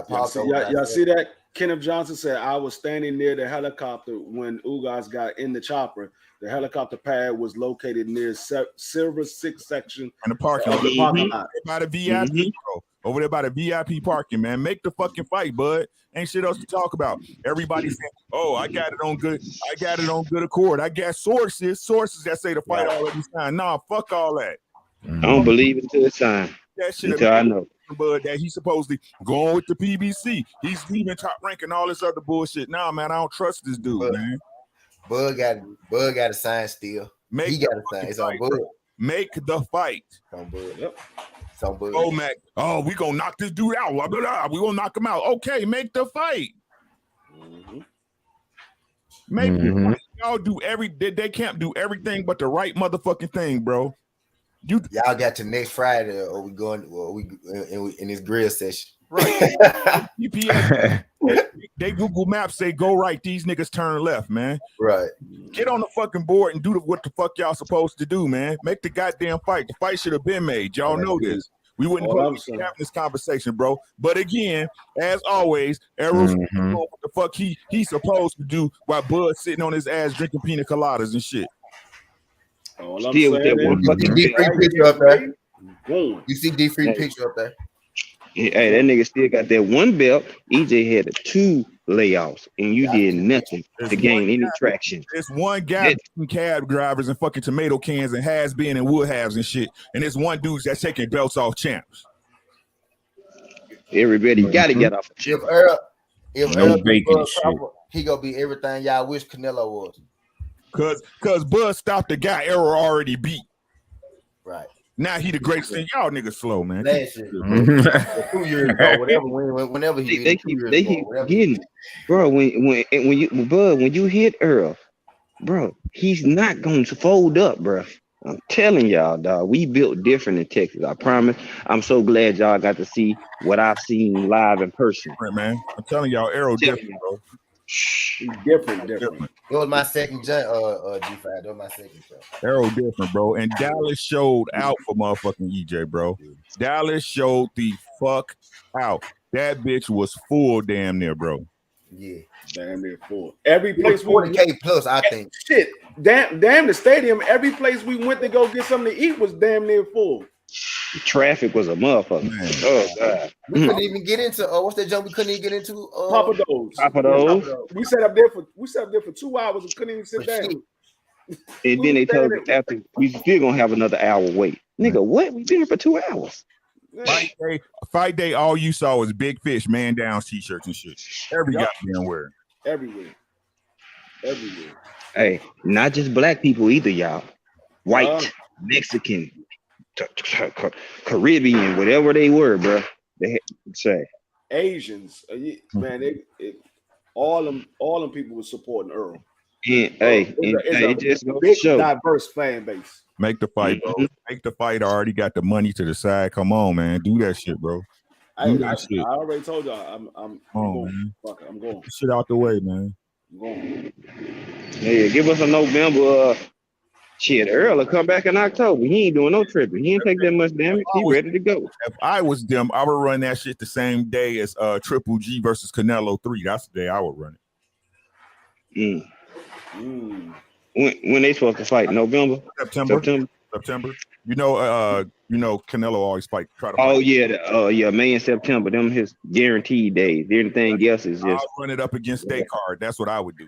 Y'all see that? Kenneth Johnson said, I was standing near the helicopter when Ugas got in the chopper. The helicopter pad was located near Silver 6 section in the parking lot. By the VIP, bro. Over there by the VIP parking, man. Make the fucking fight, bud. Ain't shit else to talk about. Everybody saying, oh, I got it on good accord. I got sources that say the fight already signed. Nah, fuck all that. I don't believe it till it's signed. That shit until I know. Bud, that he's supposedly going with the PBC. He's leaving Top Rank and all this other bullshit. Nah, man, I don't trust this dude, man. Bud got a sign still. He got a sign. It's on Bud. Make the fight. It's on Bud. Yep. It's on Bud. Oh, Mac. Oh, we gonna knock this dude out. Blah, blah, blah. We gonna knock him out. Okay, make the fight. Make the fight. Y'all do they can't do everything but the right motherfucking thing, bro. Y'all got to next Friday, or we in this grill session. Right. GPS, they Google Maps say go right. These niggas turn left, man. Right. Get on the fucking board and do what the fuck y'all supposed to do, man. Make the goddamn fight. The fight should have been made. Y'all know this. We wouldn't be having this conversation, bro. But again, as always, Errol's what the fuck he's supposed to do while Bud's sitting on his ass drinking pina coladas and shit. Still with that one fucking D3 picture up there. You see D3 picture up there. Hey, that nigga still got that one belt. EJ had 2 layoffs, and you did nothing to gain any traction. There's one guy cab drivers and fucking tomato cans and has been and would haves and shit, and there's one dude that's taking belts off champs. Everybody got to get off. If Earl he gonna be everything y'all wish Canelo was. Cause Bud stopped the guy Errol already beat. Right. Now he the greatest thing. Y'all niggas slow, man. Last year, 2 years ago, whenever they keep getting, bro. When you hit Earl, bro, he's not going to fold up, bro. I'm telling y'all, dog. We built different in Texas. I promise. I'm so glad y'all got to see what I've seen live in person. Right, man. I'm telling y'all, Errol different, bro. He's different. It was my second jump, G5. That was my second jump. Errol different, bro. And Dallas showed out for motherfucking EJ, bro. Dallas showed the fuck out. That bitch was full damn near, bro. Yeah. Damn near full. Every place 40K plus, I think. Shit. Damn the stadium. Every place we went to go get something to eat was damn near full. Traffic was a motherfucker. Man. Oh god. We couldn't even get into what's that jump we couldn't even get into? Papa Do's. Papa Do's. We sat up there for 2 hours and couldn't even sit down. And then they told us after we still gonna have another hour wait. Nigga, what? We been here for 2 hours. Fight day, all you saw was Big Fish, man down t-shirts and shit. Every goddamn where. Everywhere. Hey, not just black people either, y'all. White, Mexican, Caribbean, whatever they were, bro. They say Asians, man. All them people was supporting Earl. Yeah, it just goes big, to show. diverse fan base. Make the fight, bro. Make the fight. I already got the money to the side. Come on, man. Do that shit, bro. I already told y'all. I'm going. Fuck it, I'm going. Get shit out the way, man. I'm going. Yeah, give us a November. Shit, Earl will come back in October. He ain't doing no tripping. He ain't take that much damage. He ready to go. If I was them, I would run that shit the same day as Triple G versus Canelo 3. That's the day I would run it. When they supposed to fight? November? September. You know, Canelo always try to fight. Oh yeah, May and September. Them his guaranteed days. Everything else is just I'll run it up against State Card. That's what I would do.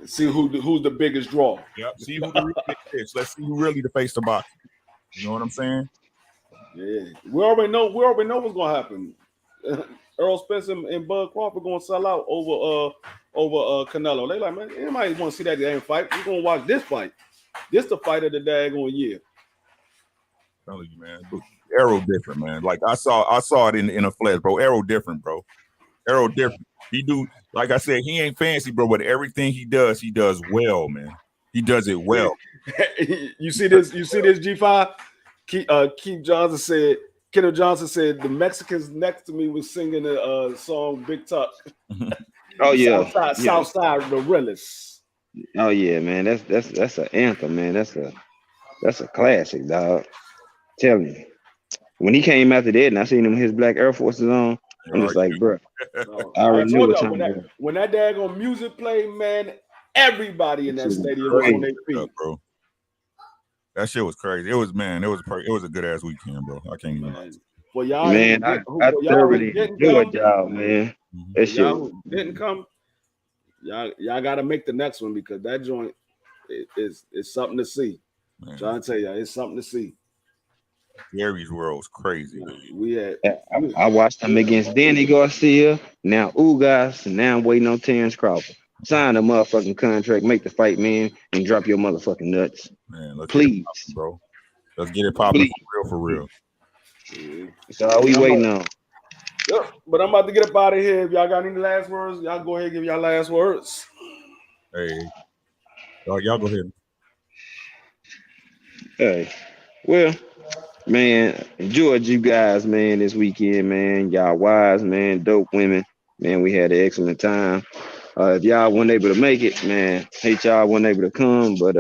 See who's the biggest draw. Yep. See who the real is. Let's see who really the face to box. You know what I'm saying? Yeah. We already know what's gonna happen. Earl Spence and Bud Crawford gonna sell out over Canelo. They like, man, anybody want to see that damn fight? We're gonna watch this fight. This the fight of the daggone year. I'm telling you, man. Arrow different, man. Like I saw it in a flash, bro. Arrow different, bro. Arrow different. He do, like I said, he ain't fancy, bro, but everything he does well, man. He does it well. You see this G5? Keith Johnson said, Kenneth Johnson said the Mexicans next to me was singing the song Big Tuck. Oh yeah. Southside the realest. Oh yeah, man. That's an anthem, man. That's a classic, dog. Tell me. When he came after that and I seen him with his black Air Forces on, I'm just like, bro. I already knew what time when that daggone music played, man, everybody in that stadium was on their feet, bro. That shit was crazy. It was a good ass weekend, bro. I can't even. Well, y'all, man, I thoroughly enjoyed y'all, man. That shit didn't come. Y'all got to make the next one because that joint is something to see. Man. Trying to tell y'all, it's something to see. Gary's world was crazy. I watched him against Danny Garcia. Now Ugas, and now I'm waiting on Terrence Crawford. Sign a motherfucking contract, make the fight, man, and drop your motherfucking nuts. Man, please, poppin', bro. Let's get it popping for real. That's all we waiting on. Yep. But I'm about to get up out of here. If y'all got any last words, y'all go ahead and give y'all last words. Hey, y'all go ahead. Hey, well, man, enjoyed you guys, man, this weekend, man. Y'all wise, man, dope women. Man, we had an excellent time. If y'all weren't able to make it, man, hate y'all weren't able to come, but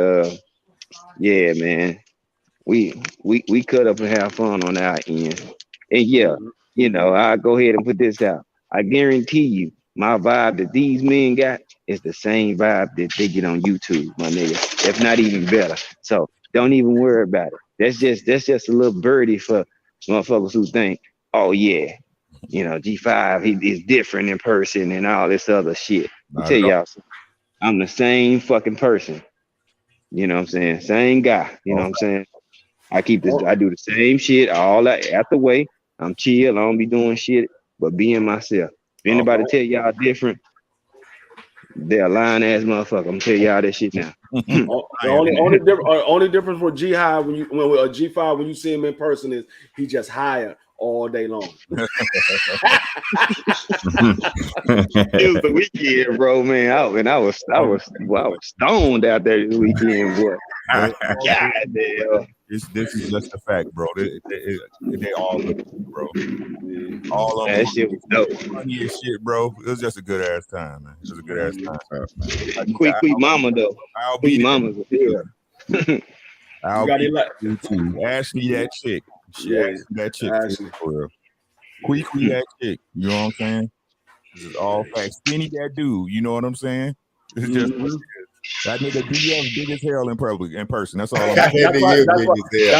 yeah, man, we cut up and have fun on our end. And yeah, you know, I'll go ahead and put this out. I guarantee you, my vibe that these men got is the same vibe that they get on YouTube, my nigga, if not even better. So don't even worry about it. That's just a little birdie for motherfuckers who think, oh yeah, you know, G5, he is different in person and all this other shit. I tell y'all, I'm the same fucking person. You know what I'm saying? Same guy. You know what I'm saying? I do the same shit all that out the way. I'm chill. I don't be doing shit, but being myself. If anybody tell y'all different, they're a lying ass motherfucker. I'm gonna tell y'all that shit now. The only difference with G5 when G5 when you see him in person is he just higher all day long. It was the weekend, bro, man. I was stoned out there this weekend, boy. God damn. This is just a fact, bro. They all look, bro. All of them. That shit was dope. Funny as shit, bro. It was just a good ass time, man. It was a good ass time. Quick mama though. Quick mama's here. I'll be you too. Ashley, that chick. Yeah, that chick. For real. Quickly, that chick. You know what I'm saying? This is all facts. Skinny, that dude. You know what I'm saying? It's just That nigga BF big as hell in person. That's all. That's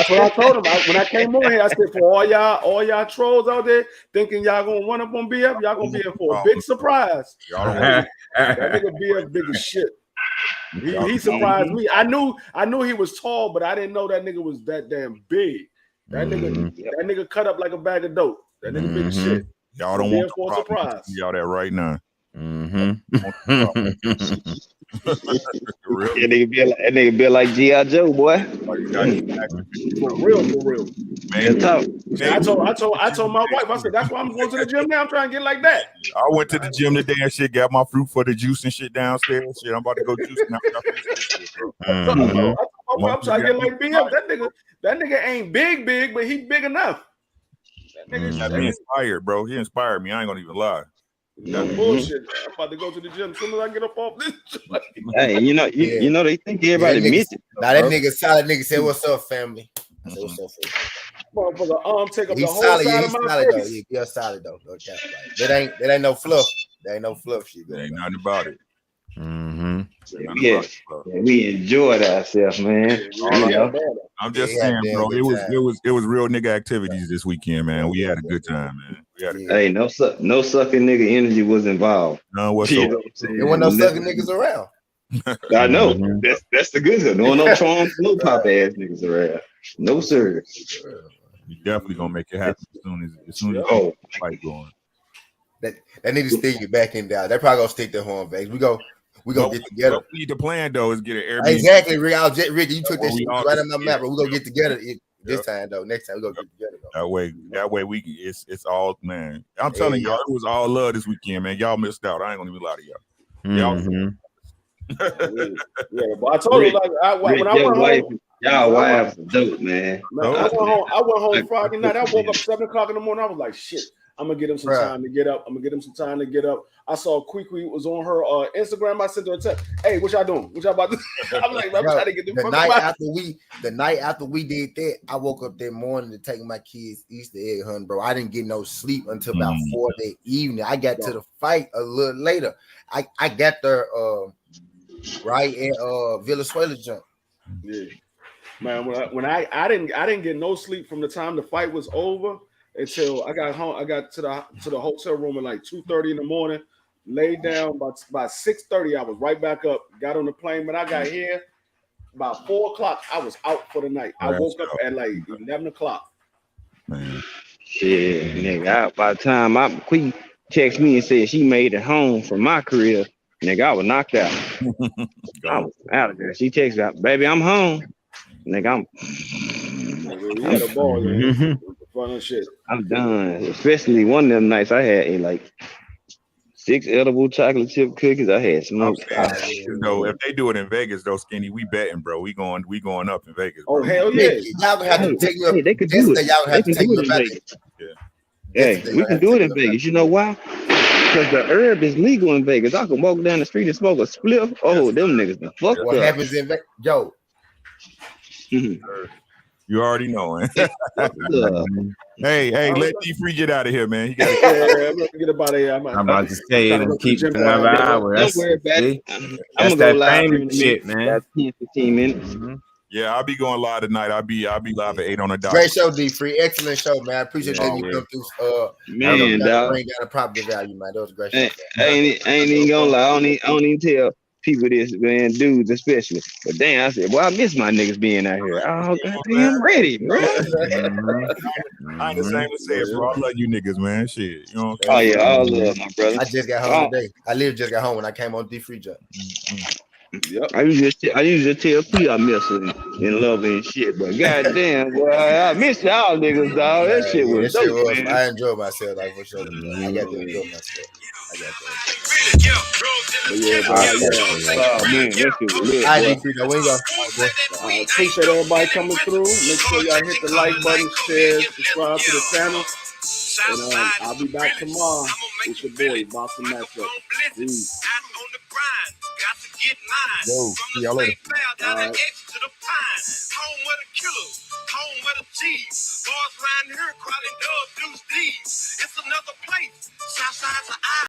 what I told him. When I came on here, I said, for all y'all trolls out there thinking y'all gonna run up on BF, y'all gonna be in for a big surprise. That nigga BF big as shit. He surprised me. I knew he was tall, but I didn't know that nigga was that damn big. That nigga cut up like a bag of dope. That nigga big as shit. Y'all don't want for a surprise. Y'all that right now. That nigga be like G.I. Joe, boy. For real. Man, talk. I told my wife, I said, that's why I'm going to the gym now. I'm trying to get like that. I went to the gym today and shit, got my fruit for the juice and shit downstairs. Shit, I'm about to go juice now. I'm trying to get like BF. That nigga ain't big, but he big enough. That nigga inspired, bro. He inspired me. I ain't gonna even lie. No bullshit. I'm about to go to the gym as soon as I get up off this. Hey, you know they think everybody miss it. Now that nigga solid nigga said, "What's up, family?" I said, "What's up, family?" Motherfucker, take up the whole solid, side of my solid face. though. He's solid though. No cap. Like, that ain't no fluff. There ain't no fluff shit. There ain't nothing about it. We enjoyed ourselves, man. I'm just saying, bro. It was real nigga activities this weekend, man. We had a good time, man. Hey, no sucking nigga energy was involved. No, whatsoever. There wasn't no sucking niggas around. I know. That's the good stuff. No Trump, no pop ass niggas around. No sir. You definitely gonna make it happen as soon as the fight going. That need to stick you back in down. They're probably gonna stick their horn back. We gonna get together. What we need to plan though is get an Airbnb. Exactly, Rick. Ricky, you took this shit right on my map, but we gonna get together this time though. Next time we gonna get together though. That way we it's all, man. I'm telling y'all, it was all love this weekend, man. Y'all missed out. I ain't gonna even lie to y'all. But I told you like when I went home. Y'all wives are dope, man. I went home Friday night. I woke up 7 o'clock in the morning. I was like, shit. I'm gonna get him some time to get up. I saw Kwee was on her Instagram. I sent her a text. Hey, what y'all doing? What y'all about to do? I'm like, I'm trying to get the night after we did that, I woke up that morning to take my kids Easter egg hunting, bro. I didn't get no sleep until about 4 that evening. I got to the fight a little later. I got there right in Venezuela jump. Yeah, man. When I didn't get no sleep from the time the fight was over until I got home. I got to the hotel room at like 2:30 in the morning. Laid down by 6:30. I was right back up. Got on the plane. When I got here, about 4 o'clock, I was out for the night. I woke up at like 11 o'clock. Man. Shit, nigga. By the time my Queen texted me and said she made it home from my career, nigga, I was knocked out. I was out of there. She texted out, baby, I'm home. Nigga, I'm done. Especially one of them nights I had like 6 edible chocolate chip cookies. I had smoked. No, if they do it in Vegas though, Skinny, we betting, bro. We going up in Vegas. Bro. Oh hell yeah! Y'all gonna have to take me up. They could do it. Y'all have to take me up. Yeah, we can do it in Vegas. You know why? Because the herb is legal in Vegas. I can walk down the street and smoke a spliff. Oh, them niggas done fucked up. What happens in Vegas? Yo. You already know, man. Hey, let D-Free get out of here, man. I'm gonna get about here. I'm about to say it and keep another hour. Don't worry about it. That's that family shit, man. That's 10-15 minutes. Yeah, I'll be going live tonight. I'll be live at 8 on the dot. Great show, D-Free. Excellent show, man. I appreciate that you come through. Man, dog. Bring down a property value, man. That was a great show. I ain't even gonna lie. I don't even tell people this, man, dudes especially. But damn, I said, boy, I miss my niggas being out here. Oh, goddamn ready, bro. I ain't the same to say it, bro. I love you niggas, man. Shit. You know what I'm saying? Oh, yeah, all love, my brother. I just got home today. I literally just got home when I came on D-Free Jump. Yep. I usually tell P I miss her and love and shit, but goddamn, boy, I miss y'all niggas, dog. That shit was dope, man. I enjoyed myself, like for sure. I got to enjoy myself. Man, that shit was lit. I appreciate everybody coming through. Make sure y'all hit the like button, share, subscribe to the channel. And I'll be back tomorrow with your boy, Boxing Matchup. Peace. Yo, see y'all later. All right. Home where the killers, home where the G's. Boys around here crawling dub, deuce D's. It's another place, south side's an eye.